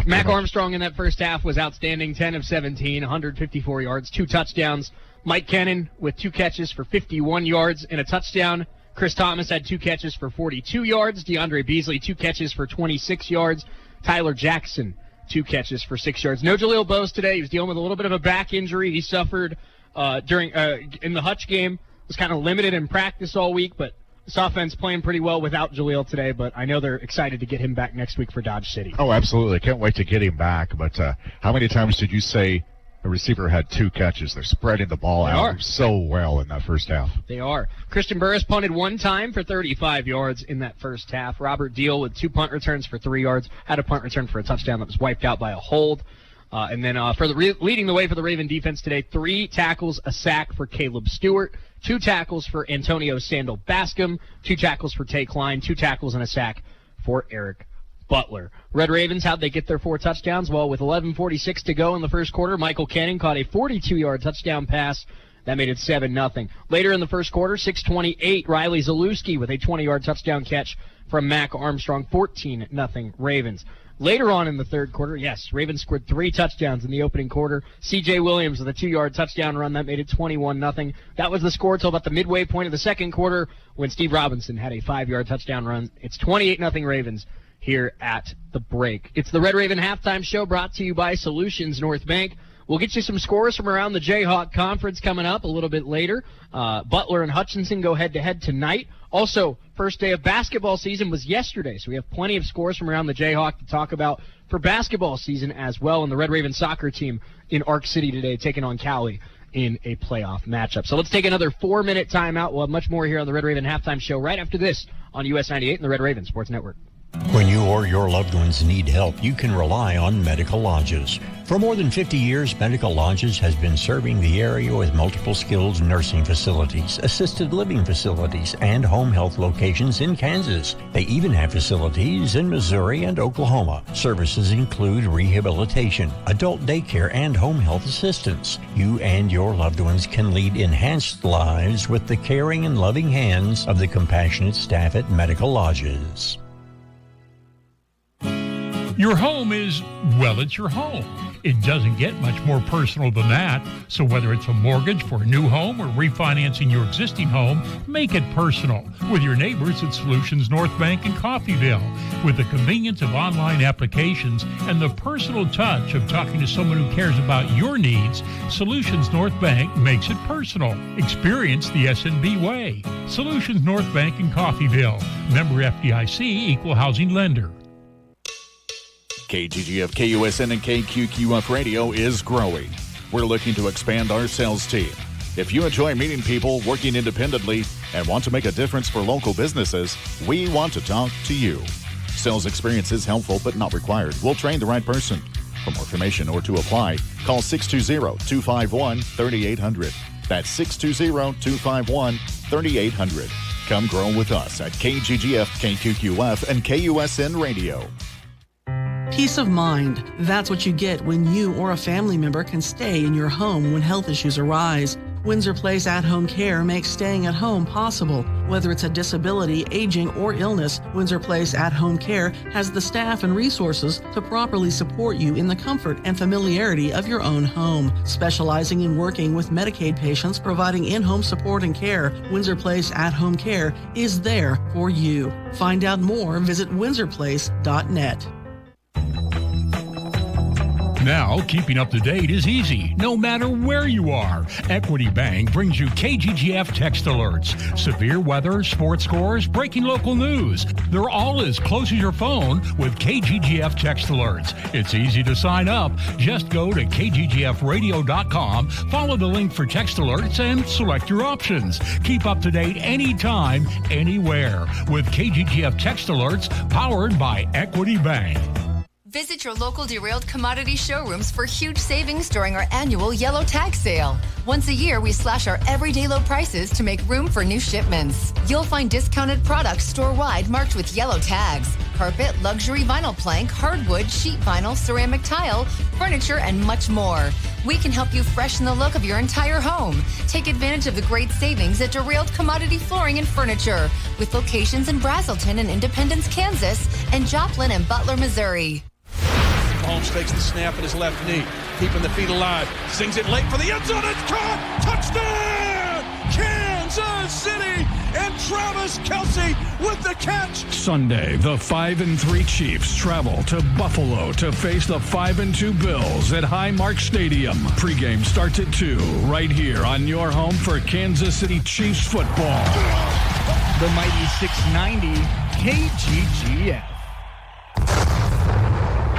Mac Armstrong in that first half was outstanding, 10 of 17, 154 yards, 2 touchdowns. Mike Kennan with 2 catches for 51 yards and a touchdown. Chris Thomas had 2 catches for 42 yards. DeAndre Beasley, 2 catches for 26 yards. Tyler Jackson, 2 catches for 6 yards. No Jaleel Bose today. He was dealing with a little bit of a back injury. He suffered in the Hutch game. Was kind of limited in practice all week, but this offense playing pretty well without Jaleel today, but I know they're excited to get him back next week for Dodge City. Oh, absolutely. Can't wait to get him back. But how many times did you say a receiver had 2 catches? They're spreading the ball out so well in that first half. They are. Christian Burris punted 1 time for 35 yards in that first half. Robert Deal with 2 punt returns for 3 yards. Had a punt return for a touchdown that was wiped out by a hold. And then for leading the way for the Raven defense today, 3 tackles, a sack for Caleb Stewart, 2 tackles for Antonio Sandal Bascom, 2 tackles for Tay Klein, 2 tackles and a sack for Eric Butler. Red Ravens, how'd they get their 4 touchdowns? Well, with 11:46 to go in the first quarter, Michael Cannon caught a 42-yard touchdown pass. That made it 7-0. Later in the first quarter, 6:28, Riley Zalewski with a 20-yard touchdown catch from Mac Armstrong, 14-0 Ravens. Later on in the third quarter, yes, Ravens scored 3 touchdowns in the opening quarter. C.J. Williams with a 2-yard touchdown run. That made it 21-0. That was the score until about the midway point of the second quarter when Steve Robinson had a 5-yard touchdown run. It's 28-0 Ravens here at the break. It's the Red Raven Halftime Show brought to you by Solutions North Bank. We'll get you some scores from around the Jayhawk Conference coming up a little bit later. Butler and Hutchinson go head-to-head tonight. Also, first day of basketball season was yesterday, so we have plenty of scores from around the Jayhawk to talk about for basketball season as well. And the Red Raven soccer team in Arc City today taking on Cali in a playoff matchup. So let's take another 4-minute timeout. We'll have much more here on the Red Raven Halftime Show right after this on US 98 and the Red Raven Sports Network. When you or your loved ones need help, you can rely on Medical Lodges. For more than 50 years, Medical Lodges has been serving the area with multiple skilled nursing facilities, assisted living facilities, and home health locations in Kansas. They even have facilities in Missouri and Oklahoma. Services include rehabilitation, adult daycare, and home health assistance. You and your loved ones can lead enhanced lives with the caring and loving hands of the compassionate staff at Medical Lodges. Your home is, well, it's your home. It doesn't get much more personal than that. So whether it's a mortgage for a new home or refinancing your existing home, make it personal with your neighbors at Solutions North Bank in Coffeyville. With the convenience of online applications and the personal touch of talking to someone who cares about your needs, Solutions North Bank makes it personal. Experience the SNB way. Solutions North Bank in Coffeyville. Member FDIC, equal housing lender. KGGF, KUSN, and KQQF Radio is growing. We're looking to expand our sales team. If you enjoy meeting people, working independently, and want to make a difference for local businesses, we want to talk to you. Sales experience is helpful but not required. We'll train the right person. For more information or to apply, call 620-251-3800. That's 620-251-3800. Come grow with us at KGGF, KQQF, and KUSN Radio. Peace of mind. That's what you get when you or a family member can stay in your home when health issues arise. Windsor Place at-home care makes staying at home possible. Whether it's a disability, aging, or illness, Windsor Place at-home care has the staff and resources to properly support you in the comfort and familiarity of your own home. Specializing in working with Medicaid patients, providing in-home support and care, Windsor Place at-home care is there for you. Find out more, visit windsorplace.net. Now, keeping up to date is easy, no matter where you are. Equity Bank brings you KGGF text alerts, severe weather, sports scores, breaking local news. They're all as close as your phone with KGGF text alerts. It's easy to sign up. Just go to kggfradio.com, follow the link for text alerts, and select your options. Keep up to date anytime, anywhere with KGGF text alerts powered by Equity Bank. Visit your local derailed commodity showrooms for huge savings during our annual yellow tag sale. Once a year, we slash our everyday low prices to make room for new shipments. You'll find discounted products store-wide marked with yellow tags. Carpet, luxury vinyl plank, hardwood, sheet vinyl, ceramic tile, furniture, and much more. We can help you freshen the look of your entire home. Take advantage of the great savings at Derailed Commodity Flooring and Furniture with locations in Brazelton and Independence, Kansas, and Joplin and Butler, Missouri. Mahomes takes the snap in his left knee, keeping the feet alive, sings it late for the end zone, it's caught, touchdown, Kansas City, and Travis Kelce with the catch. Sunday, the 5-3 Chiefs travel to Buffalo to face the 5-2 Bills at Highmark Stadium. Pregame starts at 2, right here on your home for Kansas City Chiefs football. The mighty 690 KGGF.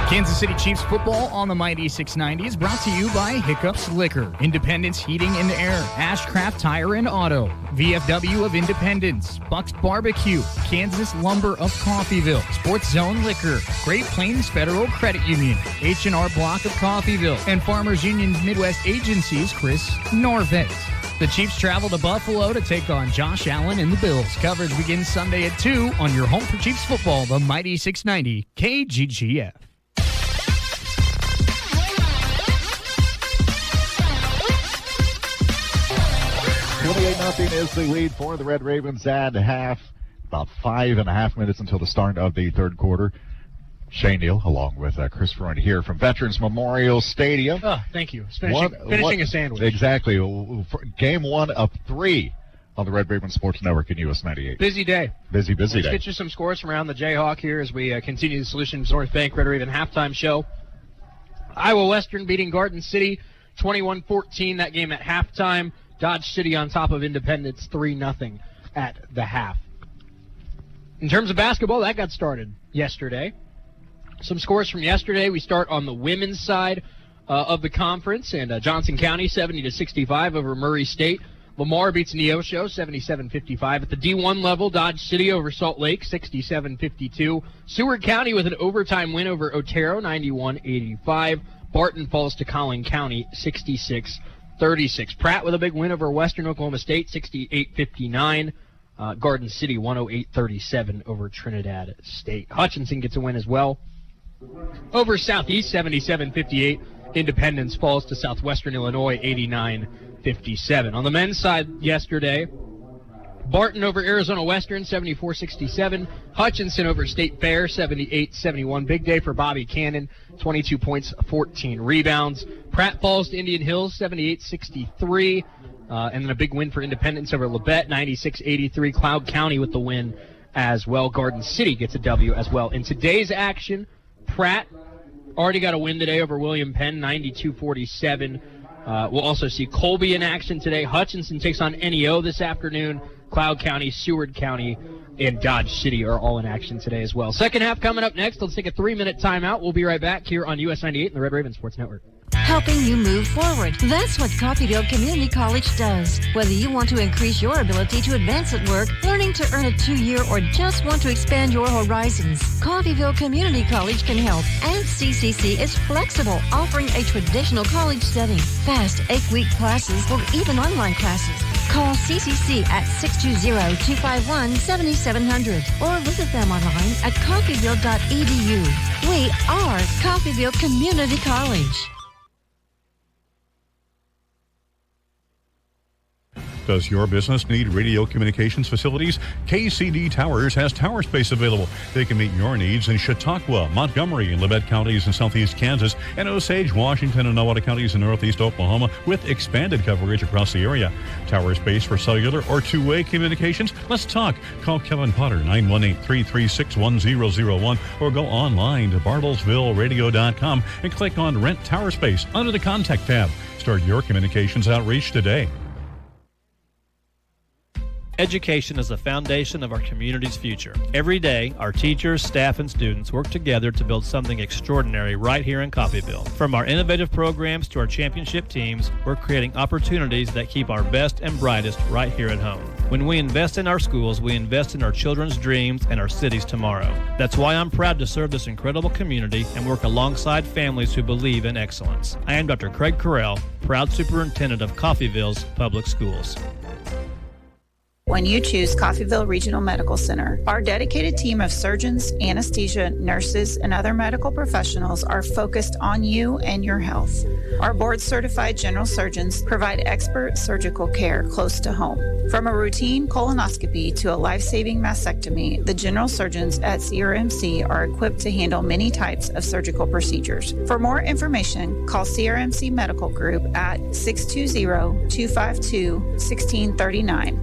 Kansas City Chiefs football on the Mighty 690 is brought to you by Hiccups Liquor, Independence Heating and Air, Ashcraft Tire and Auto, VFW of Independence, Buck's Barbecue, Kansas Lumber of Coffeyville, Sports Zone Liquor, Great Plains Federal Credit Union, H&R Block of Coffeyville, and Farmers Union's Midwest Agency's Chris Norvett. The Chiefs travel to Buffalo to take on Josh Allen and the Bills. Coverage begins Sunday at 2 on your home for Chiefs football, the Mighty 690 KGGF. 28-0 is the lead for the Red Ravens at half. About 5.5 minutes until the start of the third quarter. Shane Neal, along with Chris Freund here from Veterans Memorial Stadium. Oh, thank you. Finishing a sandwich. Exactly. Game 1 of 3 on the Red Raven Sports Network in US 98. Busy day. Busy Let's day. get you some scores from around the Jayhawk here as we continue the Solutions North Bank Red Raven halftime show. Iowa Western beating Garden City 21-14. That game at halftime. Dodge City on top of Independence 3-0 at the half. In terms of basketball, that got started yesterday. Some scores from yesterday. We start on the women's side of the conference, and Johnson County 70-65 over Murray State. Lamar beats Neosho 77-55. At the D1 level, Dodge City over Salt Lake 67-52. Seward County with an overtime win over Otero 91-85. Barton falls to Collin County 66-36. Pratt with a big win over Western Oklahoma State 68-59. Garden City 108-37 over Trinidad State. Hutchinson gets a win as well over Southeast 77-58. Independence falls to Southwestern Illinois 89-57. On the men's side yesterday, Barton over Arizona Western 74-67. Hutchinson over State Fair 78-71. Big day for Bobby Cannon, 22 points, 14 rebounds. Pratt falls to Indian Hills 78-63. And then a big win for Independence over Labette 96-83. Cloud County with the win as well. Garden City gets a W as well. In today's action, Pratt already got a win today over William Penn, 92-47. We'll also see Colby in action today. Hutchinson takes on NEO this afternoon. Cloud County, Seward County, and Dodge City are all in action today as well. Second half coming up next. Let's take a 3-minute timeout. We'll be right back here on US 98 and the Red Raven Sports Network. Helping you move forward. That's what Coffeyville Community College does. Whether you want to increase your ability to advance at work, learning to earn a 2-year, or just want to expand your horizons, Coffeyville Community College can help. And CCC is flexible, offering a traditional college setting, fast 8-week classes, or even online classes. Call CCC at 620-251-7700 or visit them online at coffeyville.edu. We are Coffeyville Community College. Does your business need radio communications facilities? KCD Towers has tower space available. They can meet your needs in Chautauqua, Montgomery, and Labette counties in southeast Kansas, and Osage, Washington, and Nowata counties in northeast Oklahoma with expanded coverage across the area. Tower space for cellular or two-way communications? Let's talk. Call Kevin Potter, 918-336-1001, or go online to bartlesvilleradio.com and click on Rent Tower Space under the Contact tab. Start your communications outreach today. Education is the foundation of our community's future. Every day, our teachers, staff, and students work together to build something extraordinary right here in Coffeyville. From our innovative programs to our championship teams, we're creating opportunities that keep our best and brightest right here at home. When we invest in our schools, we invest in our children's dreams and our city's tomorrow. That's why I'm proud to serve this incredible community and work alongside families who believe in excellence. I am Dr. Craig Carell, proud superintendent of Coffeyville's Public Schools. When you choose Coffeyville Regional Medical Center, our dedicated team of surgeons, anesthesia, nurses, and other medical professionals are focused on you and your health. Our board-certified general surgeons provide expert surgical care close to home. From a routine colonoscopy to a life-saving mastectomy, the general surgeons at CRMC are equipped to handle many types of surgical procedures. For more information, call CRMC Medical Group at 620-252-1639.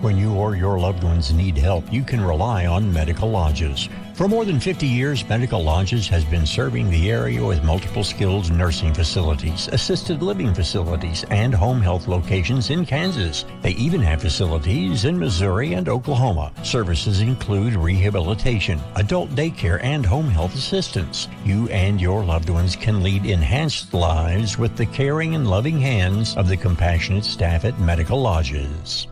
When you or your loved ones need help, you can rely on Medical Lodges. For more than 50 years, Medical Lodges has been serving the area with multiple skilled nursing facilities, assisted living facilities, and home health locations in Kansas. They even have facilities in Missouri and Oklahoma. Services include rehabilitation, adult daycare, and home health assistance. You and your loved ones can lead enhanced lives with the caring and loving hands of the compassionate staff at Medical Lodges.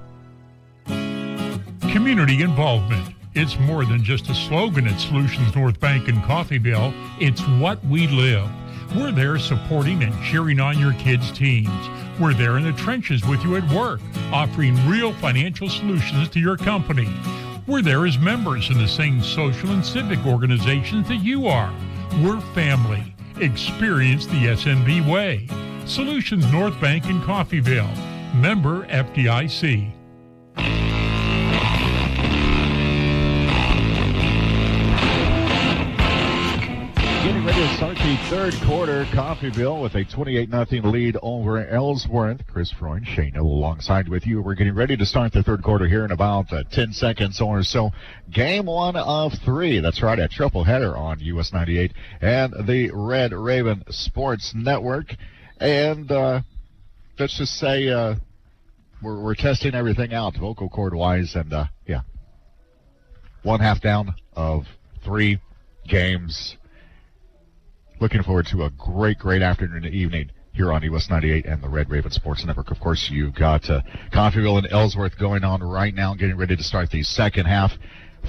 Community involvement. It's more than just a slogan at Solutions North Bank in Coffeyville. It's what we live. We're there supporting and cheering on your kids' teams. We're there in the trenches with you at work, offering real financial solutions to your company. We're there as members in the same social and civic organizations that you are. We're family. Experience the SNB way. Solutions North Bank in Coffeyville. Member FDIC. Getting ready to start the third quarter. Coffeyville with a 28-0 lead over Ellsworth. Chris Freund, Shane Hill alongside with you. We're getting ready to start the third quarter here in about 10 seconds or so. Game 1 of 3. That's right, a triple header on US 98 and the Red Raven Sports Network. And let's just say we're testing everything out vocal cord wise, and yeah, 1 half down of 3 games. Looking forward to a great afternoon and evening here on US 98 and the Red Raven Sports Network. Of course, you've got Coffeyville and Ellsworth going on right now, getting ready to start the second half,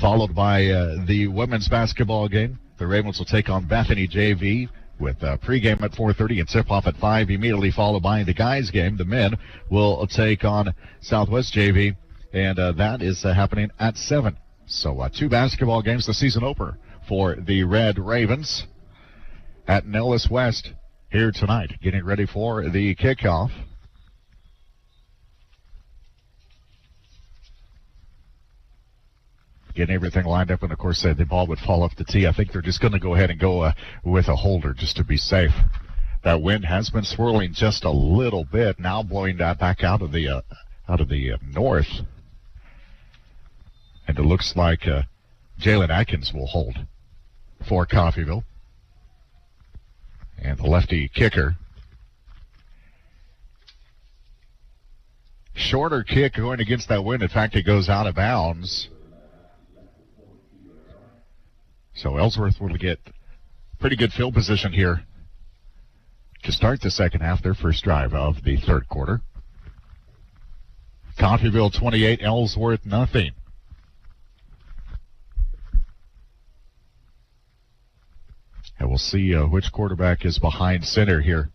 followed by the women's basketball game. The Ravens will take on Bethany JV with pregame at 4:30 and tip-off at 5, immediately followed by the guys' game. The men will take on Southwest JV, and that is happening at 7. So 2 basketball games, the season opener for the Red Ravens at Nellis West here tonight, getting ready for the kickoff. Getting everything lined up, and of course the ball would fall off the tee. I think they're just going to go ahead and go with a holder just to be safe. That wind has been swirling just a little bit, now blowing that back out of the north, and it looks like Jalen Atkins will hold for Coffeyville, and the lefty kicker. Shorter kick going against that wind. In fact, it goes out of bounds. So Ellsworth will get pretty good field position here to start the second half, their first drive of the third quarter. Coffeyville 28, Ellsworth nothing. And we'll see which quarterback is behind center here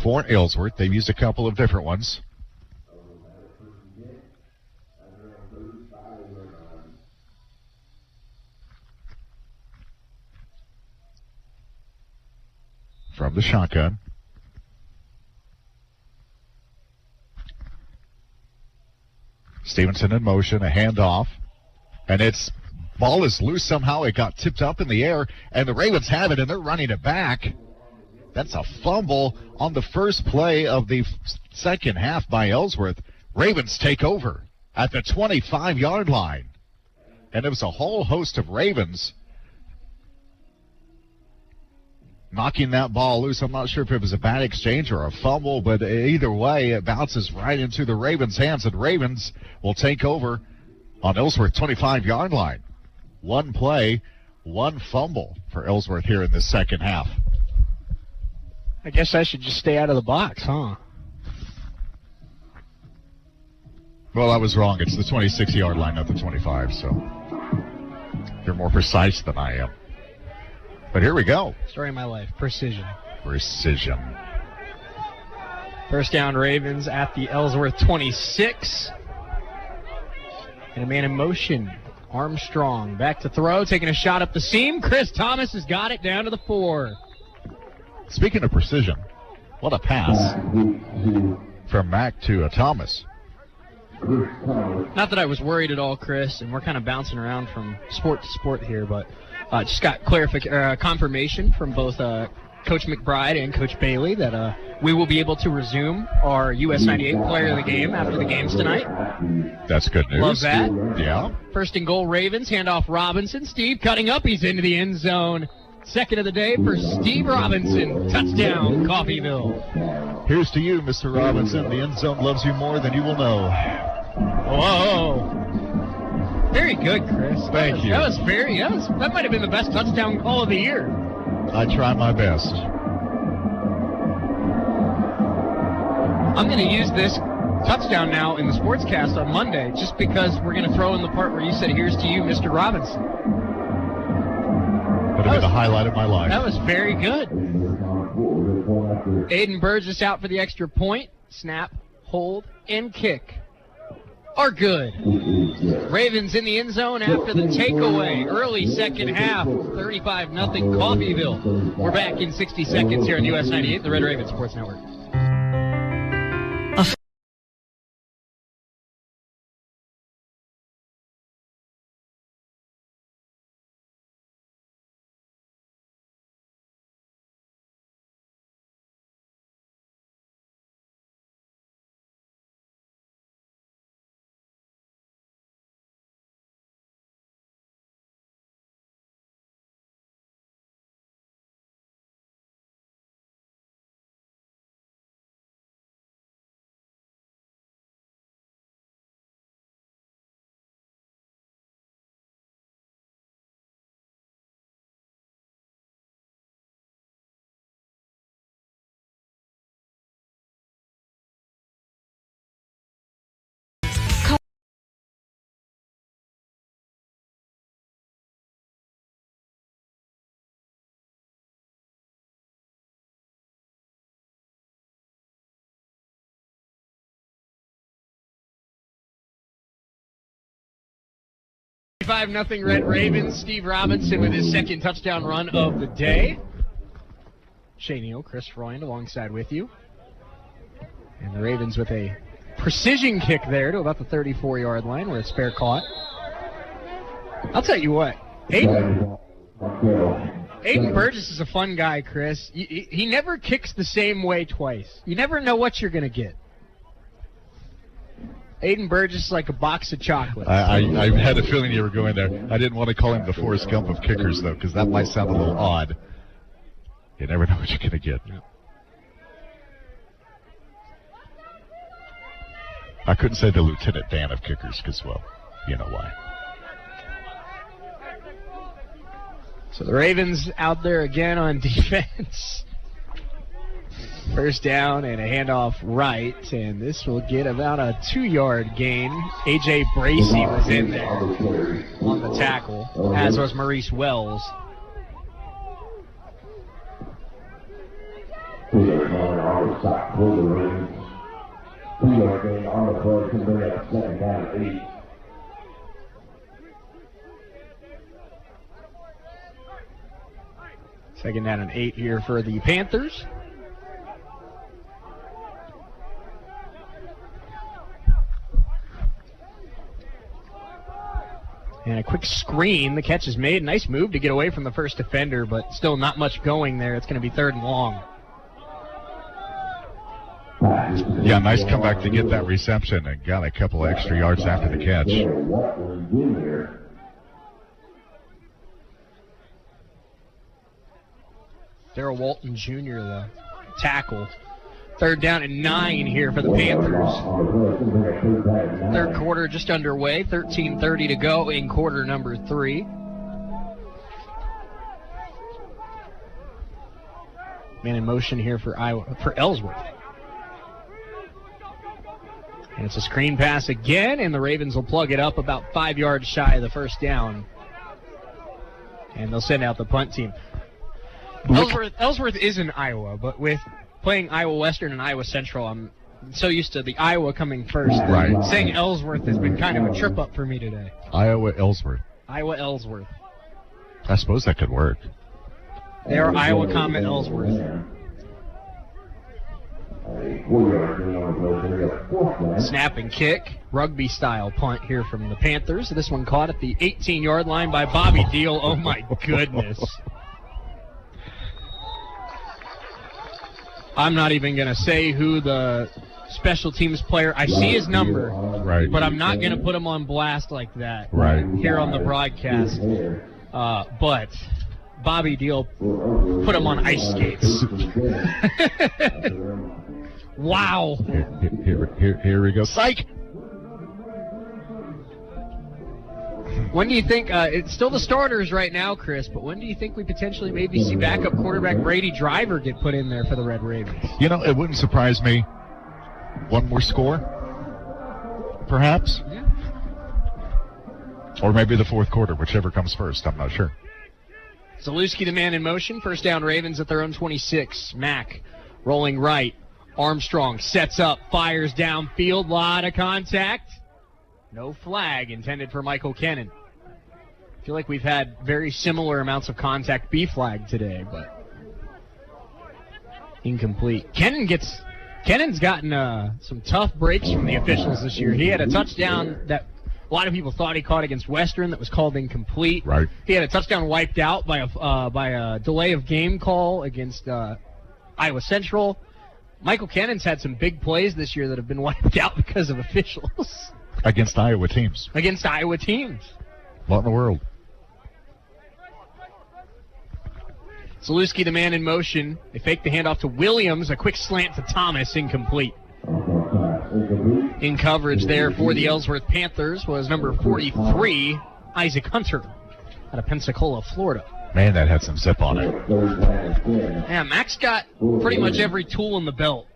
for Ellsworth. They've used a couple of different ones. From the shotgun. Stevenson in motion, a handoff, and it's ball is loose somehow. It got tipped up in the air, and the Ravens have it, and they're running it back. That's a fumble on the first play of the second half by Ellsworth. Ravens take over at the 25-yard line, and it was a whole host of Ravens knocking that ball loose. I'm not sure if it was a bad exchange or a fumble, but either way, it bounces right into the Ravens' hands, and Ravens will take over on Ellsworth 25-yard line. One play, one fumble for Ellsworth here in the second half. I guess I should just stay out of the box, huh? Well, I was wrong. It's the 26-yard line, not the 25, so you're more precise than I am. But here we go. Story of my life. Precision. Precision. First down, Ravens at the Ellsworth 26. And a man in motion. Armstrong back to throw, taking a shot up the seam. Chris Thomas has got it down to the 4. Speaking of precision, what a pass from Mack to Thomas. Not that I was worried at all, Chris, and we're kind of bouncing around from sport to sport here, but just got confirmation from both Coach McBride and Coach Bailey that we will be able to resume our US 98 player of the game after the games tonight. That's good news. Love that. Yeah. First and goal, Ravens. Handoff Robinson. Steve cutting up. He's into the end zone. Second of the day for Steve Robinson. Touchdown, Coffeyville. Here's to you, Mr. Robinson. The end zone loves you more than you will know. Whoa. Very good, Chris. Thank you. That might have been the best touchdown call of the year. I try my best. I'm going to use this touchdown now in the sportscast on Monday just because we're going to throw in the part where you said, here's to you, Mr. Robinson. That'll be the highlight of my life. That was very good. Aiden Burgess out for the extra point. Snap, hold, and kick are good. Ravens in the end zone after the takeaway. Early second half, 35-0 Coffeyville. We're back in 60 seconds here on US 98, the Red Raven Sports Network. 5-0 Red Ravens. Steve Robinson with his second touchdown run of the day. Shea Neal, Chris Freund alongside with you. And the Ravens with a precision kick there to about the 34-yard line where it's fair caught. I'll tell you what, Aiden Burgess is a fun guy, Chris. He never kicks the same way twice. You never know what you're going to get. Aiden Burgess is like a box of chocolates. I had a feeling you were going there. I didn't want to call him the Forrest Gump of kickers, though, because that might sound a little odd. You never know what you're going to get. Yeah. I couldn't say the Lieutenant Dan of kickers because, well, you know why. So the Ravens out there again on defense. First down and a handoff right, and this will get about a 2-yard gain. A.J. Bracey was in there on the tackle, as was Maurice Wells. Second down and 8 here for the Panthers. And a quick screen. The catch is made. Nice move to get away from the first defender, but still not much going there. It's going to be 3rd and long. Yeah, nice comeback to get that reception and got a couple extra yards after the catch. Darrell Walton Jr., the tackle. 3rd down and 9 here for the Panthers. Third quarter just underway. 13:30 to go in quarter number 3. Man in motion here for Ellsworth. And it's a screen pass again, and the Ravens will plug it up about 5 yards shy of the first down. And they'll send out the punt team. Ellsworth is in Iowa, but with playing Iowa Western and Iowa Central, I'm so used to the Iowa coming first. Right. Saying Ellsworth has been kind of a trip up for me today. Iowa Ellsworth. Iowa Ellsworth. I suppose that could work. They are Iowa, Ellsworth. Snap and kick, rugby style punt here from the Panthers. This one caught at the 18-yard line by Bobby Deal. Oh my goodness. I'm not even going to say who the special teams player. I see his number, right, but I'm not going to put him on blast like that here on the broadcast. But Bobby Deal put him on ice skates. Wow. Here we go. Psych! When do you think, it's still the starters right now, Chris, but when do you think we potentially maybe see backup quarterback Brady Driver get put in there for the Red Ravens? You know, it wouldn't surprise me. One more score, perhaps? Yeah. Or maybe the fourth quarter, whichever comes first. I'm not sure. Zalewski, the man in motion. First down, Ravens at their own 26. Mack rolling right. Armstrong sets up, fires downfield. Lot of contact. No flag intended for Michael Kennan. I feel like we've had very similar amounts of contact B flag today, but incomplete. Kennan's gotten some tough breaks from the officials this year. He had a touchdown that a lot of people thought he caught against Western that was called incomplete. Right. He had a touchdown wiped out by a delay of game call against Iowa Central. Michael Kennan's had some big plays this year that have been wiped out because of officials. Against Iowa teams. Against Iowa teams. What in the world? Zalewski, the man in motion. They fake the handoff to Williams. A quick slant to Thomas. Incomplete. In coverage there for the Ellsworth Panthers was number 43, Isaac Hunter, out of Pensacola, Florida. Man, that had some zip on it. Yeah, Max got pretty much every tool in the belt.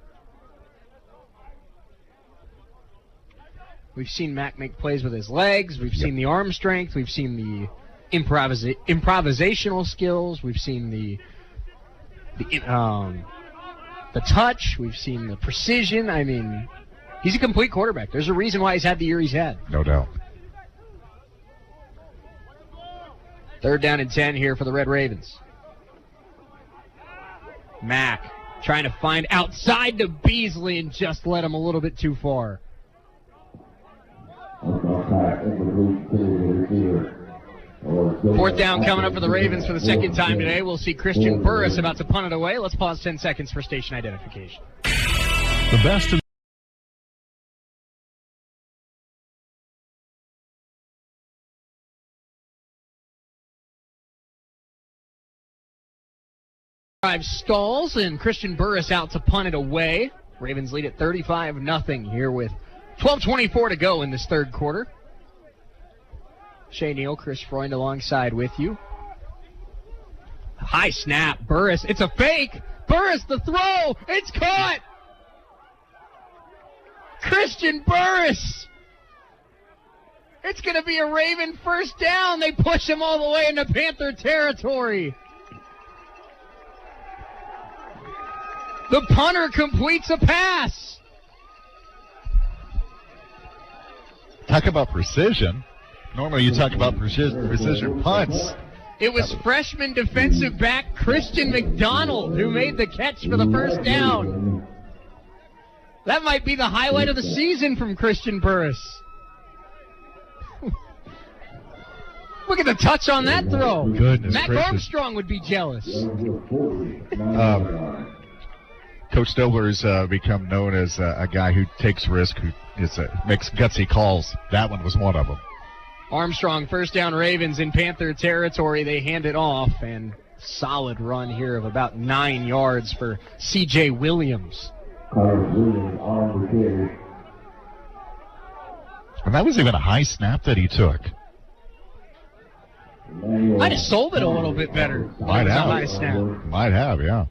We've seen Mac make plays with his legs. We've seen the arm strength. We've seen the improvisational skills. We've seen the touch. We've seen the precision. I mean, he's a complete quarterback. There's a reason why he's had the year he's had. No doubt. 3rd down and 10 here for the Red Ravens. Mack trying to find outside to Beasley and just led him a little bit too far. 4th down coming up for the Ravens for the 2nd time today. We'll see Christian Burris about to punt it away. Let's pause 10 seconds for station identification. The best in drive stalls, and Christian Burris out to punt it away. Ravens lead at 35-0 here with 12:24 to go in this 3rd quarter. Shea Neal, Chris Freund alongside with you. High snap, Burris. It's a fake. Burris, the throw. It's caught. Christian Burris. It's going to be a Raven 1st down. They push him all the way into Panther territory. The punter completes a pass. Talk about precision. Normally you talk about precision punts. It was freshman defensive back Christian McDonald who made the catch for the 1st down. That might be the highlight of the season from Christian Burris. Look at the touch on that throw. Goodness Mac gracious. Armstrong would be jealous. Coach Dobler's become known as a guy who takes risk, who makes gutsy calls. That one was one of them. Armstrong, 1st down Ravens in Panther territory. They hand it off, and solid run here of about 9 yards for C.J. Williams. And that was even a high snap that he took. Might have sold it a little bit better. Might have. A high snap. Might have, yeah.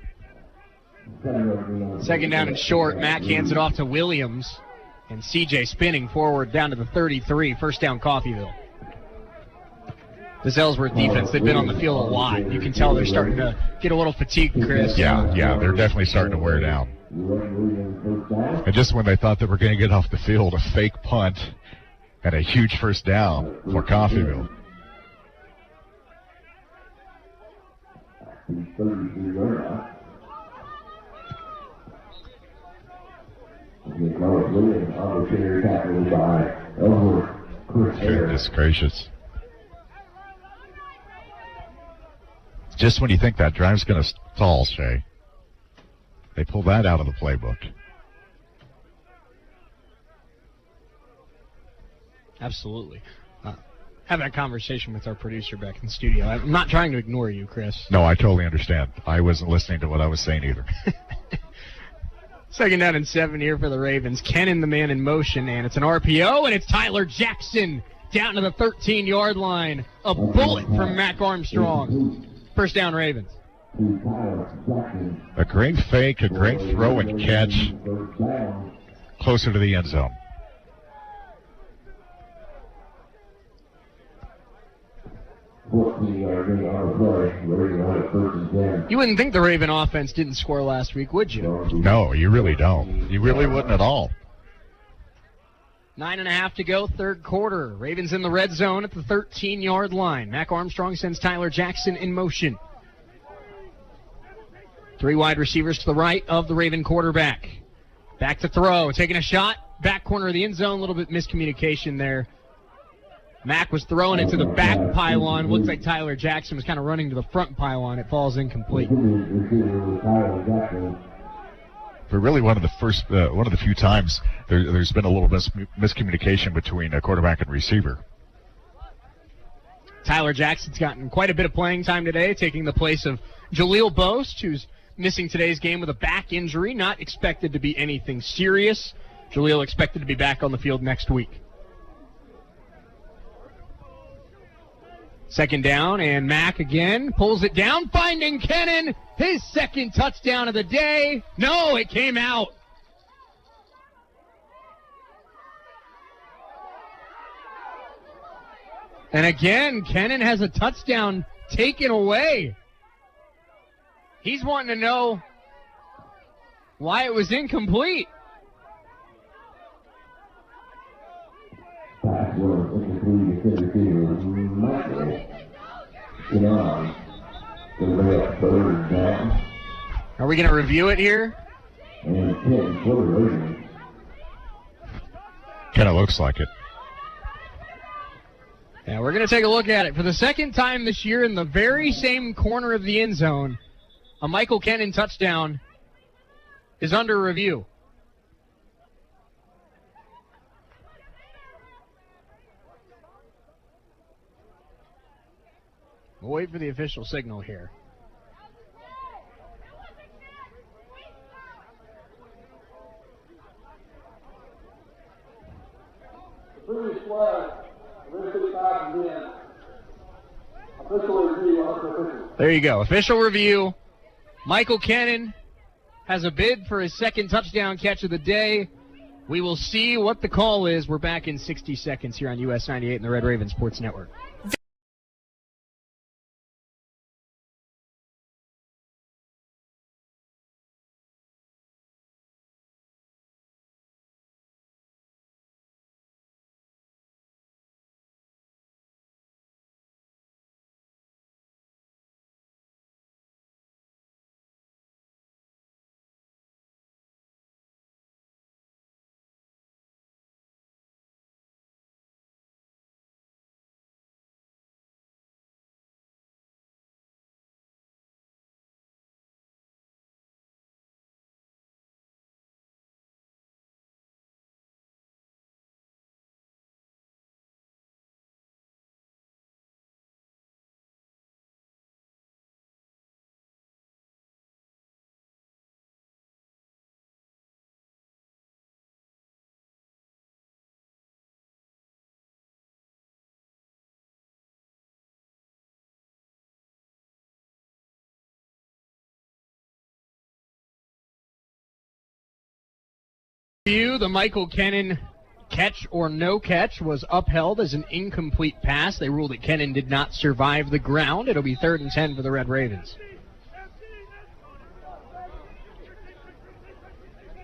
2nd down and short. Mack hands it off to Williams. And C.J. spinning forward down to the 33. 1st down Coffeyville. This Ellsworth defense, they've been on the field a lot. You can tell they're starting to get a little fatigued, Chris. Yeah, they're definitely starting to wear down. And just when they thought they were going to get off the field, a fake punt and a huge 1st down for Coffeyville. Goodness gracious. Just when you think that drive's going to stall, Shay, they pull that out of the playbook. Absolutely. Have that conversation with our producer back in the studio. I'm not trying to ignore you, Chris. No, I totally understand. I wasn't listening to what I was saying either. 2nd down and 7 here for the Ravens. Kennan, the man in motion, and it's an RPO, and it's Tyler Jackson down to the 13-yard line. A bullet from Mac Armstrong. 1st down Ravens. A great fake, a great throw and catch closer to the end zone. You wouldn't think the Raven offense didn't score last week, would you? No, you really don't. You really wouldn't at all. 9.5 to go, 3rd quarter. Ravens in the red zone at the 13-yard line. Mac Armstrong sends Tyler Jackson in motion. 3 wide receivers to the right of the Raven quarterback. Back to throw, taking a shot. Back corner of the end zone, a little bit miscommunication there. Mack was throwing it to the back pylon. Looks like Tyler Jackson was kind of running to the front pylon. It falls incomplete. But really one of the few times there's been a little miscommunication between a quarterback and receiver. Tyler Jackson's gotten quite a bit of playing time today, taking the place of Jaleel Boast, who's missing today's game with a back injury. Not expected to be anything serious. Jaleel expected to be back on the field next week. 2nd down, and Mack again pulls it down, finding Kennan, his 2nd touchdown of the day. No, it came out. And again, Kennan has a touchdown taken away. He's wanting to know why it was incomplete. Third down. Are we going to review it here? And 10 for the Ravens. Kind of looks like it. Yeah, we're going to take a look at it. For the second time this year in the very same corner of the end zone, a Michael Kennan touchdown is under review. We'll wait for the official signal here. Previous flag, official back again. Official review, unofficial. There you go. Official review. Michael Kennan has a bid for his second touchdown catch of the day. We will see what the call is. We're back in 60 seconds here on US 98 and the Red Raven Sports Network. The Michael Kennan catch or no catch was upheld as an incomplete pass. They ruled that Kennan did not survive the ground. It'll be 3rd and 10 for the Red Ravens.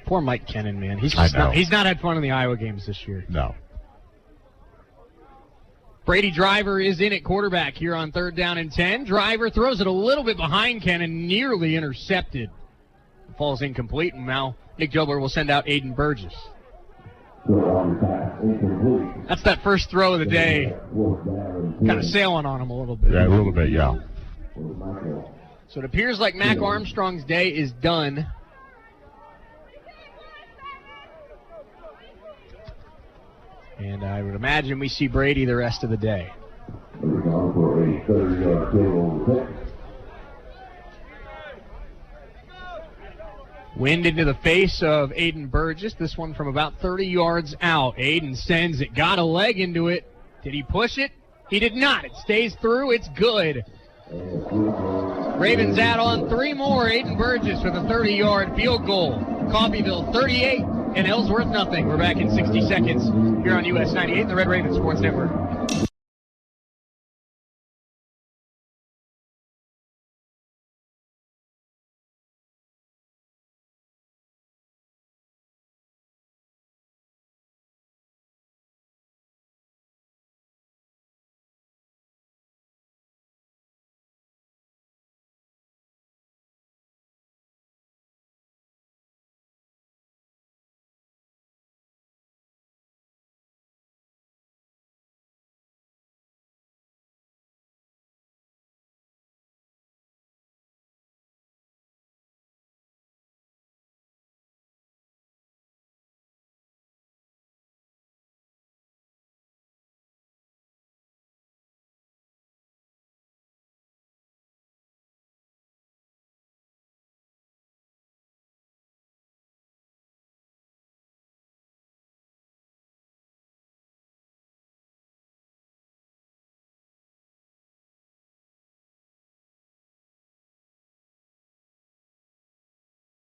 Poor Mike Kennan, man. He's not had fun in the Iowa games this year. No. Brady Driver is in at quarterback here on 3rd down and 10. Driver throws it a little bit behind Kennan, nearly intercepted. Falls incomplete, and now Nick Jobler will send out Aiden Burgess. That's that first throw of the day. Kind of sailing on him a little bit. Yeah, a little bit, yeah. So it appears like Mac Armstrong's day is done. And I would imagine we see Brady the rest of the day. Wind into the face of Aiden Burgess. This one from about 30 yards out. Aiden sends it. Got a leg into it. Did he push it? He did not. It stays through. It's good. Ravens add on 3 more. Aiden Burgess with a 30-yard field goal. Coffeyville 38 and Ellsworth nothing. We're back in 60 seconds here on US 98 and the Red Raven Sports Network.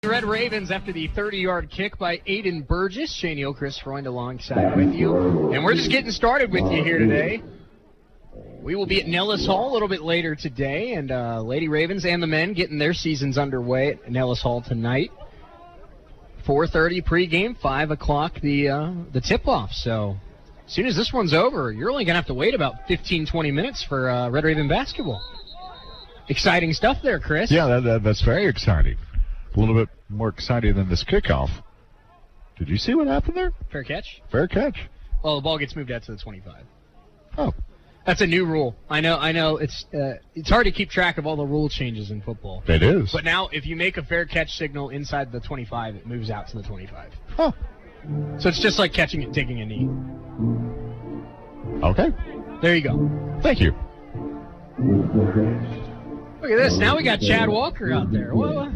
Red Ravens after the 30-yard kick by Aiden Burgess. Shane Chris Freund alongside with you. And we're just getting started with you here today. We will be at Nellis Hall a little bit later today, and Lady Ravens and the men getting their seasons underway at Nellis Hall tonight. 4:30 pregame, 5 o'clock the tip-off. So as soon as this one's over, you're only going to have to wait about 15, 20 minutes for Red Raven basketball. Exciting stuff there, Chris. Yeah, that's very exciting. A little bit more exciting than this kickoff. Did you see what happened there? Fair catch? Fair catch. Well, the ball gets moved out to the 25. Oh. That's a new rule. I know. It's hard to keep track of all the rule changes in football. It is. But now, if you make a fair catch signal inside the 25, it moves out to the 25. Oh. So it's just like catching it and taking a knee. Okay. There you go. Thank you. Look at this. Now we got Chad Walker out there. Whoa.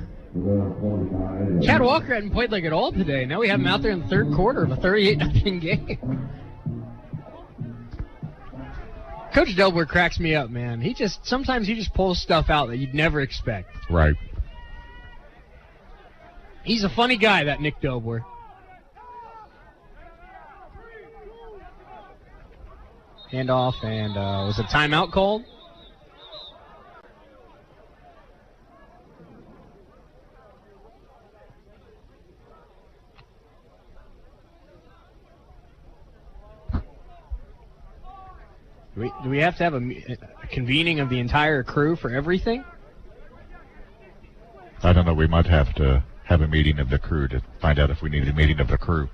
Chad Walker hadn't played like at all today. Now we have him out there in the third quarter of a 38-0 game. Coach Delbert cracks me up, man. Sometimes he just pulls stuff out that you'd never expect. Right. He's a funny guy, that Nick Dobler. Handoff, and was a timeout called? Do we have to have a convening of the entire crew for everything? I don't know. We might have to have a meeting of the crew to find out if we need a meeting of the crew.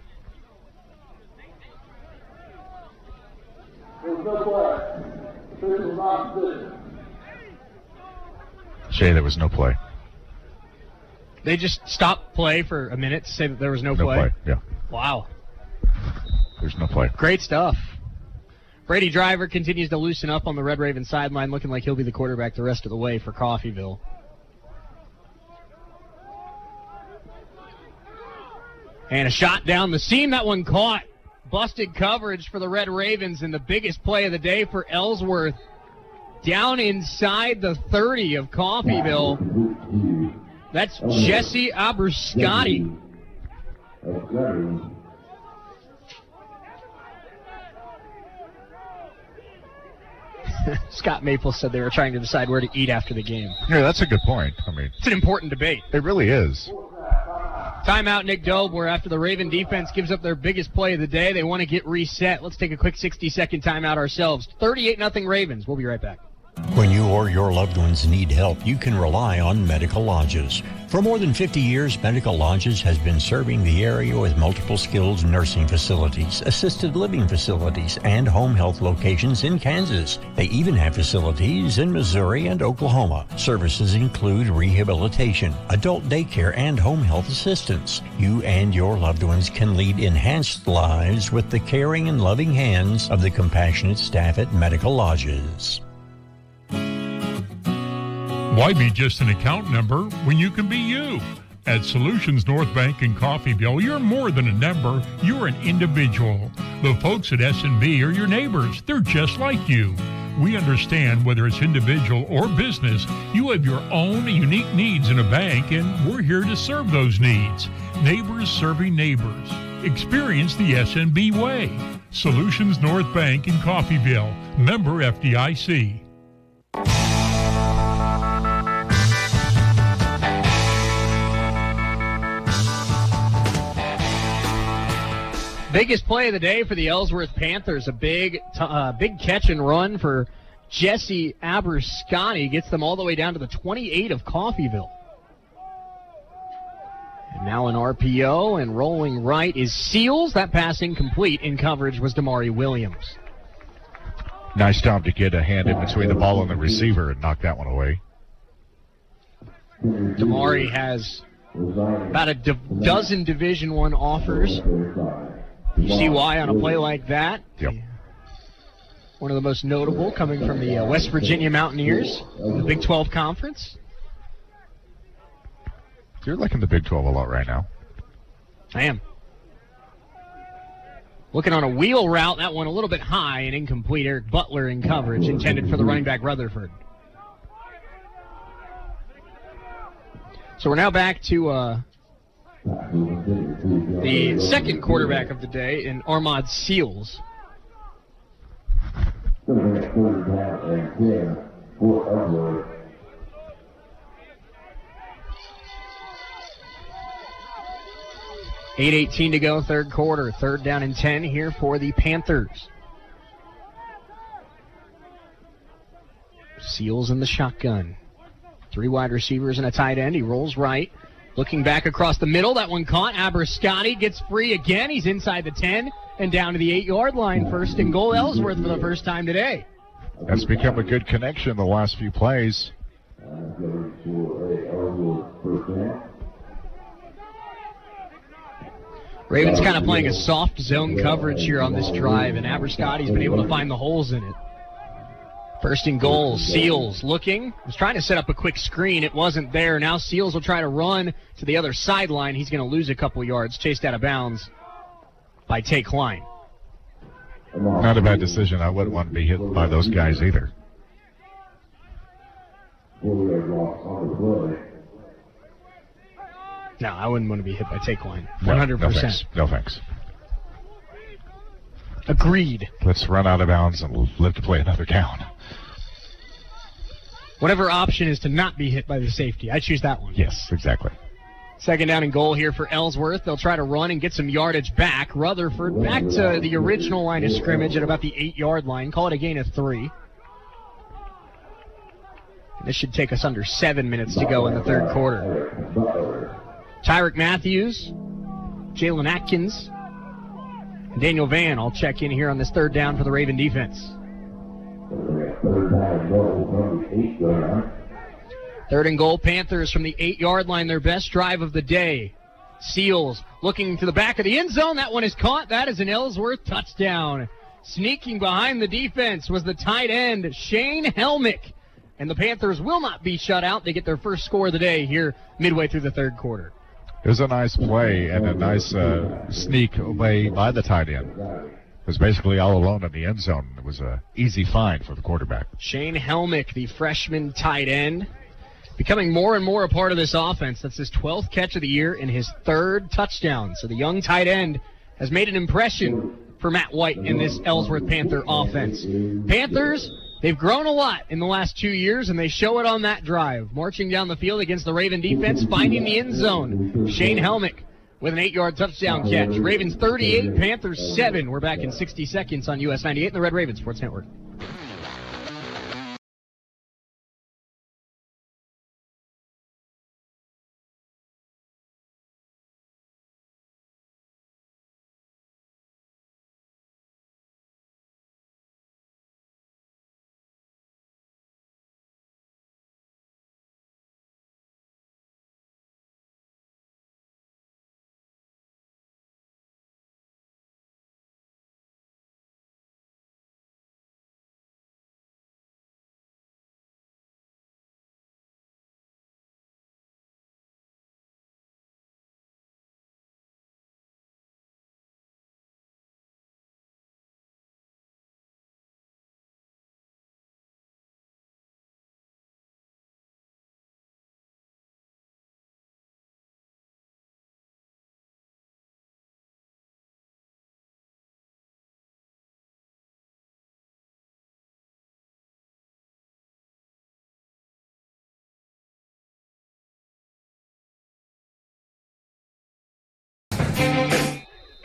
Shay, there was no play. They just stopped play for a minute to say that there was no play? No play, yeah. Wow. There's no play. Great stuff. Brady Driver continues to loosen up on the Red Raven sideline, looking like he'll be the quarterback the rest of the way for Coffeyville. And a shot down the seam. That one caught. Busted coverage for the Red Ravens, and the biggest play of the day for Ellsworth. Down inside the 30 of Coffeyville. That's Jesse Aberscotti. Scott Maple said they were trying to decide where to eat after the game. Yeah, that's a good point. I mean, it's an important debate. It really is. Timeout, Nick Dobler, after the Raven defense gives up their biggest play of the day. They want to get reset. Let's take a quick 60-second timeout ourselves. 38-0 Ravens. We'll be right back. When you or your loved ones need help, you can rely on Medical Lodges. For more than 50 years, Medical Lodges has been serving the area with multiple skilled nursing facilities, assisted living facilities, and home health locations in Kansas. They even have facilities in Missouri and Oklahoma. Services include rehabilitation, adult daycare, and home health assistance. You and your loved ones can lead enhanced lives with the caring and loving hands of the compassionate staff at Medical Lodges. Why be just an account number when you can be you? At Solutions North Bank in Coffeyville, you're more than a number, you're an individual. The folks at S&B are your neighbors. They're just like you. We understand whether it's individual or business, you have your own unique needs in a bank, and we're here to serve those needs. Neighbors serving neighbors. Experience the S&B way. Solutions North Bank in Coffeyville. Member FDIC. Biggest play of the day for the Ellsworth Panthers. A big catch and run for Jesse Aberscotti. Gets them all the way down to the 28 of Coffeyville. And now an RPO, and rolling right is Seals. That pass incomplete. In coverage was Damari Williams. Nice job to get a hand in between the ball and the receiver and knock that one away. Damari has about a dozen Division I offers. You see why on a play like that? Yep. One of the most notable coming from the West Virginia Mountaineers in the Big 12 Conference. You're liking the Big 12 a lot right now. I am. Looking on a wheel route, that one a little bit high and incomplete. Eric Butler in coverage, intended for the running back Rutherford. So we're now back to the second quarterback of the day in Armand Seals. $8:18 to go, third quarter. Third down and 10 here for the Panthers. Seals in the shotgun. 3 wide receivers and a tight end. He rolls right. Looking back across the middle. That one caught. Abrascotti gets free again. He's inside the 10 and down to the 8-yard line. First and goal, Ellsworth for the first time today. That's become a good connection the last few plays. Ravens kind of playing a soft zone coverage here on this drive, and Abrascotti's been able to find the holes in it. First and goal, Seals looking. Was trying to set up a quick screen. It wasn't there. Now Seals will try to run to the other sideline. He's going to lose a couple yards, chased out of bounds by Tay Klein. Not a bad decision. I wouldn't want to be hit by those guys either. No, I wouldn't want to be hit by Tay Klein. 100%. No thanks. Agreed. Let's run out of bounds and live to play another down. Whatever option is to not be hit by the safety, I choose that one. Yes, exactly. Second down and goal here for Ellsworth. They'll try to run and get some yardage back. Rutherford back to the original line of scrimmage at about the 8-yard line. Call it a gain of 3. This should take us under 7 minutes to go in the third quarter. Tyrick Matthews, Jalen Atkins, and Daniel Van all check in here on this third down for the Raven defense. Third and goal, Panthers from the 8-yard line, their best drive of the day. Seals looking to the back of the end zone. That one is caught. That is an Ellsworth touchdown. Sneaking behind the defense was the tight end, Shane Helmick. And the Panthers will not be shut out. They get their first score of the day here midway through the third quarter. It was a nice play and a nice sneak away by the tight end. It was basically all alone in the end zone. It was an easy find for the quarterback. Shane Helmick, the freshman tight end, becoming more and more a part of this offense. That's his 12th catch of the year and his 3rd touchdown. So the young tight end has made an impression for Matt White in this Ellsworth Panther offense. Panthers, they've grown a lot in the last 2 years, and they show it on that drive. Marching down the field against the Raven defense, finding the end zone. Shane Helmick with an 8-yard touchdown catch. Ravens 38, Panthers 7. We're back in 60 seconds on US 98 and the Red Raven Sports Network.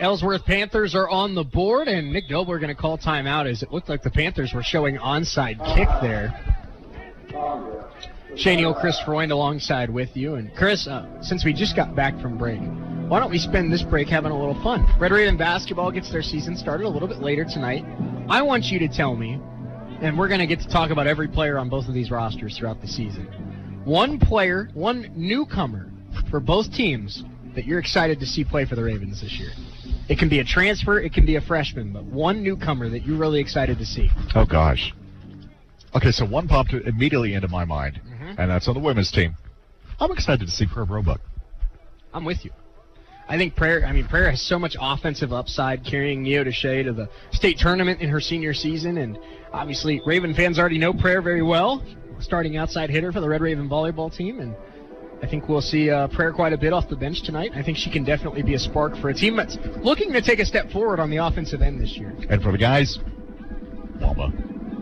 Ellsworth Panthers are on the board, and Nick Dobler going to call timeout as it looked like the Panthers were showing onside kick there. Shane Chris Freund alongside with you. And Chris, since we just got back from break, why don't we spend this break having a little fun? Red Raven basketball gets their season started a little bit later tonight. I want you to tell me, and we're going to get to talk about every player on both of these rosters throughout the season. One player, one newcomer for both teams that you're excited to see play for the Ravens this year. It can be a transfer, it can be a freshman, but one newcomer that you're really excited to see. Oh, gosh. Okay, so one popped immediately into my mind, and that's on the women's team. I'm excited to see Prayer Roebuck. I'm with you. I think Prayer has so much offensive upside, carrying Neo Deshay to the state tournament in her senior season, and obviously Raven fans already know Prayer very well, starting outside hitter for the Red Raven volleyball team, and I think we'll see Prayer quite a bit off the bench tonight. I think she can definitely be a spark for a team that's looking to take a step forward on the offensive end this year. And for the guys, Wamba.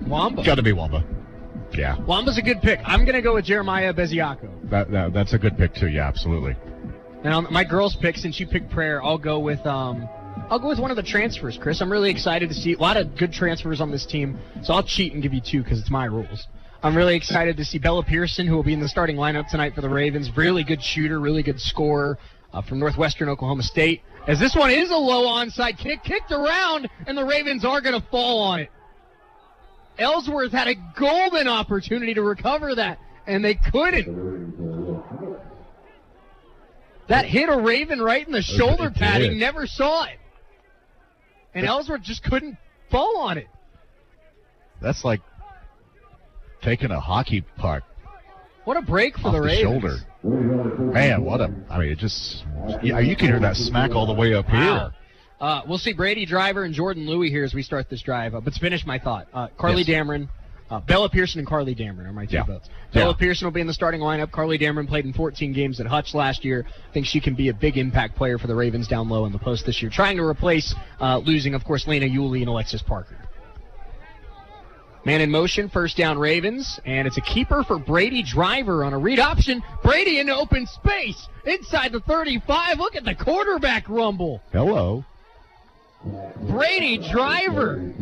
Wamba. Got to be Wamba. Yeah. Wamba's a good pick. I'm going to go with Jeremiah Beziaco. That's a good pick, too. Yeah, absolutely. Now, my girls' pick, since you picked Prayer, I'll go with one of the transfers, Chris. I'm really excited to see a lot of good transfers on this team, so I'll cheat and give you 2 because it's my rules. I'm really excited to see Bella Pearson, who will be in the starting lineup tonight for the Ravens. Really good shooter, really good scorer from Northwestern Oklahoma State. As this one is a low onside kick, kicked around, and the Ravens are going to fall on it. Ellsworth had a golden opportunity to recover that, and they couldn't. That hit a Raven right in the shoulder pad. He never saw it. And Ellsworth just couldn't fall on it. That's like taking a hockey puck. What a break for the Ravens. Shoulder. Man, it just, you can hear that smack all the way up here. We'll see Brady Driver and Jordan Louie here as we start this drive. But to finish my thought, Carly Dameron, Bella Pearson and Carly Dameron are my two votes. Bella Pearson will be in the starting lineup. Carly Dameron played in 14 games at Hutch last year. I think she can be a big impact player for the Ravens down low in the post this year, trying to replace losing, of course, Lena Yulee and Alexis Parker. Man in motion, first down Ravens, and it's a keeper for Brady Driver on a read option. Brady in open space inside the 35. Look at the quarterback rumble. Hello. Brady Driver.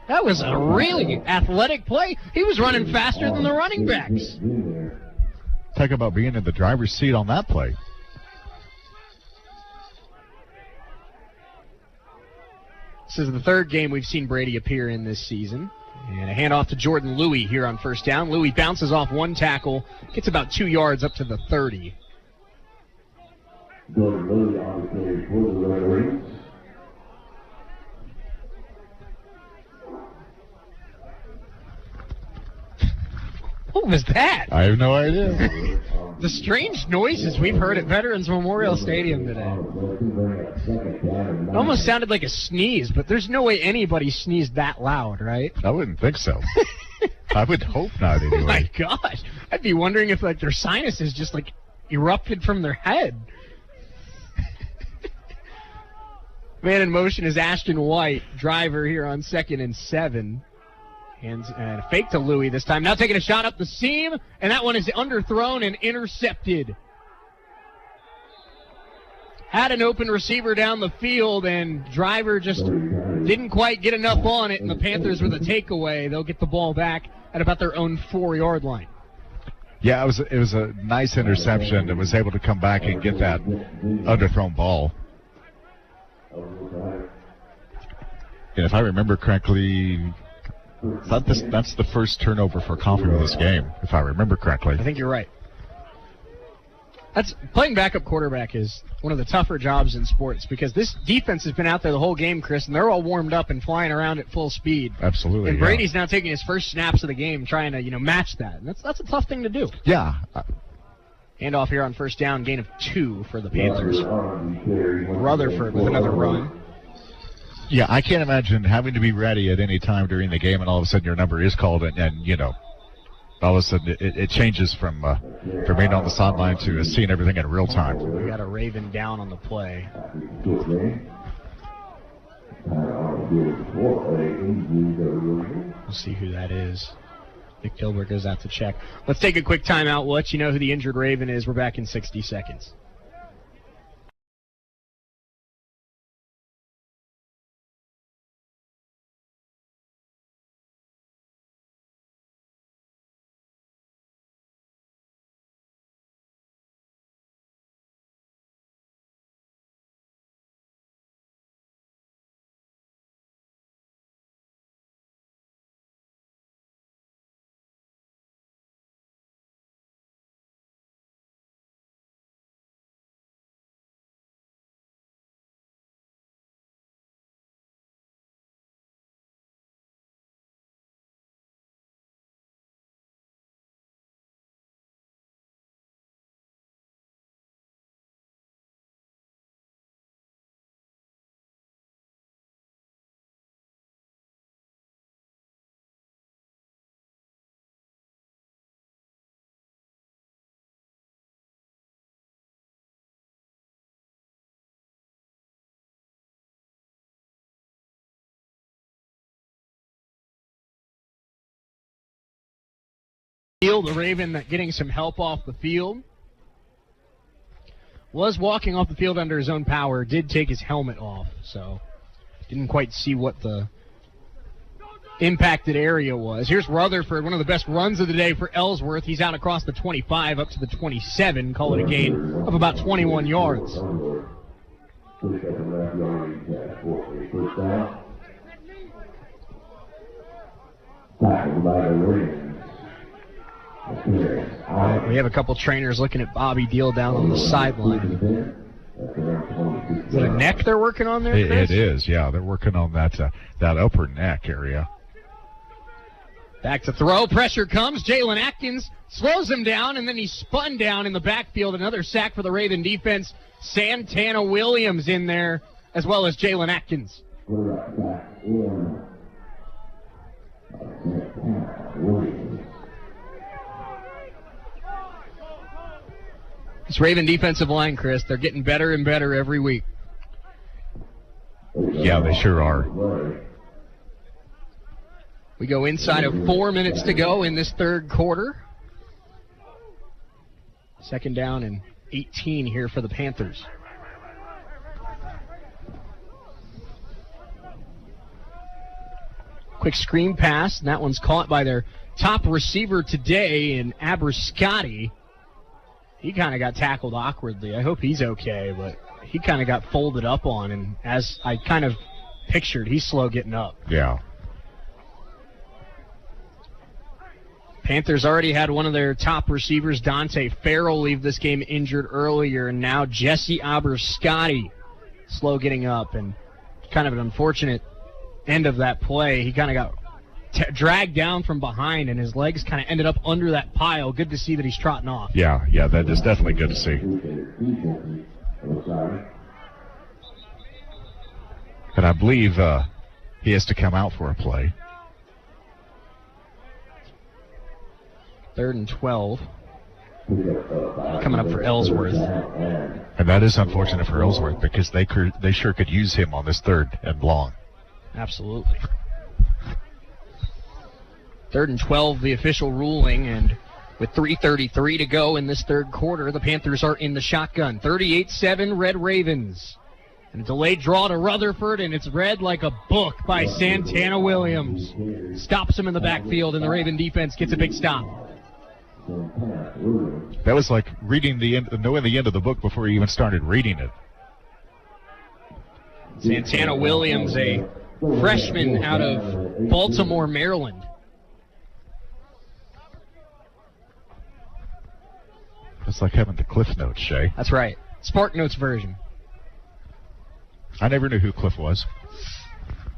That was a really athletic play. He was running faster than the running backs. Talk about being in the driver's seat on that play. This is the third game we've seen Brady appear in this season. And a handoff to Jordan Louie here on first down. Louie bounces off one tackle, gets about 2 yards up to the 30. Jordan Louie obviously for the Red Ravens. What was that? I have no idea. The strange noises we've heard at Veterans Memorial Stadium today. It almost sounded like a sneeze, but there's no way anybody sneezed that loud, right? I wouldn't think so. I would hope not anyway. Oh my gosh. I'd be wondering if their sinuses just erupted from their head. Man in motion is Ashton White, Driver here on 2nd and 7. And a fake to Louie this time. Now taking a shot up the seam, and that one is underthrown and intercepted. Had an open receiver down the field, and Driver just didn't quite get enough on it, and the Panthers with a takeaway. They'll get the ball back at about their own 4-yard line. Yeah, it was a nice interception that was able to come back and get that underthrown ball. And if I remember correctly, that's the first turnover for Coffeyville this game, if I remember correctly. I think you're right. Playing backup quarterback is one of the tougher jobs in sports because this defense has been out there the whole game, Chris, and they're all warmed up and flying around at full speed. Absolutely. And Brady's now taking his first snaps of the game, trying to match that. And that's a tough thing to do. Yeah. Handoff here on first down, gain of 2 for the Panthers. Rutherford with another run. Yeah, I can't imagine having to be ready at any time during the game, and all of a sudden your number is called, and all of a sudden it changes from being on the sideline to seeing everything in real time. We got a Raven down on the play. We'll see who that is. Nick Gilbert goes out to check. Let's take a quick timeout. We'll let you know who the injured Raven is. We're back in 60 seconds. The Raven getting some help off the field. Was walking off the field under his own power. Did take his helmet off, so didn't quite see what the impacted area was. Here's Rutherford, one of the best runs of the day for Ellsworth. He's out across the 25 up to the 27, call it a gain of about 21 yards. We have a couple trainers looking at Bobby Deal down on the sideline. Is it a neck they're working on there, Chris? It is, yeah. They're working on that upper neck area. Back to throw. Pressure comes. Jalen Atkins slows him down, and then he's spun down in the backfield. Another sack for the Raven defense. Santana Williams in there, as well as Jalen Atkins. This Raven defensive line, Chris, they're getting better and better every week. Yeah, they sure are. We go inside of 4 minutes to go in this third quarter. Second down and 18 here for the Panthers. Quick screen pass, and that one's caught by their top receiver today in Abrascotti. He kind of got tackled awkwardly. I hope he's okay, but he kind of got folded up on, and as I kind of pictured, he's slow getting up. Yeah. Panthers already had one of their top receivers, Dante Farrell, leave this game injured earlier, and now Jesse Abrascotti slow getting up, and kind of an unfortunate end of that play. He kind of got dragged down from behind, and his legs kind of ended up under that pile. Good to see that he's trotting off. Yeah, that is definitely good to see. And I believe he has to come out for a play. 3rd and 12. Coming up for Ellsworth. And that is unfortunate for Ellsworth because they sure could use him on this 3rd and long. Absolutely. 3rd and 12, the official ruling, and with 3:33 to go in this third quarter, the Panthers are in the shotgun. 38-7 Red Ravens. And a delayed draw to Rutherford, and it's read like a book by Santana Williams. Stops him in the backfield, and the Raven defense gets a big stop. That was like knowing the end of the book before you even started reading it. Santana Williams, a freshman out of Baltimore, Maryland. It's like having the Cliff Notes, Shay. That's right. Spark Notes version. I never knew who Cliff was.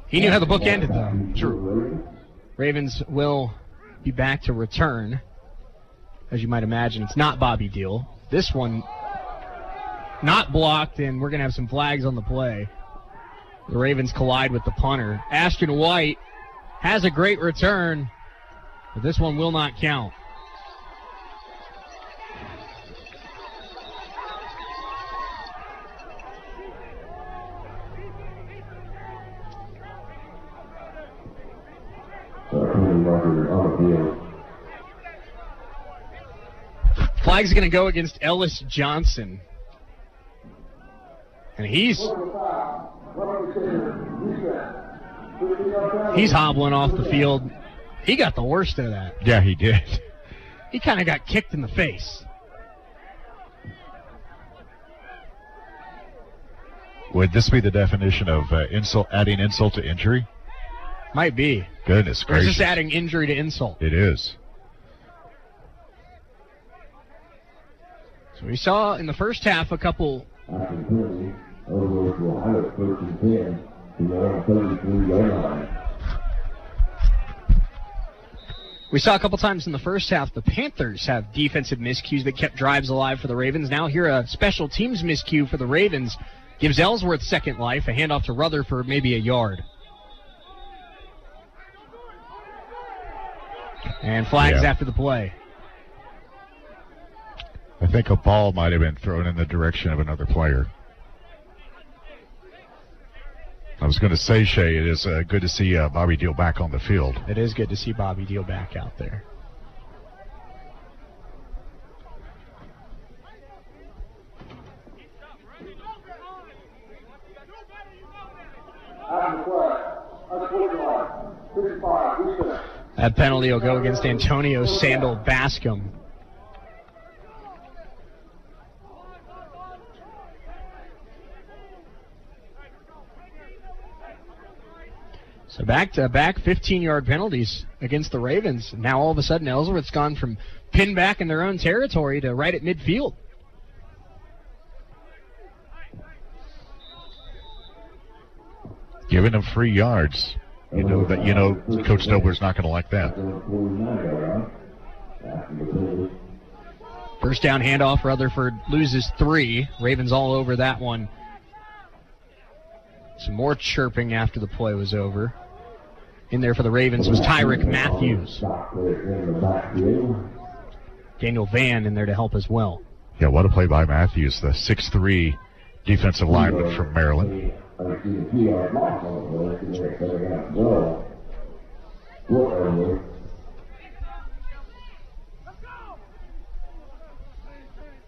He knew how the book ended, though. True. Ravens will be back to return. As you might imagine, it's not Bobby Deal. This one not blocked, and we're going to have some flags on the play. The Ravens collide with the punter. Ashton White has a great return, but this one will not count. Flag's going to go against Ellis Johnson. And he's hobbling off the field. He got the worst of that. Yeah, he did. He kind of got kicked in the face. Would this be the definition of adding insult to injury? Might be. Goodness gracious. Or is this adding injury to insult? It is. So we saw in the first half a couple. We saw a couple times in the first half the Panthers have defensive miscues that kept drives alive for the Ravens. Now here a special teams miscue for the Ravens gives Ellsworth second life. A handoff to Rutherford, maybe a yard. And flags after the play. I think a ball might have been thrown in the direction of another player. I was going to say, Shay, it is good to see Bobby Deal back on the field. It is good to see Bobby Deal back out there. That's what like 55, reset. That penalty will go against Antonio Sandal Bascom. So back-to-back 15-yard penalties against the Ravens. Now all of a sudden Ellsworth's gone from pinned back in their own territory to right at midfield. Giving them free yards. You know Coach Dobler's not going to like that. First down handoff, Rutherford loses 3. Ravens all over that one. Some more chirping after the play was over. In there for the Ravens was Tyrick Matthews. Daniel Van in there to help as well. Yeah, what a play by Matthews, the 6'3" defensive lineman from Maryland.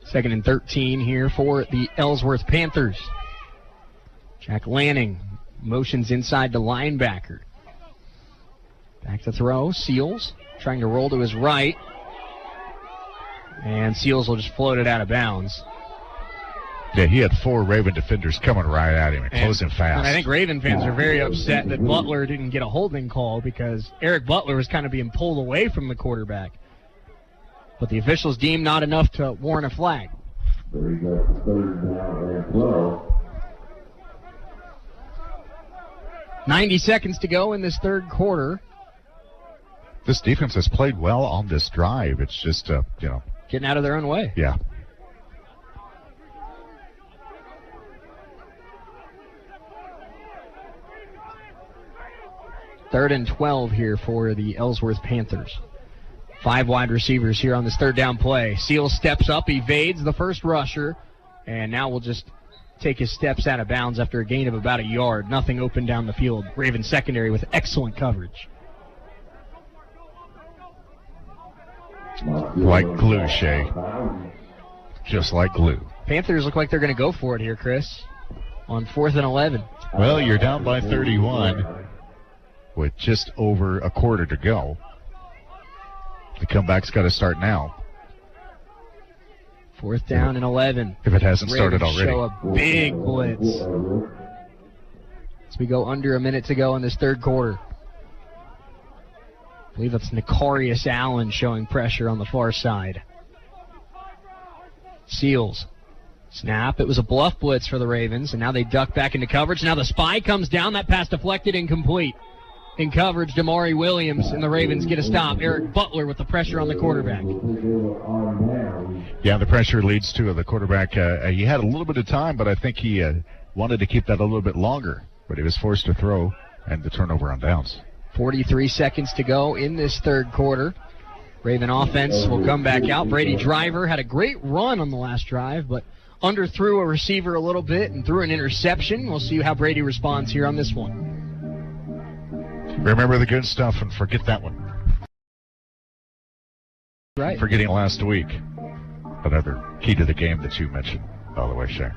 Second and 13 here for the Ellsworth Panthers. Jack Lanning motions inside the linebacker. Back to throw. Seals trying to roll to his right. And Seals will just float it out of bounds. Yeah, he had 4 Raven defenders coming right at him and closing fast. And I think Raven fans are very upset that Butler didn't get a holding call because Eric Butler was kind of being pulled away from the quarterback. But the officials deemed not enough to warrant a flag. 90 seconds to go in this third quarter. This defense has played well on this drive. It's just, getting out of their own way. Yeah. Third and 12 here for the Ellsworth Panthers. 5 wide receivers here on this third down play. Seals steps up, evades the first rusher, and now will just take his steps out of bounds after a gain of about a yard. Nothing open down the field. Ravens secondary with excellent coverage. Like glue, Shay. Just like glue. Panthers look like they're going to go for it here, Chris, on 4th and 11. Well, you're down by 31 with just over a quarter to go. The comeback's got to start now. 4th down and 11. If it hasn't started Ravens already. Show a big blitz. As we go under a minute to go in this third quarter. I believe that's Nicarius Allen showing pressure on the far side. Seals. Snap. It was a bluff blitz for the Ravens, and now they duck back into coverage. Now the spy comes down. That pass deflected, incomplete. In coverage, Damari Williams, and the Ravens get a stop. Eric Butler with the pressure on the quarterback. Yeah, the pressure leads to the quarterback. He had a little bit of time, but I think he wanted to keep that a little bit longer. But he was forced to throw, and the turnover on downs. 43 seconds to go in this third quarter. Raven offense will come back out. Brady Driver had a great run on the last drive, but underthrew a receiver a little bit and threw an interception. We'll see how Brady responds here on this one. Remember the good stuff and forget that one. Right. Forgetting last week. Another key to the game that you mentioned, by the way, Shay.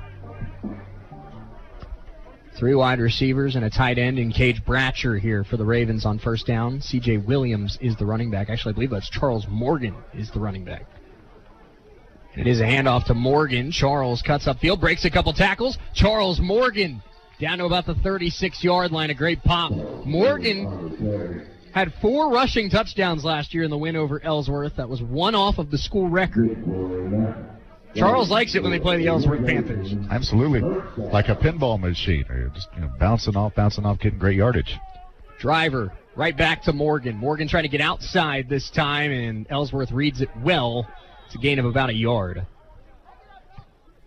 3 wide receivers and a tight end in Cage Bratcher here for the Ravens on first down. C.J. Williams is the running back. Actually, I believe that's Charles Morgan is the running back. It is a handoff to Morgan. Charles cuts upfield, breaks a couple tackles. Charles Morgan down to about the 36-yard line. A great pop. Morgan had 4 rushing touchdowns last year in the win over Ellsworth. That was 1 off of the school record. Charles likes it when they play the Ellsworth Panthers. Absolutely. Like a pinball machine. They're just bouncing off, getting great yardage. Driver right back to Morgan. Morgan trying to get outside this time, and Ellsworth reads it well. It's a gain of about a yard.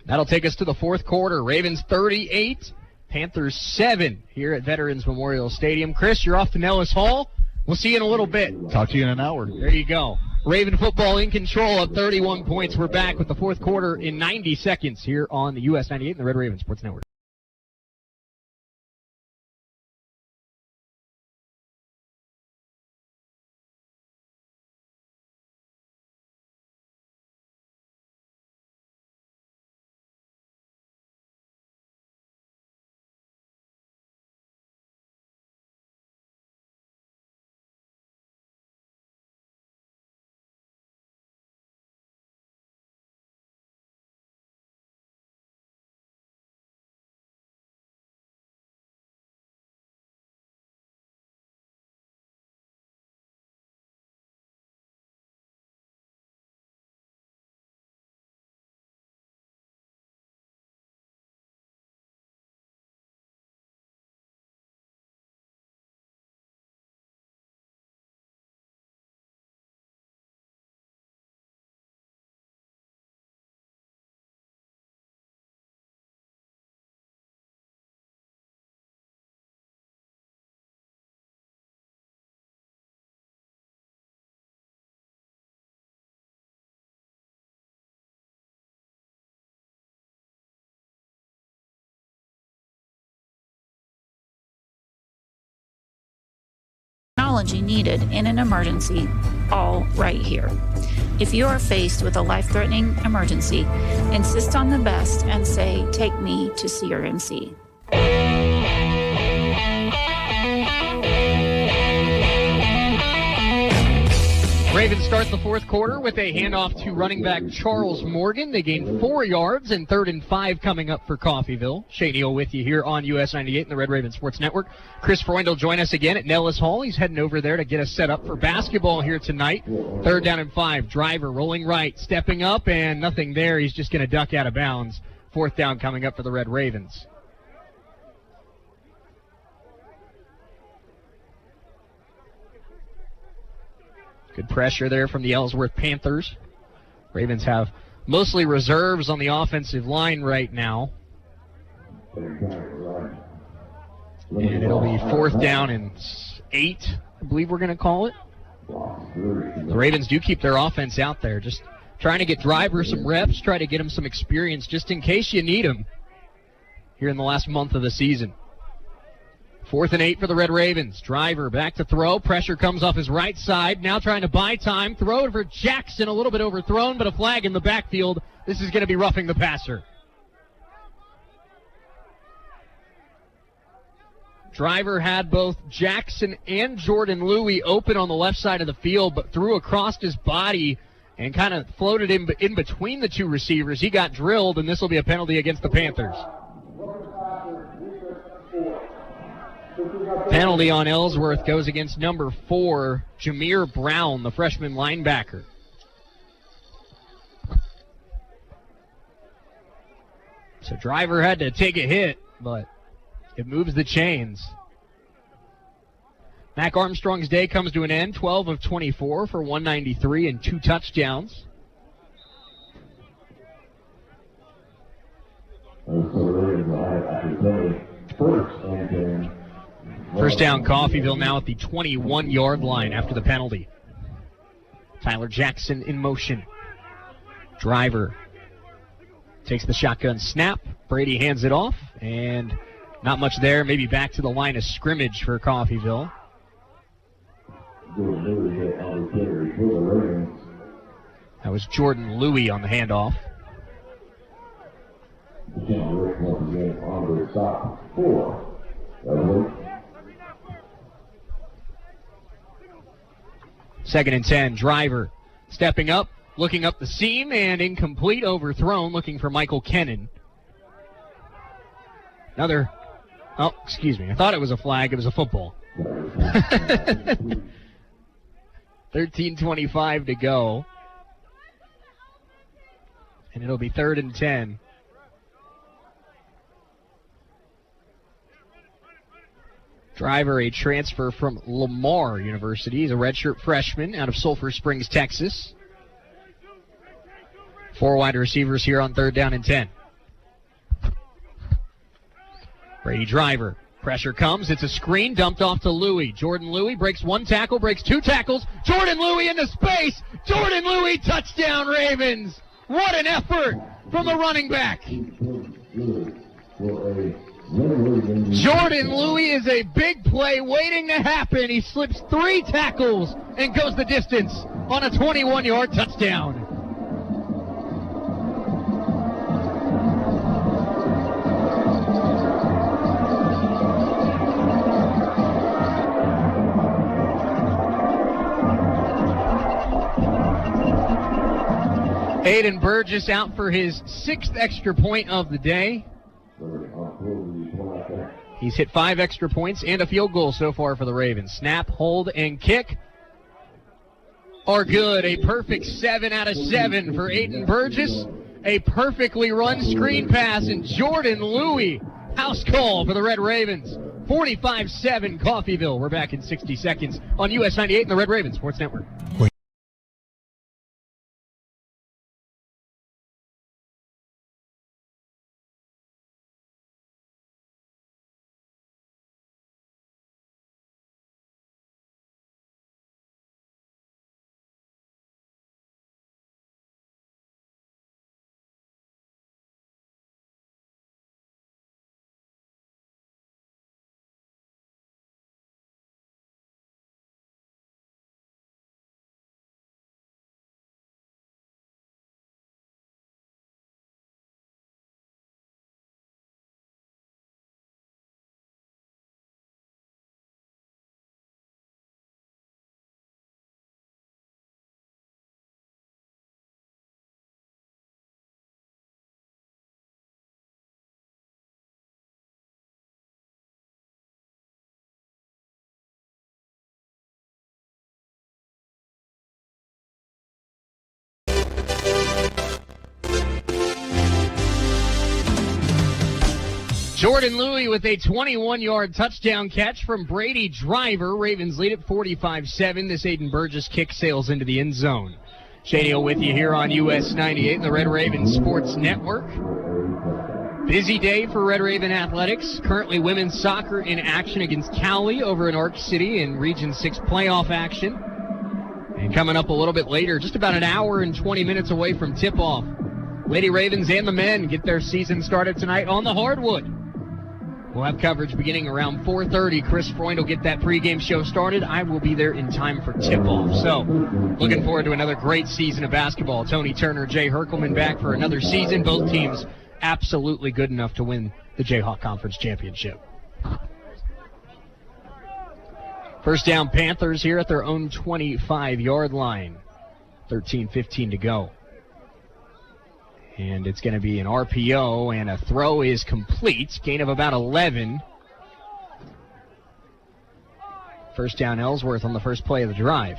That'll take us to the fourth quarter. Ravens 38, Panthers 7 here at Veterans Memorial Stadium. Chris, you're off to Nellis Hall. We'll see you in a little bit. Talk to you in an hour. There you go. Raven football in control of 31 points. We're back with the fourth quarter in 90 seconds here on the US 98 and the Red Raven Sports Network. technology needed in an emergency, all right here. If you are faced with a life-threatening emergency, insist on the best and say, "Take me to CRMC." Ravens start the fourth quarter with a handoff to running back Charles Morgan. They gain 4 yards, and 3rd and 5 coming up for Coffeyville. Shane Neal with you here on US 98 and the Red Raven Sports Network. Chris Freund will join us again at Nellis Hall. He's heading over there to get us set up for basketball here tonight. 3rd down and 5. Driver rolling right, stepping up, and nothing there. He's just going to duck out of bounds. 4th down coming up for the Red Ravens. Good pressure there from the Ellsworth Panthers. Ravens have mostly reserves on the offensive line right now. And it'll be 4th down and 8, I believe we're going to call it. The Ravens do keep their offense out there, just trying to get Driver some reps, try to get him some experience just in case you need him here in the last month of the season. 4th and 8 for the Red Ravens. Driver back to throw. Pressure comes off his right side. Now trying to buy time. Throw for Jackson. A little bit overthrown, but a flag in the backfield. This is going to be roughing the passer. Driver had both Jackson and Jordan Louie open on the left side of the field, but threw across his body and kind of floated in between the two receivers. He got drilled, and this will be a penalty against the Panthers. Penalty on Ellsworth goes against number 4, Jameer Brown, the freshman linebacker. So Driver had to take a hit, but it moves the chains. Mac Armstrong's day comes to an end, 12 of 24 for 193 and 2 touchdowns. First down, Coffeyville now at the 21-yard line after the penalty. Tyler Jackson in motion. Driver takes the shotgun snap. Brady hands it off, and not much there. Maybe back to the line of scrimmage for Coffeyville. That was Jordan Louie on the handoff. Second and 10, Driver stepping up, looking up the seam, and incomplete, overthrown, looking for Michael Kennan. I thought it was a flag, it was a football. 13:25 to go. And it'll be 3rd and 10. Driver, a transfer from Lamar University. He's a redshirt freshman out of Sulphur Springs, Texas. 4 wide receivers here on 3rd down and 10. Brady Driver. Pressure comes. It's a screen dumped off to Louie. Jordan Louie breaks 1 tackle, breaks 2 tackles. Jordan Louie into space. Jordan Louie, touchdown Ravens. What an effort from the running back. Jordan Louie is a big play waiting to happen. He slips 3 tackles and goes the distance on a 21-yard touchdown. Aiden Burgess out for his 6th extra point of the day. He's hit 5 extra points and a field goal so far for the Ravens. Snap, hold, and kick are good. A perfect 7 out of 7 for Aiden Burgess. A perfectly run screen pass, and Jordan Louie, house call for the Red Ravens. 45-7 Coffeyville. We're back in 60 seconds on US 98 and the Red Raven Sports Network. Jordan Louis with a 21-yard touchdown catch from Brady Driver. Ravens lead at 45-7. This Aiden Burgess kick sails into the end zone. Shady with you here on US 98 and the Red Raven Sports Network. Busy day for Red Raven Athletics. Currently women's soccer in action against Cowley over in Arc City in Region 6 playoff action. And coming up a little bit later, just about an hour and 20 minutes away from tip-off, Lady Ravens and the men get their season started tonight on the hardwood. We'll have coverage beginning around 4:30. Chris Freund will get that pregame show started. I will be there in time for tip-off. So, looking forward to another great season of basketball. Tony Turner, Jay Herkelman back for another season. Both teams absolutely good enough to win the Jayhawk Conference Championship. First down, Panthers here at their own 25-yard line. 13:15 to go. And it's going to be an RPO, and a throw is complete. Gain of about 11. First down, Ellsworth on the first play of the drive.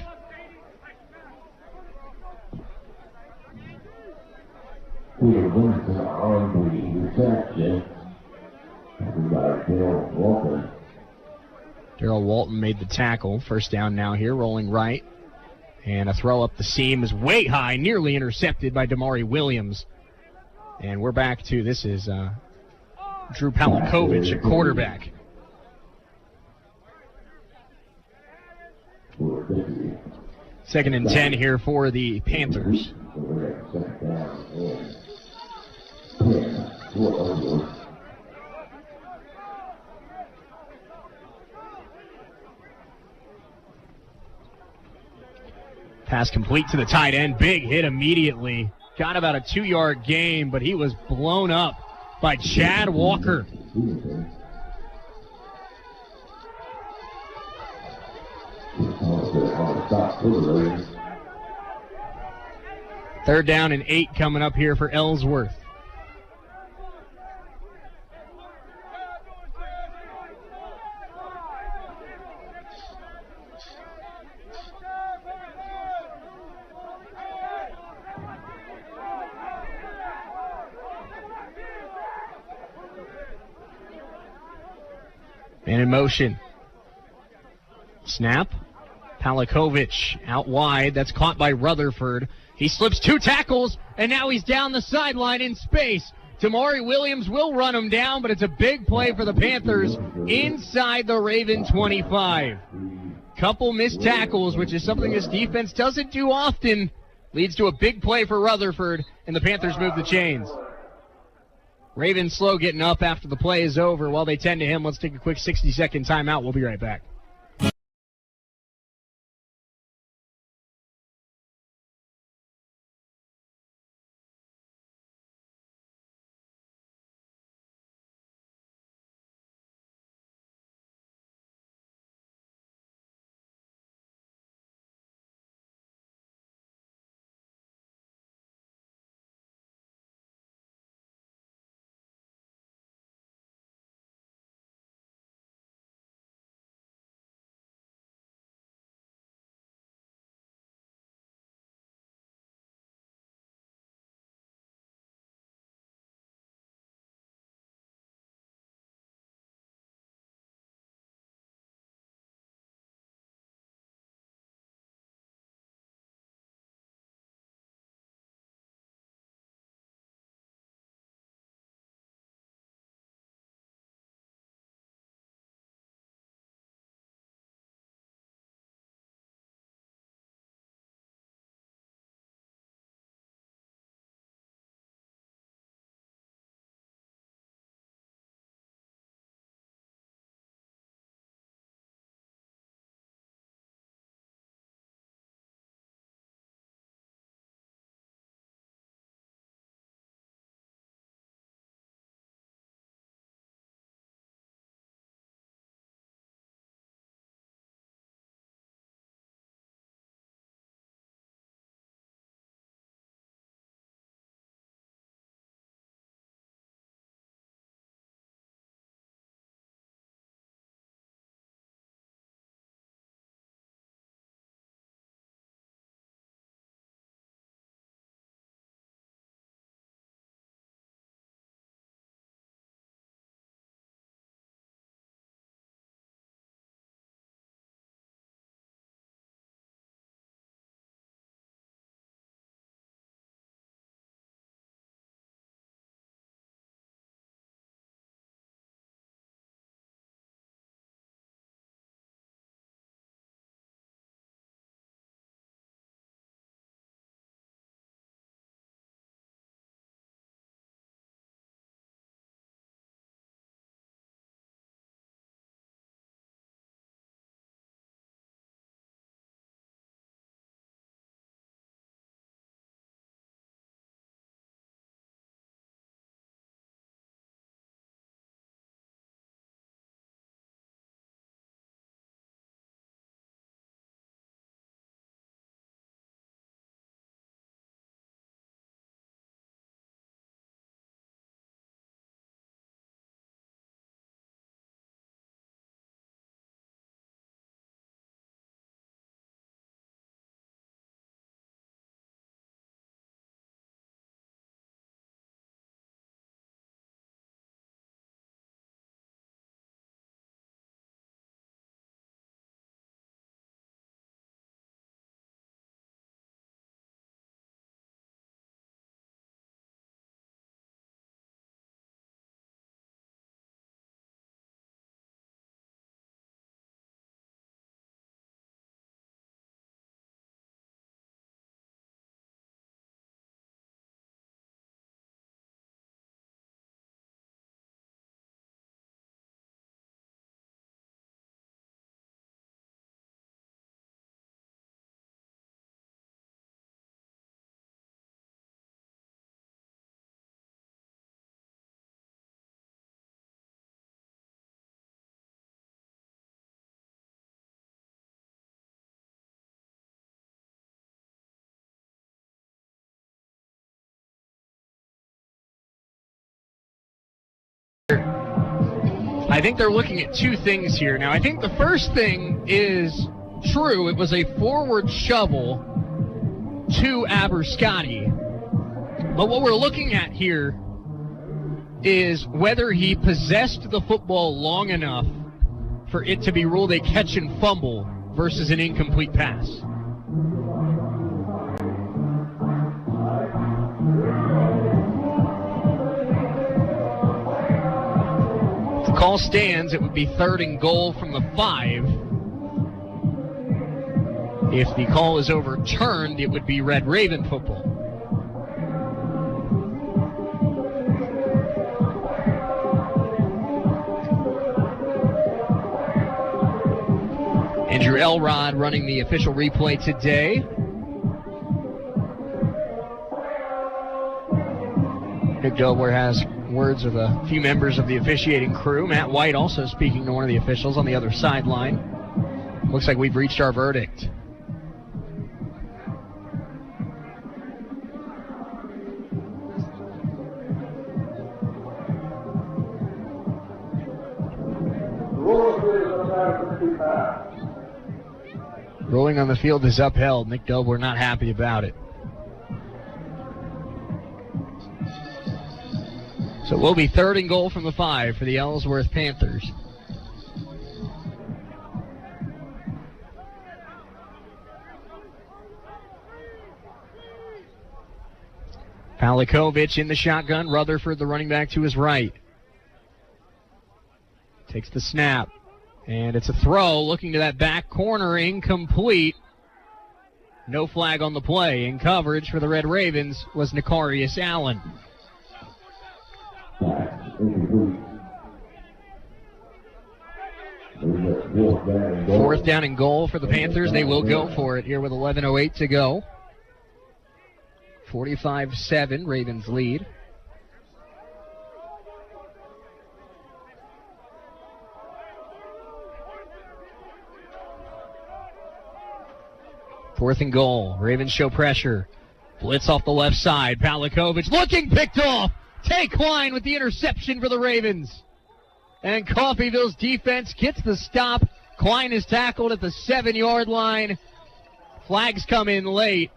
Darrell Walton made the tackle. First down now here, rolling right. And a throw up the seam is way high, nearly intercepted by Damari Williams. And we're back to, this is Drew Palakovich at quarterback. Second and 10 here for the Panthers. Pass complete to the tight end. Big hit immediately. Got about a 2-yard gain, but he was blown up by Chad Walker. Third down and 8 coming up here for Ellsworth. And in motion. Snap. Palakovich out wide. That's caught by Rutherford. He slips 2 tackles, and now he's down the sideline in space. Damari Williams will run him down, but it's a big play for the Panthers inside the Raven 25. Couple missed tackles, which is something this defense doesn't do often. Leads to a big play for Rutherford, and the Panthers move the chains. Ravens slow getting up after the play is over. While they tend to him, let's take a quick 60-second timeout. We'll be right back. I think they're looking at two things here. Now, I think the first thing is true. It was a forward shovel to Aberscotty. But what we're looking at here is whether he possessed the football long enough for it to be ruled a catch and fumble versus an incomplete pass. If the call stands, it would be 3rd and goal from the 5. If the call is overturned, it would be Red Raven football. Andrew Elrod running the official replay today. Nick Dobler has words with a few members of the officiating crew. Matt White also speaking to one of the officials on the other sideline. Looks like we've reached our verdict. Rolling on the field is upheld. Nick Dobler not happy about it. So it will be 3rd and goal from the 5 for the Ellsworth Panthers. Palikovic in the shotgun. Rutherford, the running back, to his right. Takes the snap. And it's a throw, looking to that back corner, incomplete. No flag on the play. In coverage for the Red Ravens was Nicarius Allen. 4th down and goal for the Panthers. They will go for it here with 11:08 to go. 45-7, Ravens lead. Fourth and goal. Ravens show pressure. Blitz off the left side. Palikovic looking, picked off. Tay Klein with the interception for the Ravens. And Coffeyville's defense gets the stop. Klein is tackled at the 7-yard line. Flags come in late.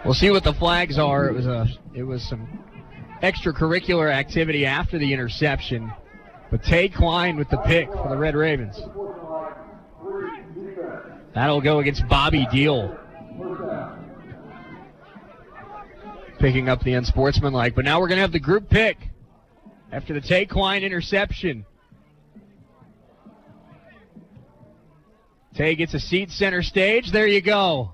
We'll see what the flags are. It was some extracurricular activity after the interception. But Tay Klein with the pick for the Red Ravens. That'll go against Bobby Deal. Picking up the unsportsmanlike. But now we're going to have the group pick after the Tay Klein interception. Tay gets a seat center stage. There you go.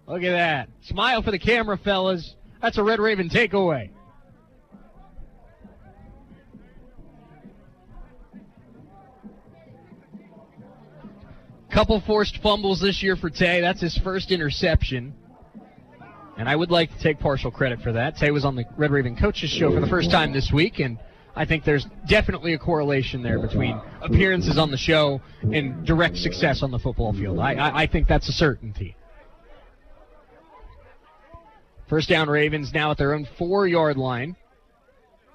Look at that. Smile for the camera, fellas. That's a Red Raven takeaway. Couple forced fumbles this year for Tay. That's his first interception. And I would like to take partial credit for that. Tay was on the Red Raven Coaches Show for the first time this week, and I think there's definitely a correlation there between appearances on the show and direct success on the football field. I think that's a certainty. First down, Ravens now at their own 4-yard line.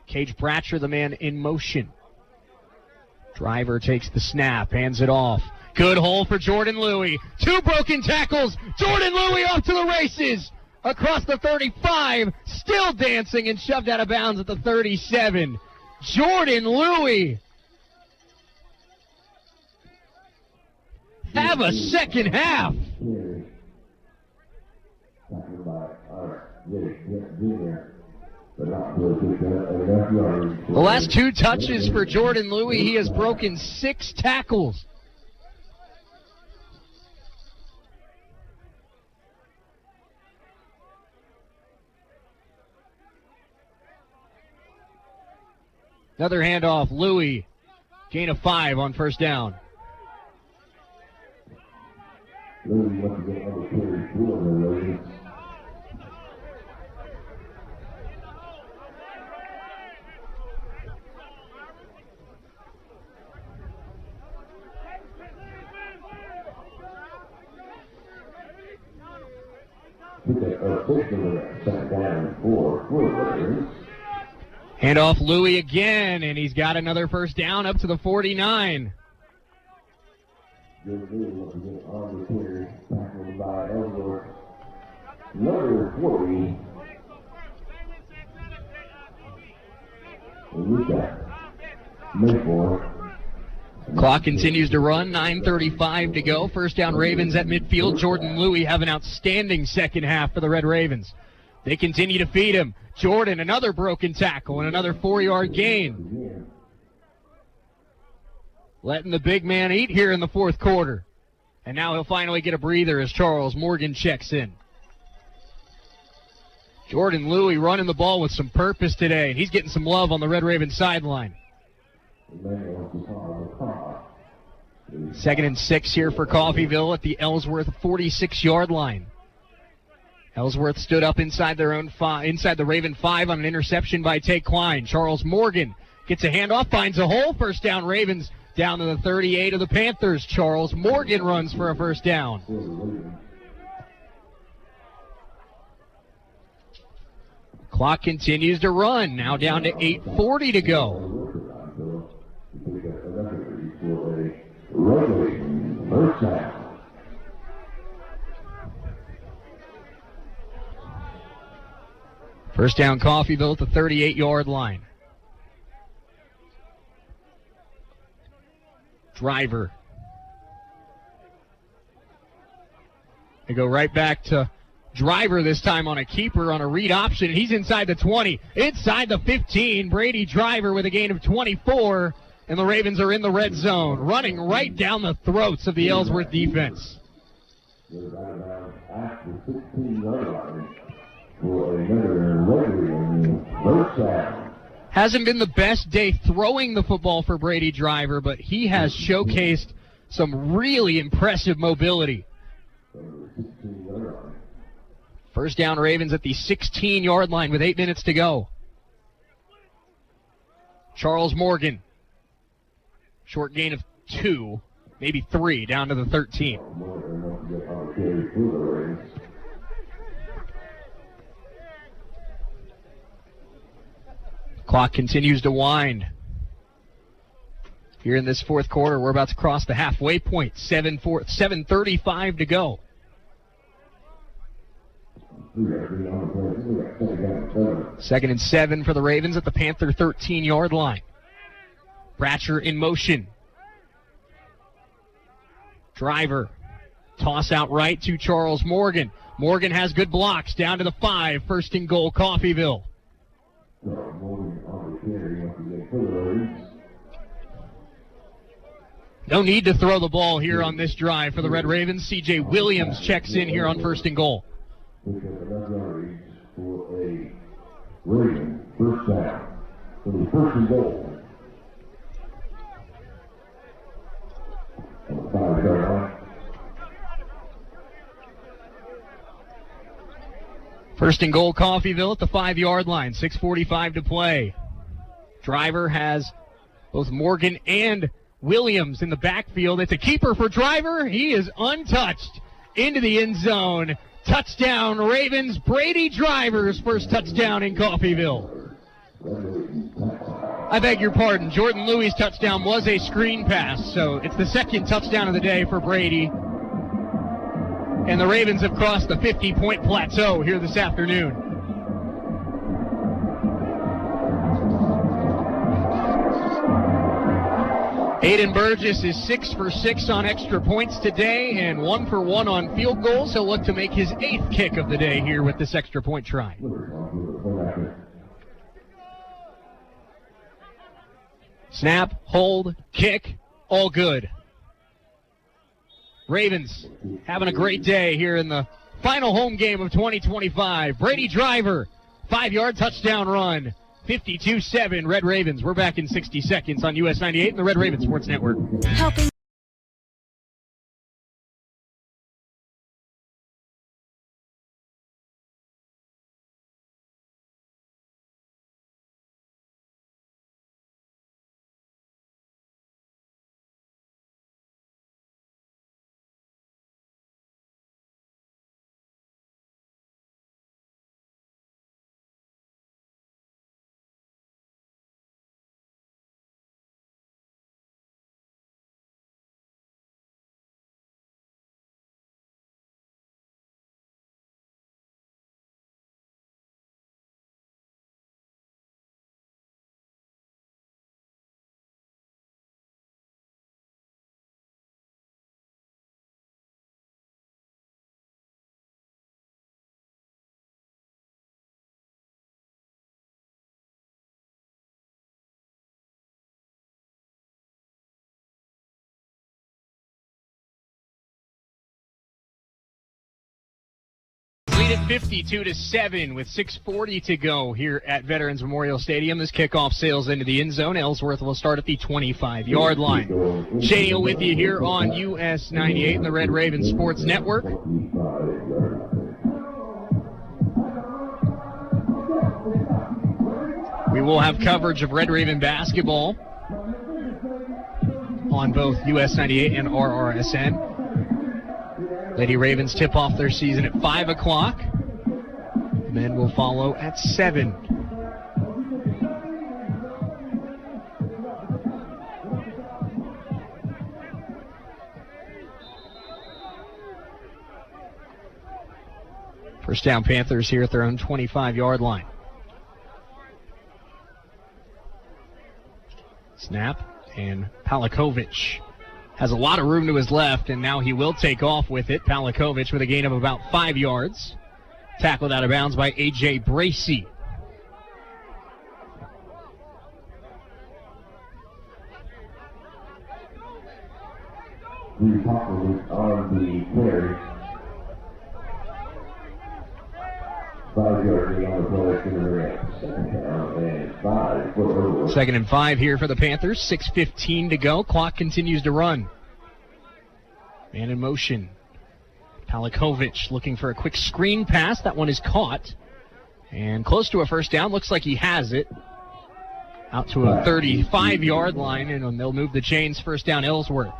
Cage Bratcher, the man in motion. Driver takes the snap, hands it off. Good hole for Jordan Louie. 2 broken tackles. Jordan Louie off to the races. Across the 35, still dancing and shoved out of bounds at the 37. Jordan Louie. Have a second half. The last 2 touches for Jordan Louie, he has broken 6 tackles. Another handoff, Louie. Gain of 5 on first down. Handoff Louis again, and he's got another first down up to the 49. Number 40. Clock continues to run, 9:35 to go. First down Ravens at midfield. Jordan Louis have an outstanding second half for the Red Ravens. They continue to feed him. Jordan, another broken tackle and another 4-yard gain. Letting the big man eat here in the fourth quarter. And now he'll finally get a breather as Charles Morgan checks in. Jordan Louis running the ball with some purpose today, and he's getting some love on the Red Raven sideline. 2nd and 6 here for Coffeyville at the Ellsworth 46-yard line. Ellsworth stood up inside their own inside the Raven 5 on an interception by Tate Klein. Charles Morgan gets a handoff, finds a hole. First down Ravens down to the 38 of the Panthers. Charles Morgan runs for a first down. Clock continues to run. Now down to 8:40 to go. First down Coffeyville at the 38-yard line. Driver. They go right back to Driver this time on a keeper on a read option. He's inside the 20, inside the 15. Brady Driver with a gain of 24, and the Ravens are in the red zone, running right down the throats of the Ellsworth defense. Hasn't been the best day throwing the football for Brady Driver, but he has showcased some really impressive mobility. First down Ravens at the 16-yard line with 8 minutes to go. Charles Morgan. Short gain of 2, maybe 3, down to the 13. Clock continues to wind. Here in this fourth quarter, we're about to cross the halfway point. 7:35 to go. Second and 7 for the Ravens at the Panther 13-yard line. Bratcher in motion. Driver. Toss out right to Charles Morgan. Morgan has good blocks down to the 5. First and goal, Coffeyville. No need to throw the ball here on this drive for the Red Ravens. C.J. Williams checks in here on first and goal. First down. For the first and goal. First and goal, Coffeyville at the 5-yard line. 6:45 to play. Driver has both Morgan and Williams in the backfield. It's a keeper for Driver. He is untouched into the end zone. Touchdown, Ravens. Brady Driver's first touchdown in Coffeyville. I beg your pardon. Jordan Louis' touchdown was a screen pass, so it's the second touchdown of the day for Brady. And the Ravens have crossed the 50-point plateau here this afternoon. Aiden Burgess is 6 for 6 on extra points today and 1 for 1 on field goals. He'll look to make his 8th kick of the day here with this extra point try. Snap, hold, kick, all good. Ravens having a great day here in the final home game of 2025. Brady Driver, 5-yard touchdown run. 52-7 Red Ravens. We're back in 60 seconds on US 98 and the Red Raven Sports Network. Helping lead at 52-7 with 6:40 to go here at Veterans Memorial Stadium. This kickoff sails into the end zone. Ellsworth will start at the 25-yard line. Shea with you here on US 98 and the Red Raven Sports Network. We will have coverage of Red Raven basketball on both US 98 and RRSN. Lady Ravens tip off their season at 5 o'clock. Men will follow at 7. First down, Panthers here at their own 25-yard line. Snap, and Palakovic has a lot of room to his left, and now he will take off with it. Palakovic with a gain of about 5 yards. Tackled out of bounds by A.J. Bracey. The tackles on the carry. 5 yards on the play to the rim. Second and 5 here for the Panthers. 6:15 to go. Clock continues to run. Man in motion. Palakovic looking for a quick screen pass. That one is caught. And close to a first down. Looks like he has it. Out to a 35-yard line, and they'll move the chains. First down, Ellsworth.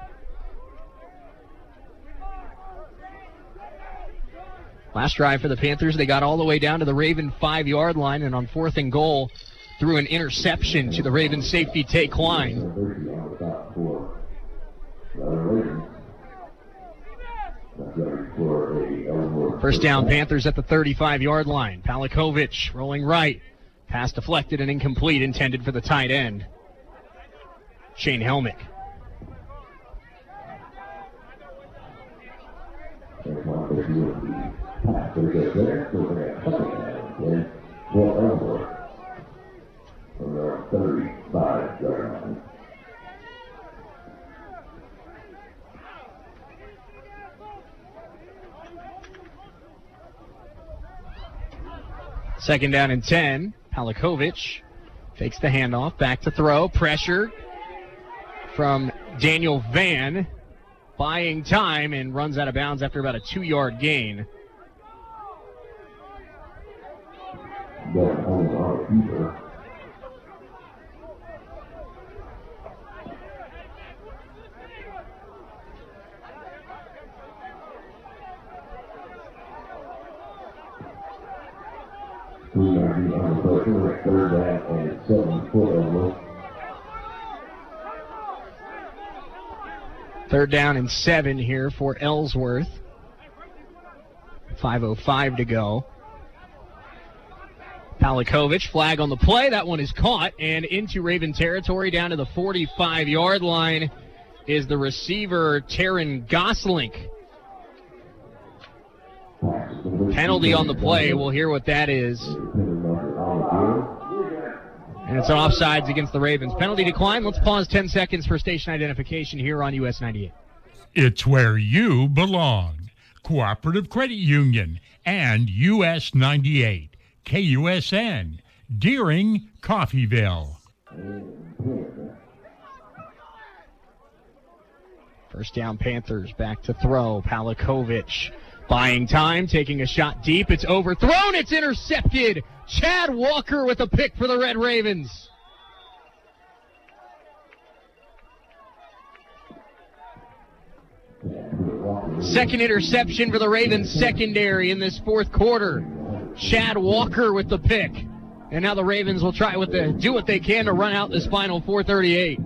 Last drive for the Panthers, they got all the way down to the Raven 5-yard line, and on 4th and goal, threw an interception to the Raven safety Tay Klein. First down, Panthers at the 35-yard line. Palakovic rolling right. Pass deflected and incomplete, intended for the tight end, Shane Helmick. Second down and 10. Palakovic fakes the handoff, back to throw, pressure from Daniel Van, buying time, and runs out of bounds after about a 2-yard gain. Third down and 7 here for Ellsworth. 5:05 to go. Palakovic, flag on the play. That one is caught and into Raven territory. Down to the 45-yard line is the receiver, Taryn Goslink. Penalty on the play. We'll hear what that is. And it's offsides against the Ravens. Penalty decline. Let's pause 10 seconds for station identification here on US 98. It's where you belong. Cooperative Credit Union and US 98. KUSN. Deering, Coffeyville. First down, Panthers. Back to throw. Palakovic buying time, taking a shot deep. It's overthrown. It's intercepted. Chad Walker with a pick for the Red Ravens. Second interception for the Ravens secondary in this fourth quarter. Chad Walker with the pick. And now the Ravens will try do what they can to run out this final 4:38.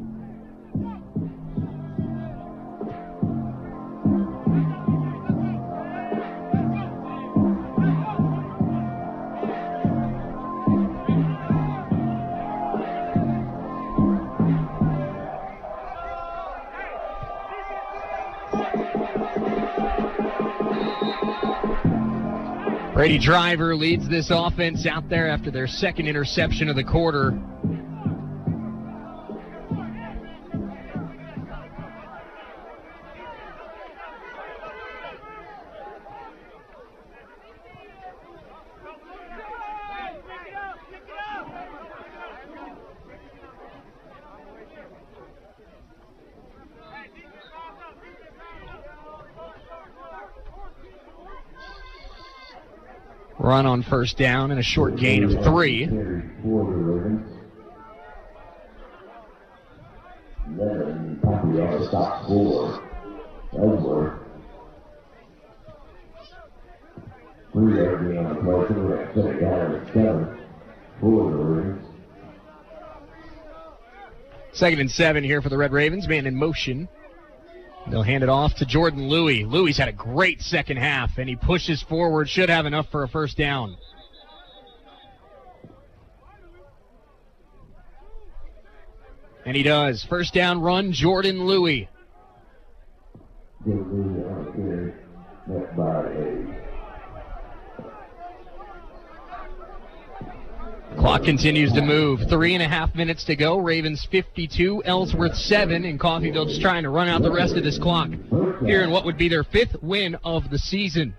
Brady Driver leads this offense out there after their second interception of the quarter. Run on first down and a short gain of 3. Then Poppy on the stop for Ellsworth. 3 yards on the play, so we're at 7 down and 7 for the Ravens. 2nd and 7 here for the Red Ravens. Man in motion. They'll hand it off to Jordan Louis. Louis had a great second half, and he pushes forward. Should have enough for a first down. And he does. First down run, Jordan Louis. Jordan Louis on the carry, met by a. Clock continues to move. 3.5 minutes to go. Ravens 52, Ellsworth 7, and Coffeyville just trying to run out the rest of this clock here in what would be their 5th win of the season.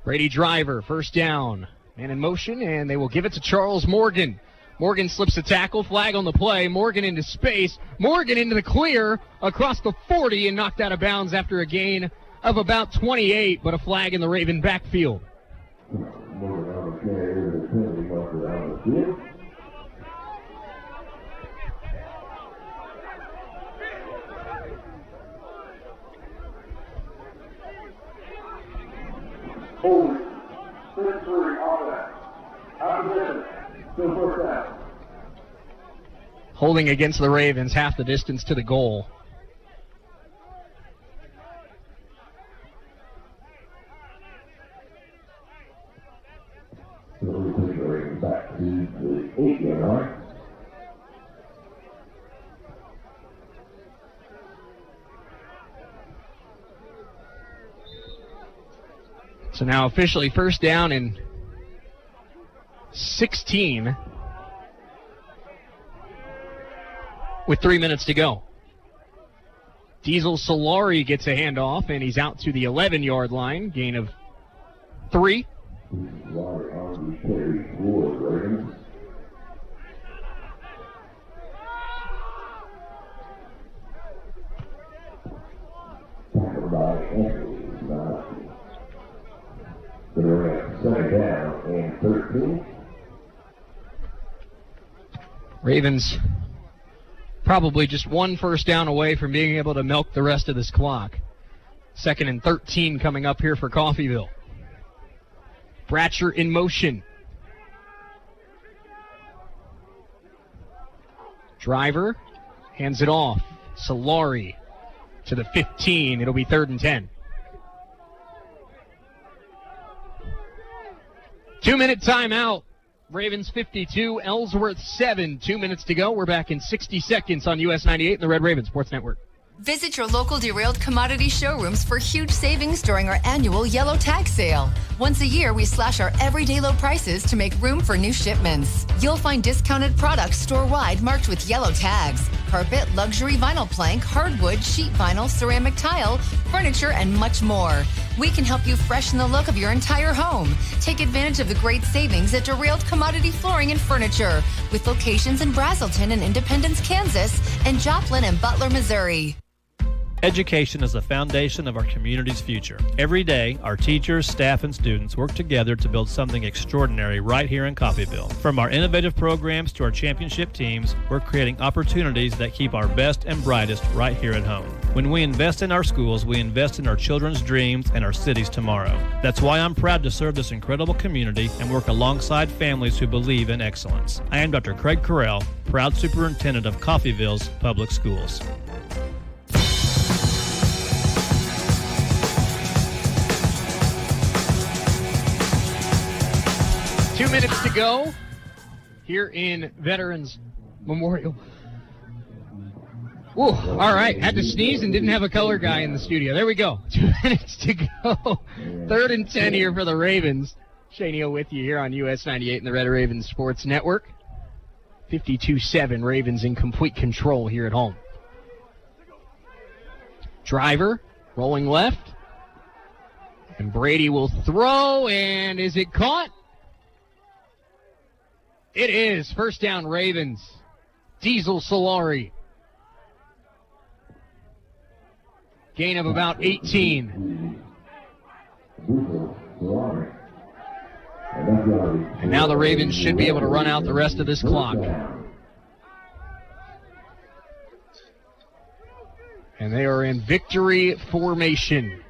Brady Driver, first down. Man in motion, and they will give it to Charles Morgan. Morgan slips a tackle, flag on the play. Morgan into space. Morgan into the clear across the 40 and knocked out of bounds after a gain of about 28, but a flag in the Raven backfield. Morgan on the carry with a penalty marker on the field. Holding. 6-3 on that. Opposition. Still first down. Holding against the Ravens, half the distance to the goal. So we push the Ravens back to the 8-yard line. So now officially first down and 16 with 3 minutes to go. Diesel Solari gets a handoff, and he's out to the 11-yard line, gain of 3. Solari on the carry for the Ravens. Tackled by Anthony. They're at 2nd down and 13. Ravens probably just one first down away from being able to milk the rest of this clock. 2nd and 13 coming up here for Coffeyville. Bratcher in motion. Driver hands it off. Solari to the 15. It'll be 3rd and 10. 2-minute timeout. Ravens 52, Ellsworth 7. 2 minutes to go. We're back in 60 seconds on US 98 and the Red Raven Sports Network. Visit your local derailed commodity showrooms for huge savings during our annual yellow tag sale. Once a year, we slash our everyday low prices to make room for new shipments. You'll find discounted products store-wide marked with yellow tags. Carpet, luxury vinyl plank, hardwood, sheet vinyl, ceramic tile, furniture, and much more. We can help you freshen the look of your entire home. Take advantage of the great savings at Derailed Commodity Flooring and Furniture, with locations in Brazelton and Independence, Kansas, and Joplin and Butler, Missouri. Education is the foundation of our community's future. Every day, our teachers, staff, and students work together to build something extraordinary right here in Coffeyville. From our innovative programs to our championship teams, we're creating opportunities that keep our best and brightest right here at home. When we invest in our schools, we invest in our children's dreams and our city's tomorrow. That's why I'm proud to serve this incredible community and work alongside families who believe in excellence. I am Dr. Craig Carell, proud superintendent of Coffeyville's Public Schools. 2 minutes to go here in Veterans Memorial. Ooh, all right. Had to sneeze and didn't have a color guy in the studio. There we go. 2 minutes to go. 3rd and 10 here for the Ravens. Shane Neal with you here on US 98 and the Red Ravens Sports Network. 52-7, Ravens in complete control here at home. Driver rolling left. And Brady will throw, and is it caught? It is. First down, Ravens. Diesel Solari. Gain of about 18. And now the Ravens should be able to run out the rest of this clock. And they are in victory formation.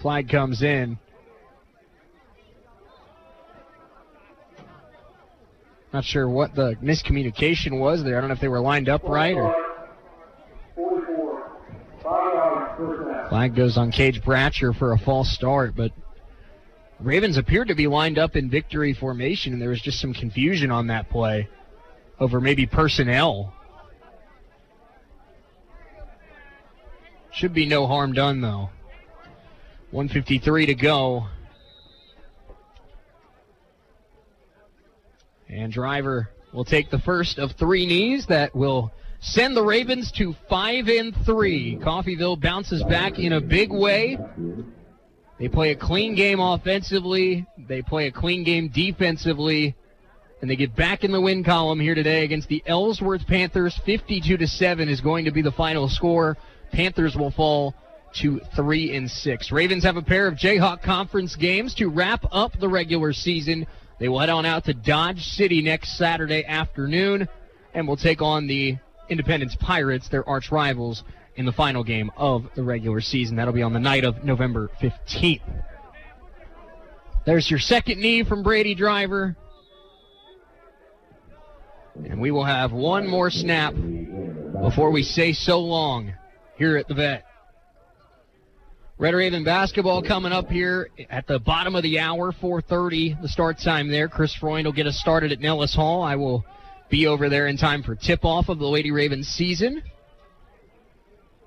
Flag comes in. Not sure what the miscommunication was there. I don't know if they were lined up right or. Flag goes on Cage Bratcher for a false start, but Ravens appeared to be lined up in victory formation, and there was just some confusion on that play over maybe personnel. Should be no harm done, though. 1:53 to go. And Driver will take the first of three knees that will send the Ravens to 5-3. Coffeyville bounces back in a big way. They play a clean game offensively. They play a clean game defensively. And they get back in the win column here today against the Ellsworth Panthers. 52-7 is going to be the final score. Panthers will fall to 3-6. Ravens have a pair of Jayhawk Conference games to wrap up the regular season. They will head on out to Dodge City next Saturday afternoon and will take on the Independence Pirates, their arch rivals, in the final game of the regular season. That'll be on the night of November 15th. There's your second knee from Brady Driver. And we will have one more snap before we say so long here at the Vet. Red Raven basketball coming up here at the bottom of the hour, 4:30, the start time there. Chris Freund will get us started at Nellis Hall. I will be over there in time for tip-off of the Lady Ravens season.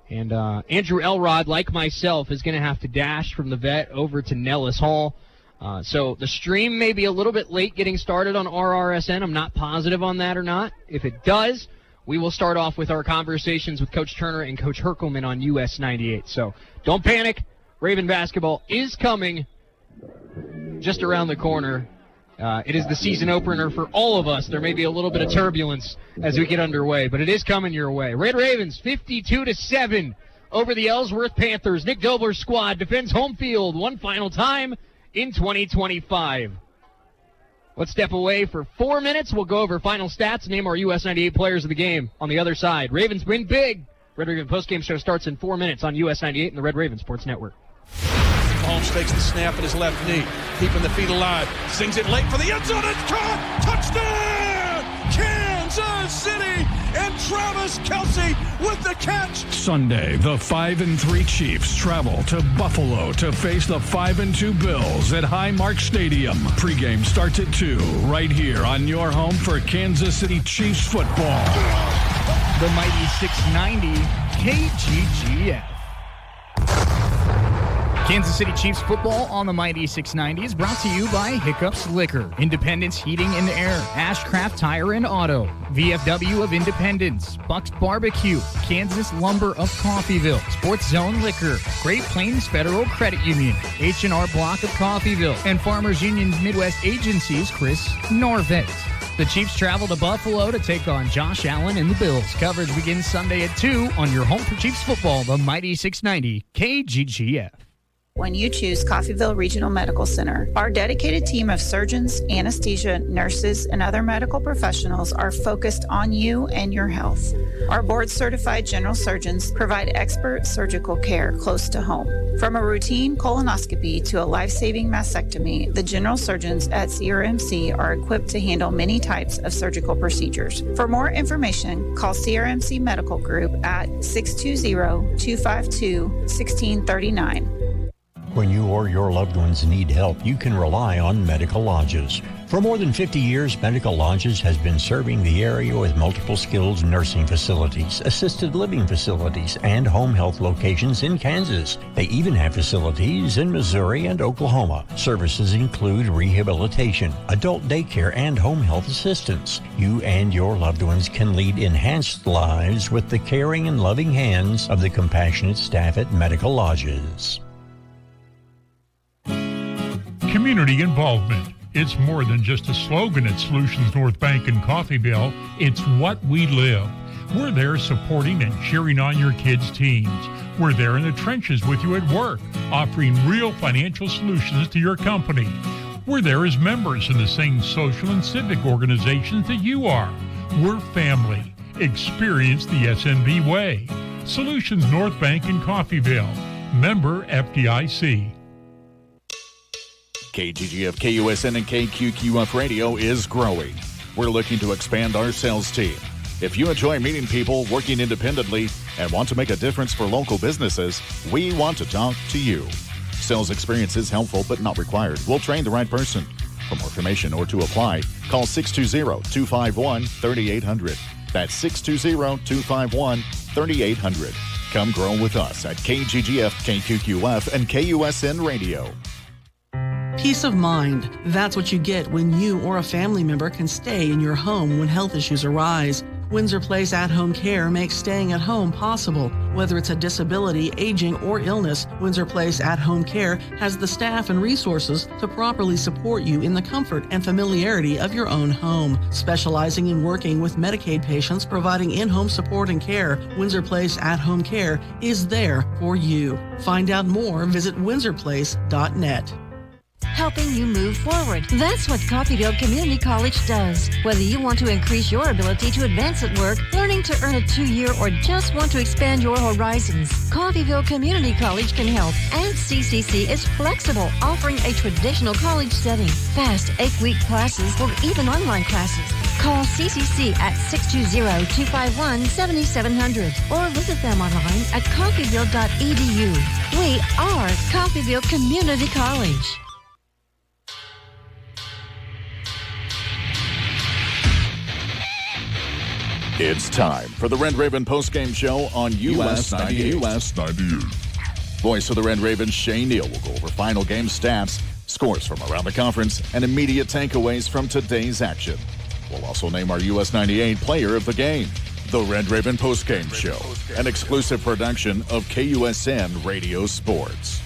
And Andrew Elrod, like myself, is going to have to dash from the Vet over to Nellis Hall. So the stream may be a little bit late getting started on RRSN. I'm not positive on that or not. If it does, we will start off with our conversations with Coach Turner and Coach Herkelman on US 98. So don't panic. Raven basketball is coming just around the corner. It is the season opener for all of us. There may be a little bit of turbulence as we get underway, but it is coming your way. Red Ravens 52-7 over the Ellsworth Panthers. Nick Dobler's squad defends home field one final time in 2025. Let's step away for 4 minutes. We'll go over final stats, name our US 98 players of the game on the other side. Ravens win big. Red Raven postgame show starts in 4 minutes on US 98 and the Red Raven Sports Network. Mahomes takes the snap at his left knee, keeping the feet alive. Sings it late for the end zone. It's caught. Touchdown! Kansas City! And Travis Kelce with the catch. Sunday, the 5-3 Chiefs travel to Buffalo to face the 5-2 Bills at Highmark Stadium. Pregame starts at 2 right here on your home for Kansas City Chiefs football. The mighty 690 KGGF. Kansas City Chiefs football on the mighty 690 is brought to you by Hiccups Liquor, Independence Heating and Air, Ashcraft Tire and Auto, VFW of Independence, Buck's Barbecue, Kansas Lumber of Coffeyville, Sports Zone Liquor, Great Plains Federal Credit Union, H&R Block of Coffeyville, and Farmers Union's Midwest Agency's Chris Norvett. The Chiefs travel to Buffalo to take on Josh Allen and the Bills. Coverage begins Sunday at 2 on your home for Chiefs football, the mighty 690 KGGF. When you choose Coffeyville Regional Medical Center, our dedicated team of surgeons, anesthesia, nurses, and other medical professionals are focused on you and your health. Our board-certified general surgeons provide expert surgical care close to home. From a routine colonoscopy to a life-saving mastectomy, the general surgeons at CRMC are equipped to handle many types of surgical procedures. For more information, call CRMC Medical Group at 620-252-1639. When you or your loved ones need help, you can rely on Medical Lodges. For more than 50 years, Medical Lodges has been serving the area with multiple skilled nursing facilities, assisted living facilities, and home health locations in Kansas. They even have facilities in Missouri and Oklahoma. Services include rehabilitation, adult daycare, and home health assistance. You and your loved ones can lead enhanced lives with the caring and loving hands of the compassionate staff at Medical Lodges. Community involvement. It's more than just a slogan at Solutions North Bank in Coffeyville. It's what we live. We're there supporting and cheering on your kids' teams. We're there in the trenches with you at work, offering real financial solutions to your company. We're there as members in the same social and civic organizations that you are. We're family. Experience the SNB way. Solutions North Bank in Coffeyville. Member FDIC. KGGF, KUSN, and KQQF Radio is growing. We're looking to expand our sales team. If you enjoy meeting people, working independently, and want to make a difference for local businesses, we want to talk to you. Sales experience is helpful but not required. We'll train the right person. For more information or to apply, call 620-251-3800. That's 620-251-3800. Come grow with us at KGGF, KQQF, and KUSN Radio. Peace of mind. That's what you get when you or a family member can stay in your home when health issues arise. Windsor Place at-home care makes staying at home possible. Whether it's a disability, aging, or illness, Windsor Place at-home care has the staff and resources to properly support you in the comfort and familiarity of your own home. Specializing in working with Medicaid patients, providing in-home support and care, Windsor Place at-home care is there for you. Find out more, visit windsorplace.net. Helping you move forward. That's what Coffeyville Community College does. Whether you want to increase your ability to advance at work, learning to earn a 2-year, or just want to expand your horizons, Coffeyville Community College can help. And CCC is flexible, offering a traditional college setting, fast 8-week classes, or even online classes. Call CCC at 620-251-7700 or visit them online at coffeyville.edu. We are Coffeyville Community College. It's time for the Red Raven postgame show on US 98. Voice of the Red Ravens, Shay Neal, will go over final game stats, scores from around the conference, and immediate takeaways from today's action. We'll also name our US 98 player of the game. The Red Raven postgame show, an exclusive production of KUSN Radio Sports.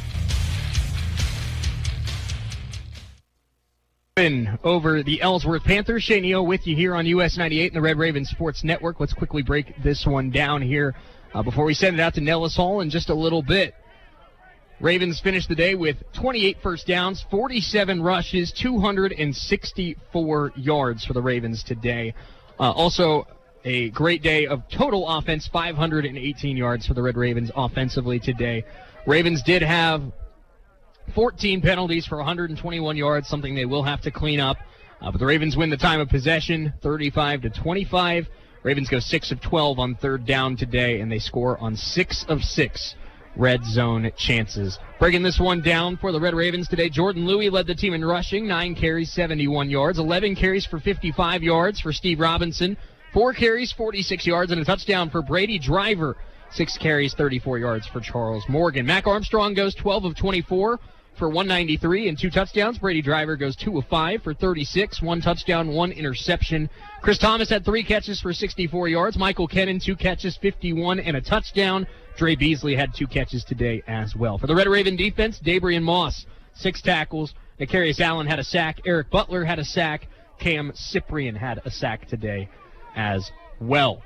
Over the Ellsworth Panthers. Shay Neal with you here on US 98 and the Red Raven Sports Network. Let's quickly break this one down here before we send it out to Nellis Hall in just a little bit. Ravens finished the day with 28 first downs, 47 rushes, 264 yards for the Ravens today. Also, a great day of total offense, 518 yards for the Red Ravens offensively today. Ravens did have 14 penalties for 121 yards, something they will have to clean up. But the Ravens win the time of possession, 35-25. Ravens go 6 of 12 on third down today, and they score on 6 of 6 red zone chances. Breaking this one down for the Red Ravens today, Jordan Louis led the team in rushing, 9 carries, 71 yards, 11 carries for 55 yards for Steve Robinson, 4 carries, 46 yards, and a touchdown for Brady Driver, 6 carries, 34 yards for Charles Morgan. Mac Armstrong goes 12 of 24 for 193 and 2 touchdowns. Brady Driver goes 2 of 5 for 36, 1 touchdown, 1 interception. Chris Thomas had 3 catches for 64 yards. Michael Kennan, 2 catches, 51, and a touchdown. Dre Beasley had 2 catches today as well. For the Red Raven defense, Dabrian Moss, 6 tackles. Nakarius Allen had a sack. Eric Butler had a sack. Cam Cyprian had a sack today as well.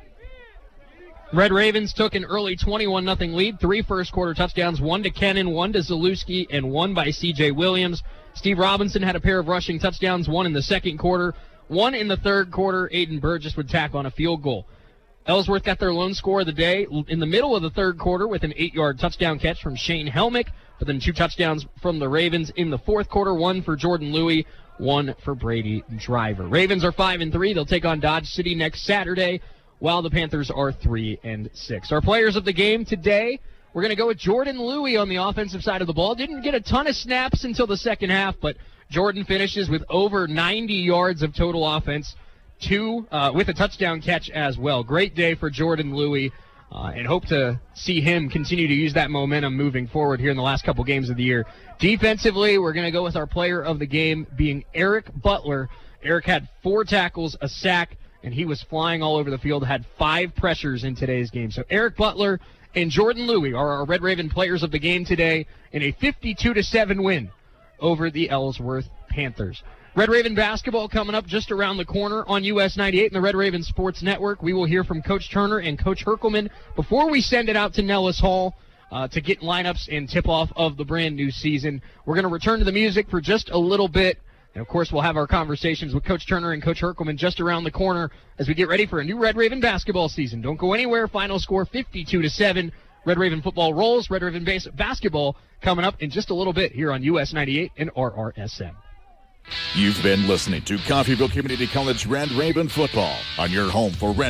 Red Ravens took an early 21-0 lead, 3 first-quarter touchdowns, 1 to Kennan, 1 to Zalewski, and 1 by C.J. Williams. Steve Robinson had a pair of rushing touchdowns, 1 in the second quarter, 1 in the third quarter. Aiden Burgess would tack on a field goal. Ellsworth got their lone score of the day in the middle of the third quarter with an 8-yard touchdown catch from Shane Helmick, but then 2 touchdowns from the Ravens in the fourth quarter, 1 for Jordan Louis, 1 for Brady Driver. Ravens are 5-3. They'll take on Dodge City next Saturday, while the Panthers are 3-6. Our players of the game today, we're going to go with Jordan Louis on the offensive side of the ball. Didn't get a ton of snaps until the second half, but Jordan finishes with over 90 yards of total offense, 2 with a touchdown catch as well. Great day for Jordan Louis, and hope to see him continue to use that momentum moving forward here in the last couple games of the year. Defensively, we're going to go with our player of the game being Eric Butler. Eric had 4 tackles, a sack, and he was flying all over the field, had 5 pressures in today's game. So Eric Butler and Jordan Louis are our Red Raven players of the game today in a 52-7 win over the Ellsworth Panthers. Red Raven basketball coming up just around the corner on US 98 and the Red Raven Sports Network. We will hear from Coach Turner and Coach Herkelman before we send it out to Nellis Hall to get lineups and tip-off of the brand new season. We're going to return to the music for just a little bit. And, of course, we'll have our conversations with Coach Turner and Coach Herkelman just around the corner as we get ready for a new Red Raven basketball season. Don't go anywhere. Final score 52-7. Red Raven football rolls. Red Raven basketball coming up in just a little bit here on US 98 and RRSM. You've been listening to Coffeyville Community College Red Raven football on your home for Red